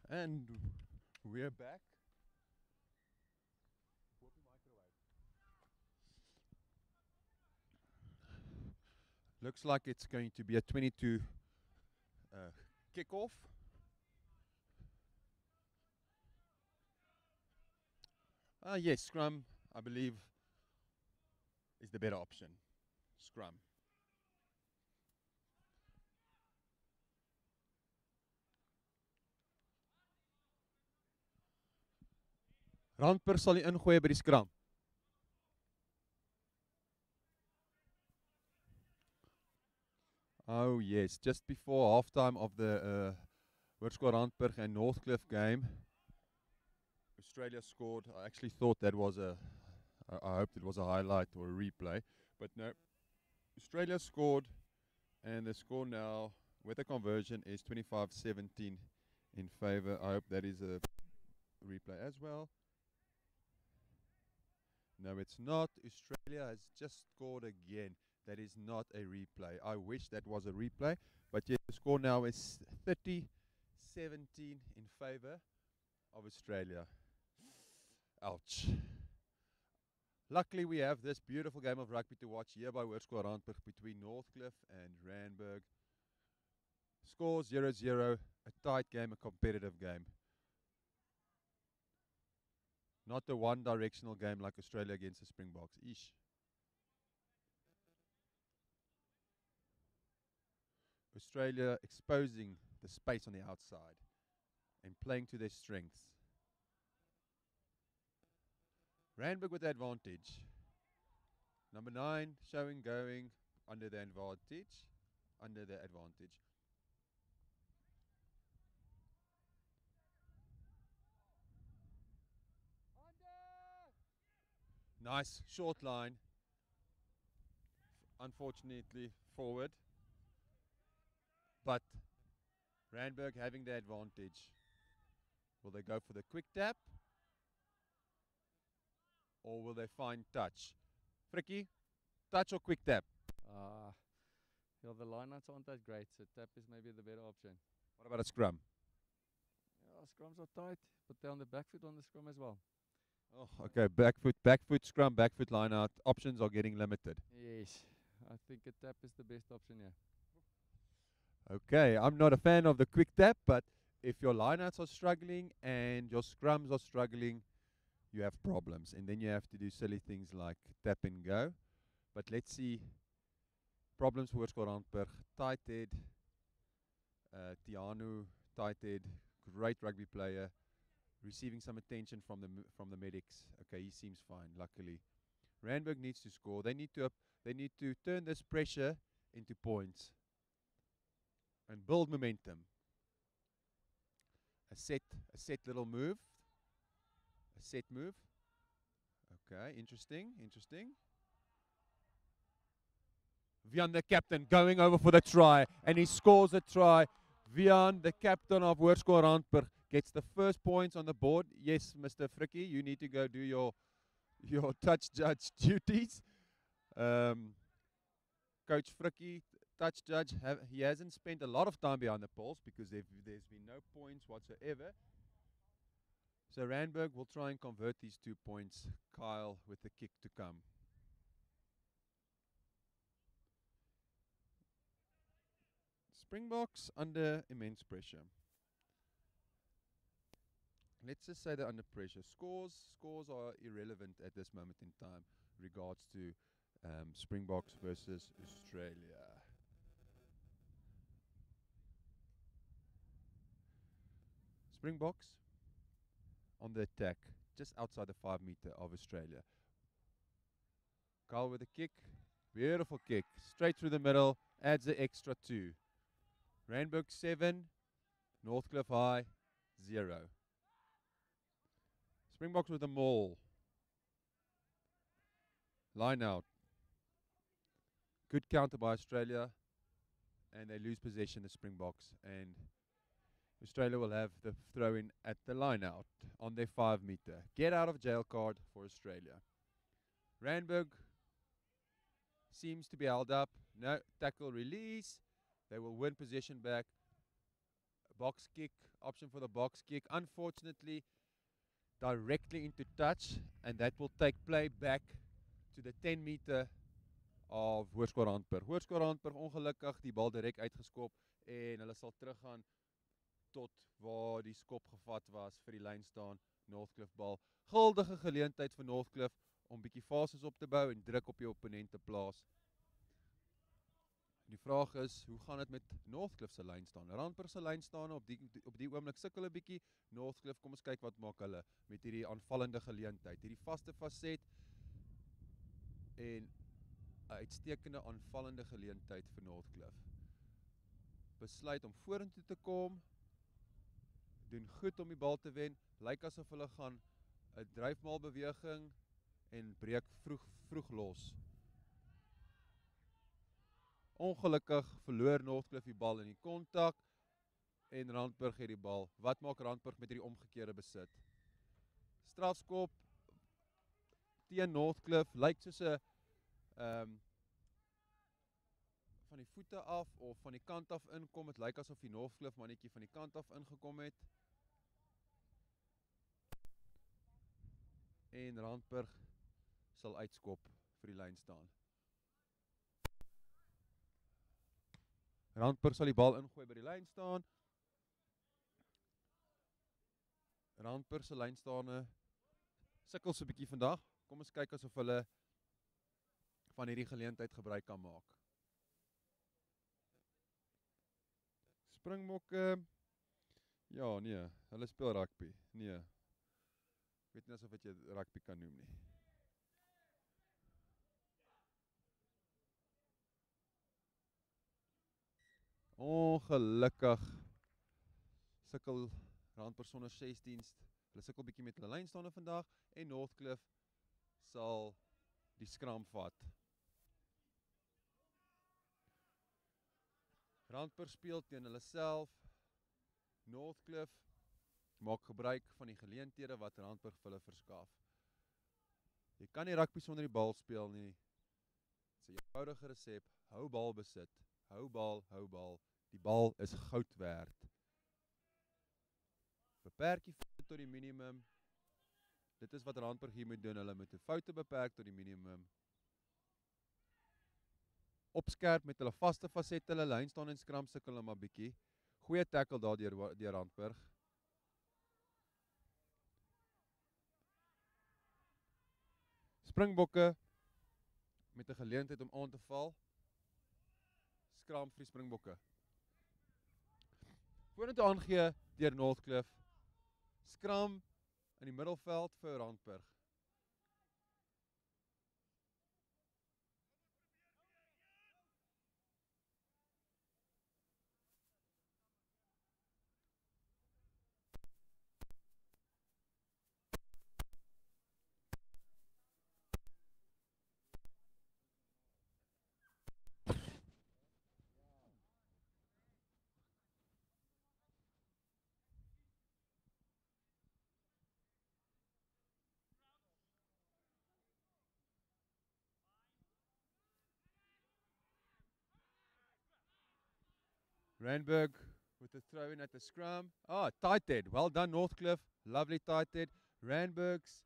And we're back. Looks like it's going to be a 22 kickoff. Yes, scrum, I believe, is the better option. Scrum. Randper sal die ingooi by die scrum. Oh yes, just before halftime of the Hoërskool Randburg and Northcliff game, Australia scored. I actually thought that was I hoped it was a highlight or a replay, but no. Australia scored, and the score now with a conversion is 25-17 in favour. I hope that is a replay as well. No, it's not. Australia has just scored again. That is not a replay. I wish that was a replay, but yes, the score now is 30-17 in favour of Australia. Ouch. Luckily, we have this beautiful game of rugby to watch here by Hoërskool Randburg between Northcliff and Randburg. Score 0-0, a tight game, a competitive game. Not a one-directional game like Australia against the Springboks. Ish. Australia exposing the space on the outside and playing to their strengths. Randburg with the advantage. Number 9 showing going under the advantage. Nice short line. Unfortunately forward. But Randburg having the advantage. Will they go for the quick tap? Or will they find touch? Frikkie, touch or quick tap? Yeah, the lineouts aren't that great, so tap is maybe the better option. What about a scrum? Yeah, scrums are tight, but they're on the back foot on the scrum as well. Oh, okay, back foot scrum, back foot line out. Options are getting limited. Yes, I think a tap is the best option here. Okay, I'm not a fan of the quick tap, but if your lineouts are struggling and your scrums are struggling, you have problems. And then you have to do silly things like tap and go. But let's see. Problems for Hoërskool Randburg. Tight head. Tianu, tight head. Great rugby player. Receiving some attention from the medics. Okay, he seems fine, luckily. Randburg needs to score. They need to turn this pressure into points and build momentum. A set little move. A set move. Okay, interesting. Vian, the captain, going over for the try, and he scores a try. Vian, the captain of Hoërskool Randburg, gets the first points on the board. Yes, Mr. Frikkie, you need to go do your touch judge duties. Coach Frikkie, touch judge, he hasn't spent a lot of time behind the poles because there's been no points whatsoever. So Randburg will try and convert these 2 points. Kyle with the kick to come. Springboks under immense pressure. Let's just say they're under pressure. Scores are irrelevant at this moment in time regards to Springboks versus Australia. Springboks on the attack, just outside the 5 meter of Australia. Kyle with a kick. Beautiful kick. Straight through the middle. Adds the extra 2. Randburg 7. Northcliff High 0. Springboks with the maul. Line out. Good counter by Australia. And they lose possession, the Springboks. And Australia will have the throw in at the line out on their 5 meter. Get out of jail card for Australia. Randburg seems to be held up. No tackle release. They will win possession back. box kick, option for the box kick. Unfortunately, directly into touch, and that will take play back to the 10 meter of Hoërskool Randburg. Hoërskool Randburg ongelukkig die bal direk uitgeskop en hulle sal teruggaan tot waar die skop gevat was vir die lyn staan, Northcliff bal. Guldige geleentheid vir Northcliff om bietjie fases op te bou en druk op jou opponent te plaas. Die vraag is, hoe gaan dit met Northcliff se lyn staan? Randburg se lyn staan op die oomblik sukkel 'n bietjie. Northcliff, kom ons kyk wat maak hulle met hierdie aanvallende geleentheid. Hierdie vaste faset en 'n uitstekende aanvallende geleentheid vir Northcliff. Besluit om vorentoe te kom. Doen goed om die bal te wen. Lyk asof hulle gaan 'n dryfmaal beweging en breek vroeg los. Ongelukkig verloor Northcliff die bal in die kontak en Randburg het die bal. Wat maak Randburg met hierdie omgekeerde besit? Strafskop teen Northcliff, lyk soos 'n van die voete af of van die kant af inkom. Het lyk asof die Northcliff mannetjie van die kant af ingekom het. En Randburg sal uitskop vir die lyn staan. Randburg sal die bal ingooi by die lyn staan. Randburg se lynstaande sukkel so 'n bietjie vandag. Kom ons kyk asof hulle van hierdie geleentheid gebruik kan maak. Springbokke, ja nee, hulle speel rugby. Nee. Ek weet nie asof jy rugby kan noem nie. Ongelukkig sukkel Randburg sonder 16. Hulle sukkel bietjie met hulle lynstaande vandag en Northcliff sal die skram vat. Randburg speel teen hulle self. Northcliff maak gebruik van die geleenthede wat Randburg vir hulle verskaf. Jy kan nie rugby sonder die bal speel nie. Dit is 'n eenvoudige resep. Hou bal besit. Hou bal, hou bal. Die bal is goud werd. Beperk die foute tot die minimum. Dit is wat Randburg hier moet doen. Hulle moet die foute beperk tot die minimum. Opskerp met hulle vaste fasette, hulle lyn staan en skram sukkel hulle maar bietjie. Goeie tackle daar deur Randburg. Springbokke met 'n geleentheid om aan te val. Skram vir die Springbokke. Vorentoe aangee deur Northcliff. Skram in die middelveld vir Randburg. Randburg with the throw in at the scrum. Ah, tight head. Well done, Northcliff. Lovely tight head. Randburg's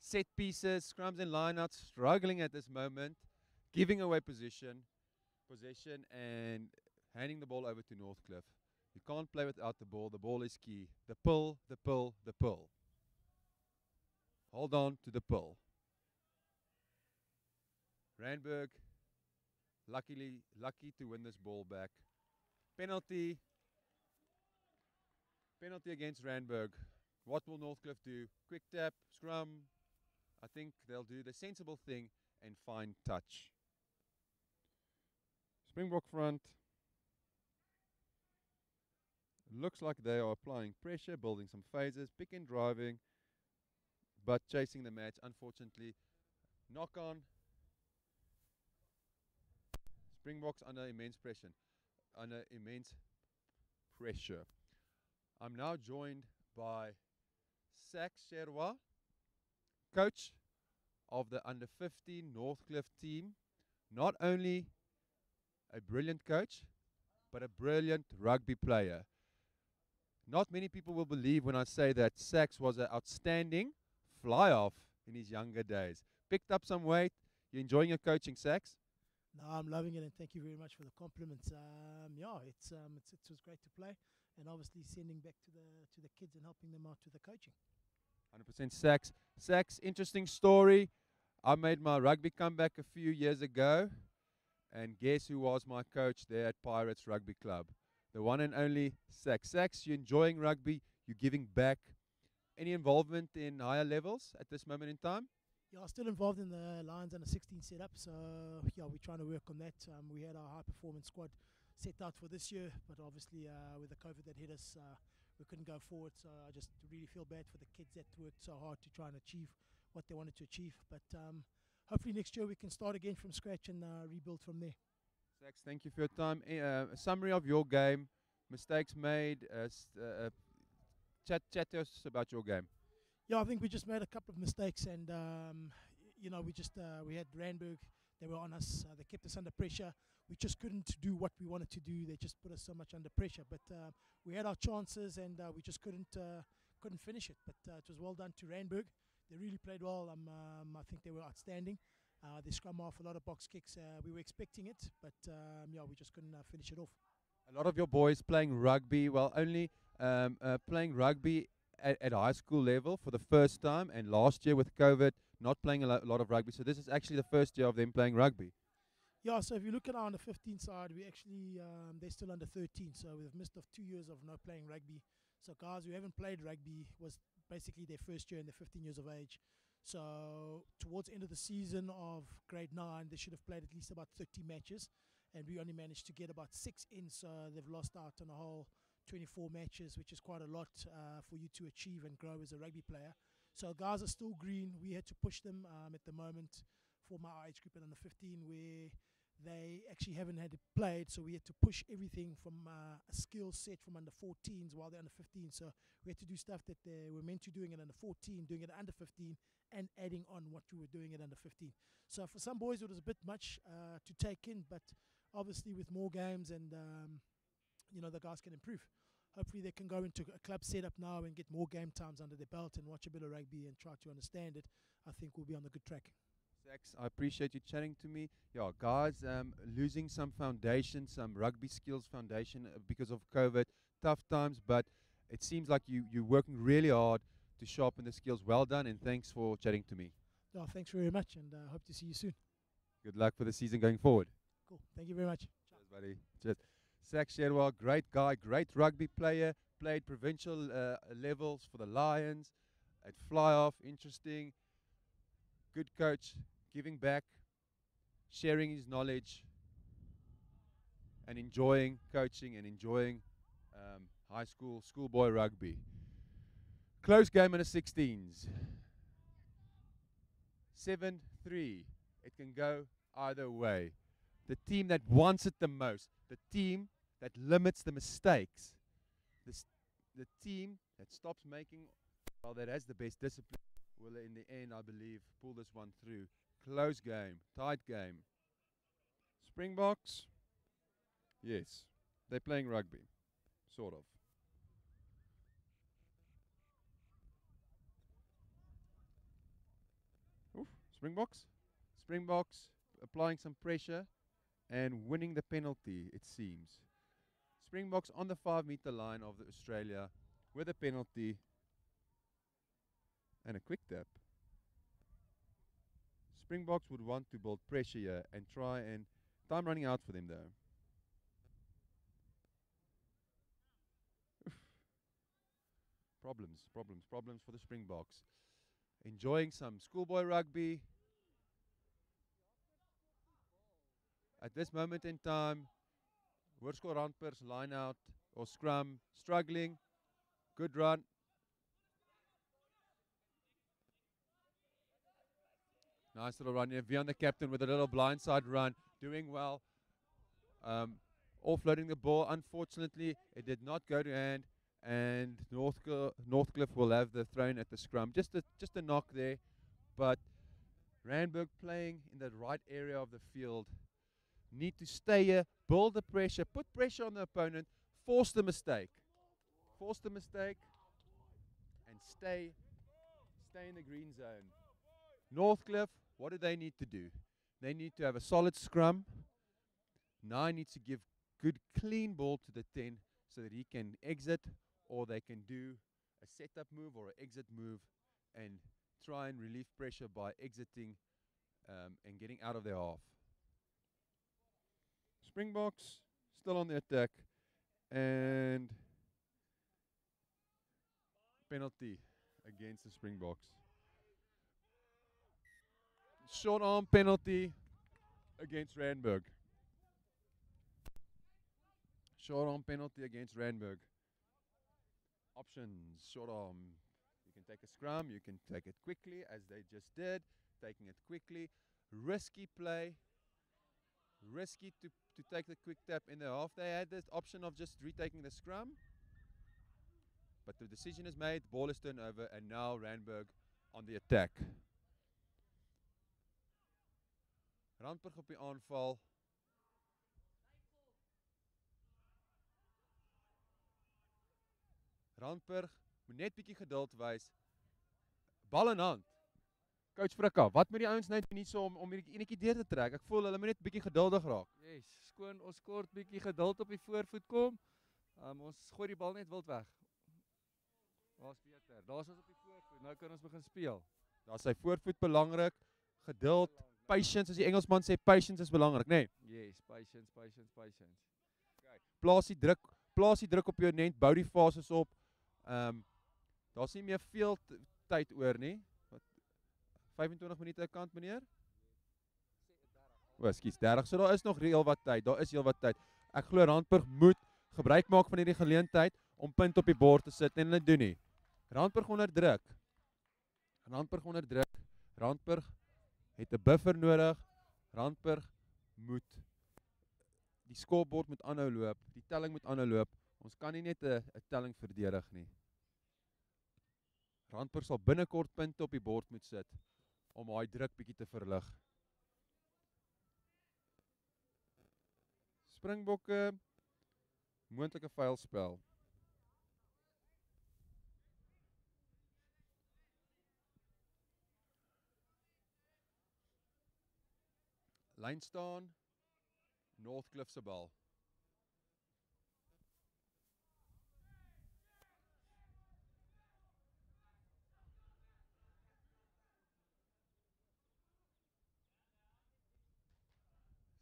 set pieces, scrums and lineouts struggling at this moment, giving away possession and handing the ball over to Northcliff. You can't play without the ball. The ball is key. The pull, the pull, the pull. Hold on to the pull. Randburg lucky to win this ball back. Penalty against Randburg. What will Northcliff do? Quick tap, scrum. I think they'll do the sensible thing and find touch. Springbok front. Looks like they are applying pressure, building some phases, pick and driving, but chasing the match. Unfortunately, knock on. Springboks under immense pressure. I'm now joined by Sak Sherwa, coach of the under 15 Northcliff team. Not only a brilliant coach, but a brilliant rugby player. Not many people will believe when I say that Sax was an outstanding fly-off in his younger days. Picked up some weight. You enjoying your coaching, Sax? No, I'm loving it, and thank you very much for the compliments. Yeah, it was great to play, and obviously sending back to the kids and helping them out with the coaching. 100% Sax. Sax, interesting story. I made my rugby comeback a few years ago, and guess who was my coach there at Pirates Rugby Club? The one and only Sax. Sax, you enjoying rugby? You giving back? Any involvement in higher levels at this moment in time? Yeah, I'm still involved in the Lions under 16 setup, so yeah, we're trying to work on that. We had our high performance squad set out for this year, but obviously with the COVID that hit us, we couldn't go forward. So I just really feel bad for the kids that worked so hard to try and achieve what they wanted to achieve. But hopefully next year we can start again from scratch and rebuild from there. Sax, thank you for your time. A summary of your game, mistakes made. Chat to us about your game. Yeah, I think we just made a couple of mistakes, and you know, we had Randburg. They were on us. They kept us under pressure. We just couldn't do what we wanted to do. They just put us so much under pressure. But we had our chances, and we just couldn't finish it. But it was well done to Randburg. They really played well. I think they were outstanding. They scrum off a lot of box kicks. We were expecting it, but yeah, we just couldn't finish it off. A lot of your boys playing rugby, well, only playing rugby at high school level for the first time, and last year with COVID, not playing a lot of rugby. So this is actually the first year of them playing rugby. Yeah, so if you look at our under 15 side, we actually they're still under 13, so we've missed off 2 years of not playing rugby. So guys who haven't played rugby was basically their first year and they're 15 years of age. So towards the end of the season of grade 9, they should have played at least about 30 matches, and we only managed to get about 6 in, so they've lost out on a whole 24 matches, which is quite a lot for you to achieve and grow as a rugby player. So guys are still green. We had to push them at the moment for my age group at under 15, where they actually haven't had it played, so we had to push everything from a skill set from under 14s while they're under 15. So we had to do stuff that they were meant to doing it under 14, doing it under 15, and adding on what we were doing it under 15. So for some boys it was a bit much to take in, but obviously with more games and you know, the guys can improve. Hopefully they can go into a club setup now and get more game times under their belt and watch a bit of rugby and try to understand it. I think we'll be on the good track. Sax, I appreciate you chatting to me. Yeah, guys, losing some foundation, some rugby skills foundation because of COVID. Tough times, but it seems like you're working really hard to sharpen the skills. Well done, and thanks for chatting to me. Yeah, thanks very much, and hope to see you soon. Good luck for the season going forward. Cool. Thank you very much. Cheers, buddy. Cheers. Sax Sherwell, great guy, great rugby player, played provincial levels for the Lions at fly-off, interesting, good coach, giving back, sharing his knowledge, and enjoying coaching and enjoying high school, schoolboy rugby. Close game in the 16s. 7-3. It can go either way. The team that wants it the most, the team that limits the mistakes, the team that stops making, well, that has the best discipline, will in the end, I believe, pull this one through. Close game, tight game. Springboks, yes, they're playing rugby, sort of. Oof, Springboks applying some pressure and winning the penalty, it seems. Springboks on the 5-meter line of the Australia with a penalty and a quick tap. Springboks would want to build pressure here and try, and time running out for them though. Problems for the Springboks. Enjoying some schoolboy rugby. At this moment in time, Hoërskool Randpers line out or scrum, struggling. Good run. Nice little run here. Vian, the captain, with a little blindside run, doing well. Offloading the ball. Unfortunately, it did not go to hand, and Northcliff will have the thrown at the scrum. Just a knock there, but Randburg playing in the right area of the field. need to stay here, build the pressure, put pressure on the opponent, force the mistake. Force the mistake and stay in the green zone. Northcliff, what do they need to do? They need to have a solid scrum. 9 needs to give good clean ball to the 10 so that he can exit, or they can do a setup move or an exit move and try and relieve pressure by exiting and getting out of their half. Springboks still on the attack, and penalty against the Springboks. Short arm penalty against Randburg. Short arm penalty against Randburg. Options, short arm. You can take a scrum, you can take it quickly, as they just did, taking it quickly. Risky play. Risky to take the quick tap in the half. They had this option of just retaking the scrum, but the decision is made, ball is turned over, and now Randburg on the attack. Randburg op die aanval. Randburg moet net bietjie geduld wys. Bal in hand. Coach Frikka, wat moet die ouens net doen hierso om hierdie enetjie deur te trek? Ek voel hulle moet net bietjie geduldig raak. Yes, skoon ons kort bietjie geduld op die voorvoet kom. Ons gooi die bal net wild weg. Daar's beter. Daar's ons op die voorvoet. Nou kan ons begin speel. Daar's sy voorvoet belangrik. Geduld, patience, as die Engelsman sê, patience is belangrik, né? Nee? Yes, patience. Okay. Plaas die druk op jou net, bou die fases op. Daar's nie meer veel tyd oor nie. 25 minute 'n kant, meneer? O, ekskuus, 30. So daar is nog heel wat tyd. Daar is heel wat tyd. Ek glo Randburg moet gebruik maak van hierdie geleentheid om punt op die bord te sit en hulle doen nie. Randburg onder druk. Randburg het 'n buffer nodig. Randburg moet die scorebord moet aanhou loop. Die telling moet aanhou loop. Ons kan nie net 'n telling verdedig nie. Randburg sal binnekort punte op die bord moet sit om daai druk bietjie te verlig. Springbokke, moontlike vuilspel. Lyn staan, Northcliff se bal.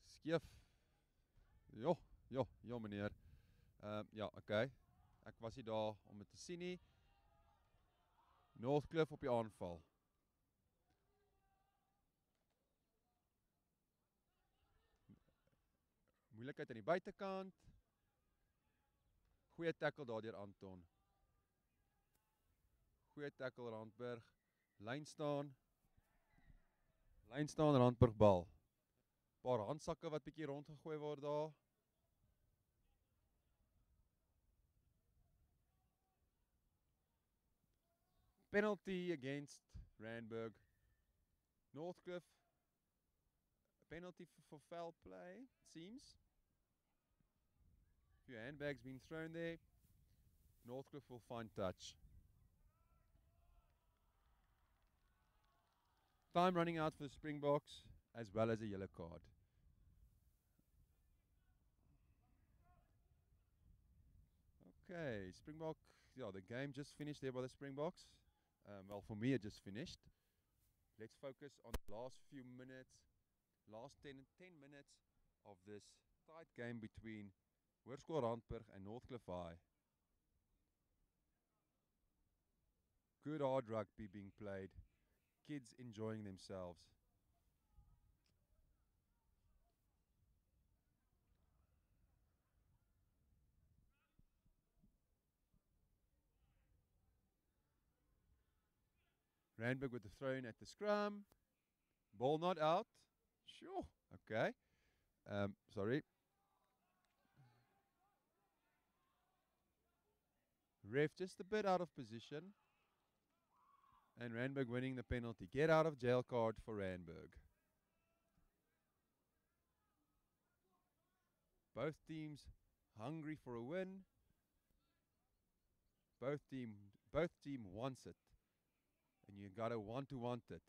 Skeef. Ja meneer. Ja, okay. Ek was nie daar om dit te sien nie. Northcliff op die aanval. Moeilikheid aan die buitekant. Goeie tackle daardeur Anton. Goeie tackle Randburg. Lyn staan Randburg bal. Paar handsakke wat bietjie rondgegooi word daar. Penalty against Randburg. Northcliff. Penalty for foul play, it seems. A few handbags being thrown there. Northcliff will find touch. Time running out for the Springboks, as well as a yellow card. Okay, Springbok, yeah, the game just finished there by the Springboks. Well, for me it just finished. Let's focus on the last few minutes, last 10 minutes of this tight game between Hoërskool Randburg and Northcliff High. Good hard rugby being played, kids enjoying themselves. Randburg with the throw in at the scrum. Ball not out. Sure. Okay. Sorry. Ref just a bit out of position. And Randburg winning the penalty. Get out of jail card for Randburg. Both teams hungry for a win. Both team wants it. And you gotta want it.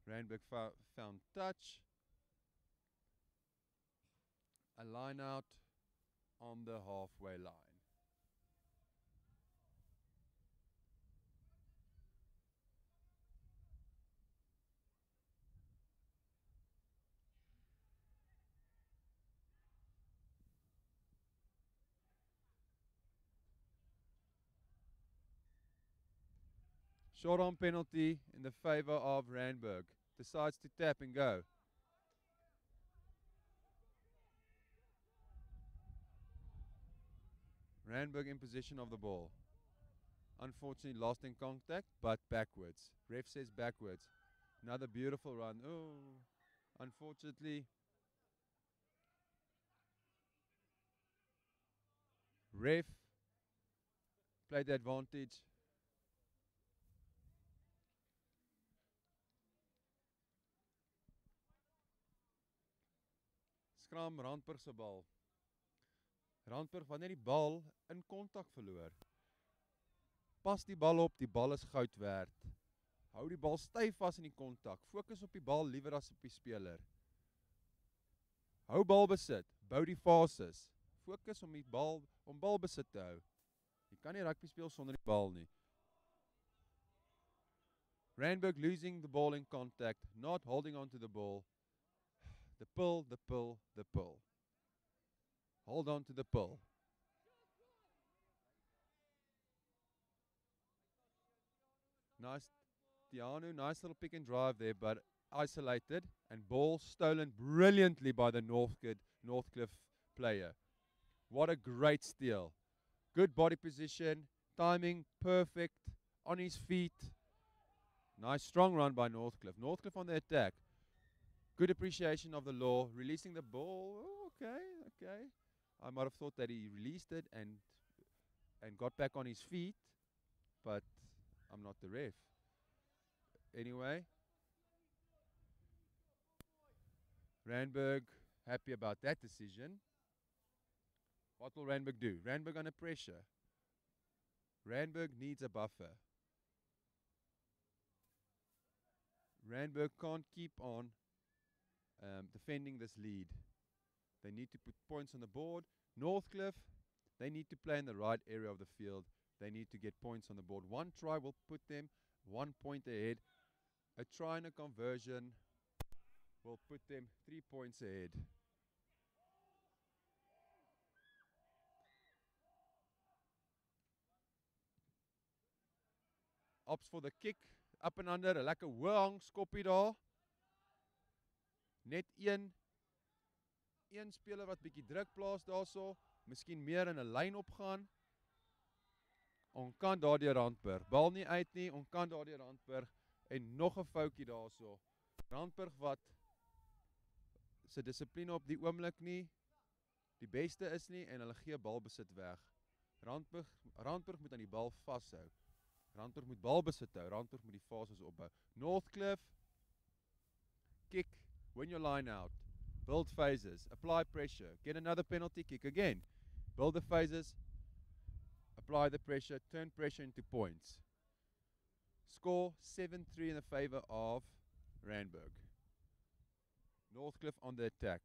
Randburg found touch. A line out on the halfway line. Short on penalty in the favor of Randburg. Decides to tap and go. Randburg in possession of the ball. Unfortunately lost in contact, but backwards. Ref says backwards. Another beautiful run. Oh, unfortunately. Ref played the advantage. Scrum, Randburg se bal. Randburg, wanneer die bal in kontak verloor. Pas die bal op, die bal is goud werd. Hou die bal styf vas in die kontak. Fokus op die bal liewer as op die speler. Hou balbesit, bou die fases. Fokus om balbesit te hou. Jy kan nie rugby speel sonder die bal nie. Randburg losing the ball in contact, not holding on to the ball. The pull. Hold on to the pull. Nice, Tianu, nice little pick and drive there, but isolated and ball stolen brilliantly by the Northcliff player. What a great steal. Good body position, timing perfect, on his feet. Nice strong run by Northcliff. Northcliff on the attack. Good appreciation of the law, releasing the ball. Oh, okay. I might have thought that he released it and got back on his feet, but I'm not the ref. Anyway, Randburg happy about that decision. What will Randburg do? Randburg under pressure. Randburg needs a buffer. Randburg can't keep on defending this lead. They need to put points on the board. Northcliff, they need to play in the right area of the field. They need to get points on the board. One try will put them 1 point ahead. A try and a conversion will put them 3 points ahead. Opts for the kick. Up and under. 'n Lekker hoog skoppie daar. Net een speler wat bietjie druk plaas daarso. Miskien meer in 'n lyn opgaan. Onkant daardeur Randburg. Bal nie uit nie. Onkant daardeur Randburg. En nog 'n foutjie daarso. Randburg wat se dissipline op die oomblik nie die beste is nie en hulle gee balbesit weg. Randburg moet aan die bal vashou. Randburg moet balbesit hou. Randburg moet die fases opbou. Northcliff, kick, win your line out. Build phases, apply pressure, get another penalty kick again. Build the phases, apply the pressure, turn pressure into points. Score 7-3 in the favor of Randburg. Northcliff on the attack.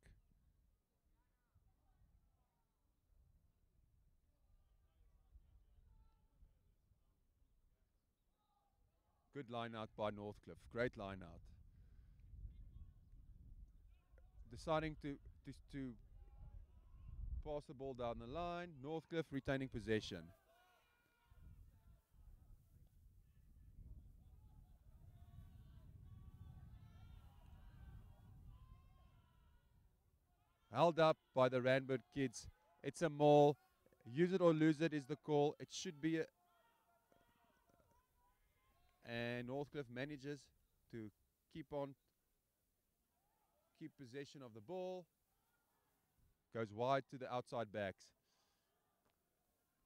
Good line out by Northcliff. Great line out. Deciding to pass the ball down the line. Northcliff retaining possession. Held up by the Randburg kids. It's a maul. Use it or lose it is the call. It should be and Northcliff manages to keep possession of the ball. Goes wide to the outside backs.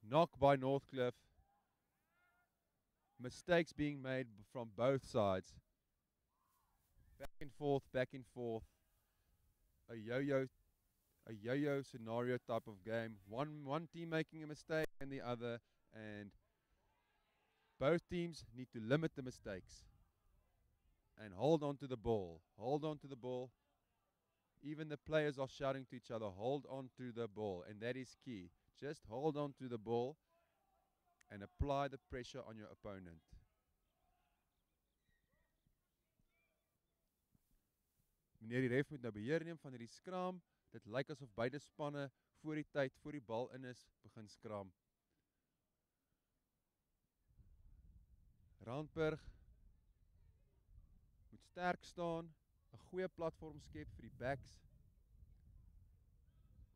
Knock by Northcliff. mistakes being made from both sides. Back and forth, back and forth. A yo-yo scenario type of game. One team making a mistake and the other, and both teams need to limit the mistakes and hold on to the ball. Hold on to the ball. Even the players are shouting to each other, hold on to the ball, and that is key. Just hold on to the ball and apply the pressure on your opponent. Meneer die ref moet nou beheer neem van hierdie skram. Dit lyk asof beide spanne voor die tyd, voor die bal in is, begin skram. Randburg moet sterk staan, 'n goeie platform skep vir die backs.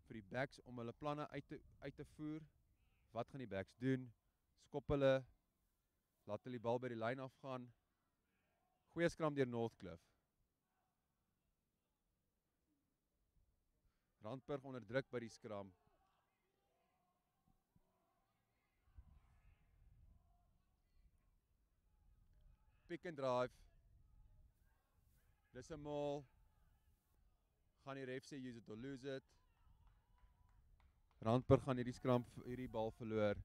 Vir die backs om hulle planne uit te voer. Wat gaan die backs doen? Skop hulle, laat hulle die bal by die lyn afgaan. Goeie skram deur Northcliff. Randburg onder druk by die skram. Pick and drive. Dis 'n maul. Gaan die ref sê use it or lose it. Randburg gaan hierdie bal verloor.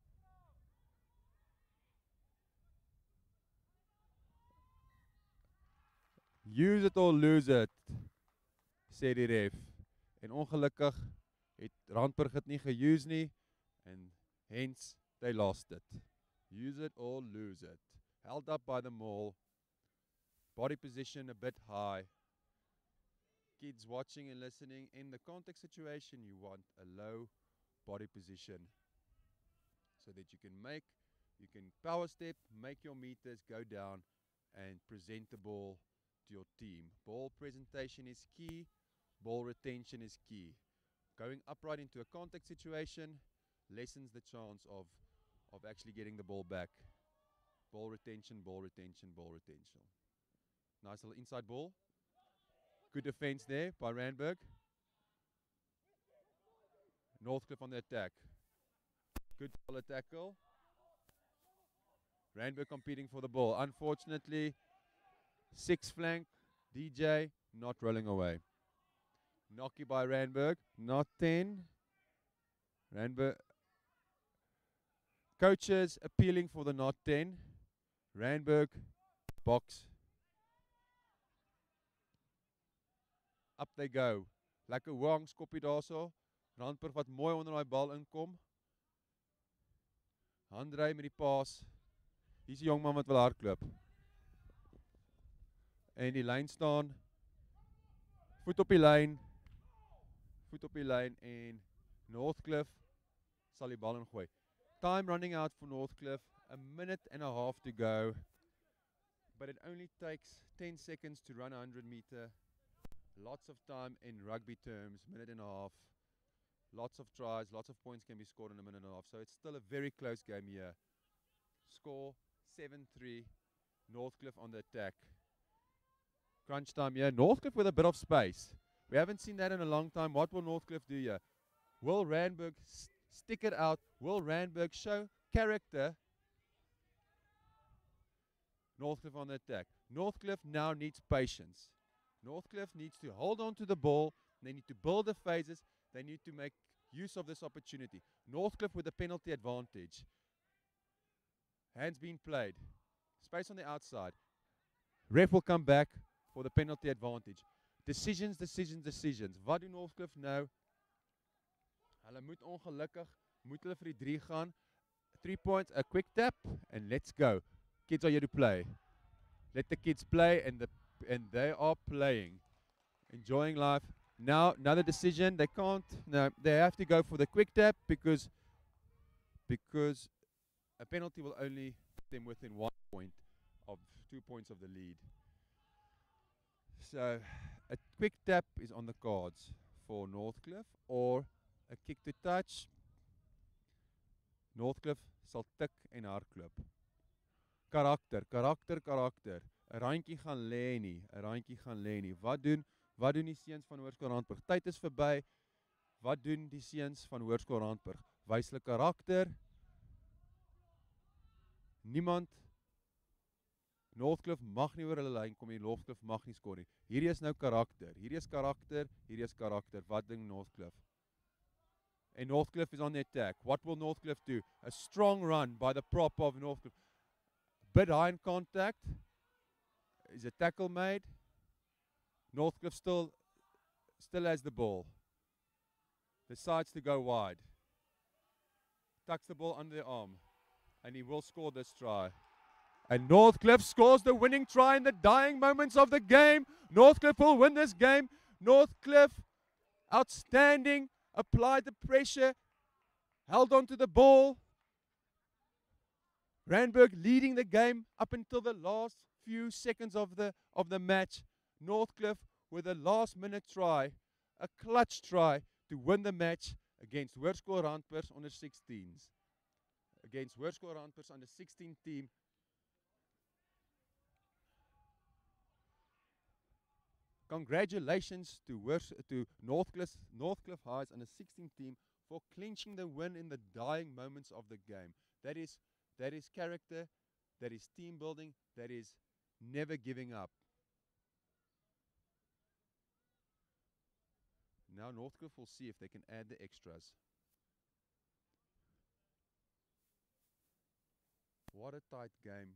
Use it or lose it, sê die ref. En ongelukkig het Randburg dit nie geuse nie, and hence they lost it. Use it or lose it. Held up by the maul. Body position a bit high. Kids watching and listening, in the contact situation you want a low body position so that you can power step, make your meters go down and present the ball to your team. Ball presentation is key. Ball retention is key. Going upright into a contact situation lessens the chance of actually getting the ball back. Ball retention, ball retention, ball retention. Nice little inside ball. Good defense there by Randburg. Northcliff on the attack. Good ball tackle. Randburg competing for the ball. Unfortunately, 6 flank, DJ not rolling away. Knocky by Randburg, not 10. Randburg. Coaches appealing for the not 10. Randburg, box. Up they go. Lekker hoang skoppie daarso. Randburg wat mooi onder daai bal inkom. Handry met die paas. Hier's 'n jong man wat wil hardloop. En die lyn staan. Voet op die lyn. Voet op die lyn en Northcliff sal die bal ingooi. Time running out for Northcliff. A minute and a half to go. But it only takes 10 seconds to run a 100 meter. Lots of time in rugby terms, minute and a half. Lots of tries, lots of points can be scored in a minute and a half. So it's still a very close game here. Score 7-3. Northcliff on the attack. Crunch time here. Northcliff with a bit of space. We haven't seen that in a long time. What will Northcliff do here? Will Randburg stick it out? Will Randburg show character? Northcliff on the attack. Northcliff now needs patience. Northcliff needs to hold on to the ball. They need to build the phases. They need to make use of this opportunity. Northcliff with a penalty advantage. Hands being played. Space on the outside. Ref will come back for the penalty advantage. Decisions, decisions, decisions. Wat doen Northcliff nou? Hulle moet ongelukkig, moet hulle vir die 3 gaan. 3 points, a quick tap, and let's go. Kids are here to play. Let the kids play, and they are playing. Enjoying life. Now, another decision. They can't, no, they have to go for the quick tap because a penalty will only put them within 1 point of 2 points of the lead. So, a quick tap is on the cards for Northcliff, or a kick to touch. Northcliff sal tik en hardloop. Karakter, karakter, karakter. 'n Randjie gaan lê nie, 'n randjie gaan lê nie. Wat doen die seuns van Hoërskool Randburg? Tyd is verby. Wat doen die seuns van Hoërskool Randburg? Wys hulle karakter. Niemand Northcliff mag nie oor hulle lyn kom nie, Northcliff mag nie skoor nie. Hierdie is nou karakter, hierdie is karakter, hierdie is karakter. Wat ding Northcliff? And Northcliff is on the attack. What will Northcliff do? A strong run by the prop of Northcliff. Bit high in contact. Is a tackle made? Northcliff still has the ball. Decides to go wide. Tucks the ball under the arm. And he will score this try. And Northcliff scores the winning try in the dying moments of the game. Northcliff will win this game. Northcliff, outstanding, applied the pressure, held on to the ball. Randburg leading the game up until the last few seconds of the match. Northcliff with a last minute try, a clutch try to win the match against Hoërskool Randburg under 16s. Against Hoërskool Randburg under 16 team. Congratulations to Northcliff High's under 16 team for clinching the win in the dying moments of the game. That is character, that is team building, that is never giving up. Now Northcliff will see if they can add the extras. What a tight game.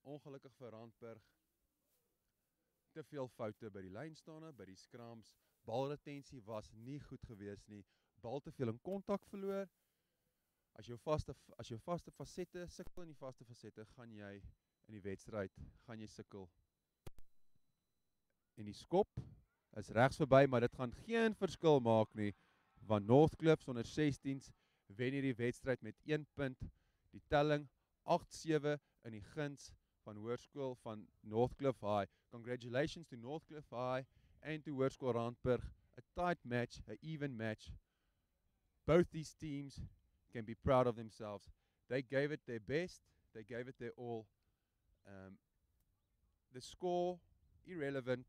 Ongelukkig vir Randburg. Te veel foute by die lynstande, by die scrums. Balretensie was nie goed gewees nie. Bal te veel in kontak verloor. As jou vaste fasette sukkel in die vaste fasette, gaan jy in die wedstryd sukkel. En die skop is regs verby, maar dit gaan geen verskil maak nie, want Northcliff onder 16s wen hierdie wedstryd met 1 punt. Die telling 8-7 in die guns van Hoërskool van Northcliff High. Congratulations to Northcliff High and to Hoërskool Randburg. A tight match, an even match. Both these teams can be proud of themselves. They gave it their best. They gave it their all. The score, irrelevant.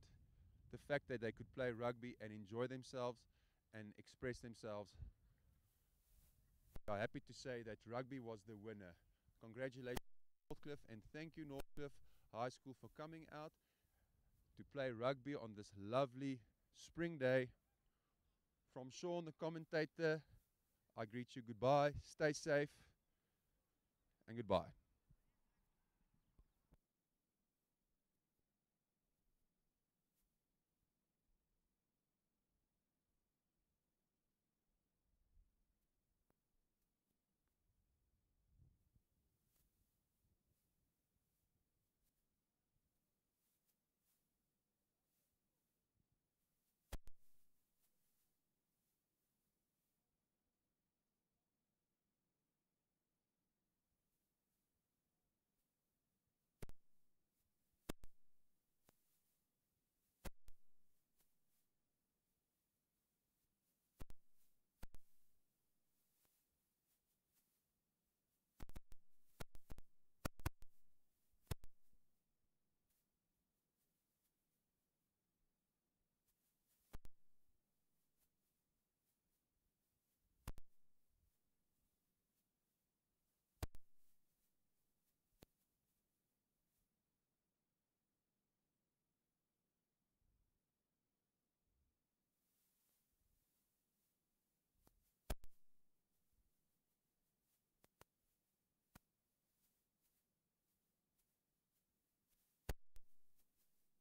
The fact that they could play rugby and enjoy themselves and express themselves. I'm happy to say that rugby was the winner. Congratulations Northcliff, and thank you Northcliff High School for coming out to play rugby on this lovely spring day. From Sean the commentator, I greet you goodbye, stay safe and goodbye.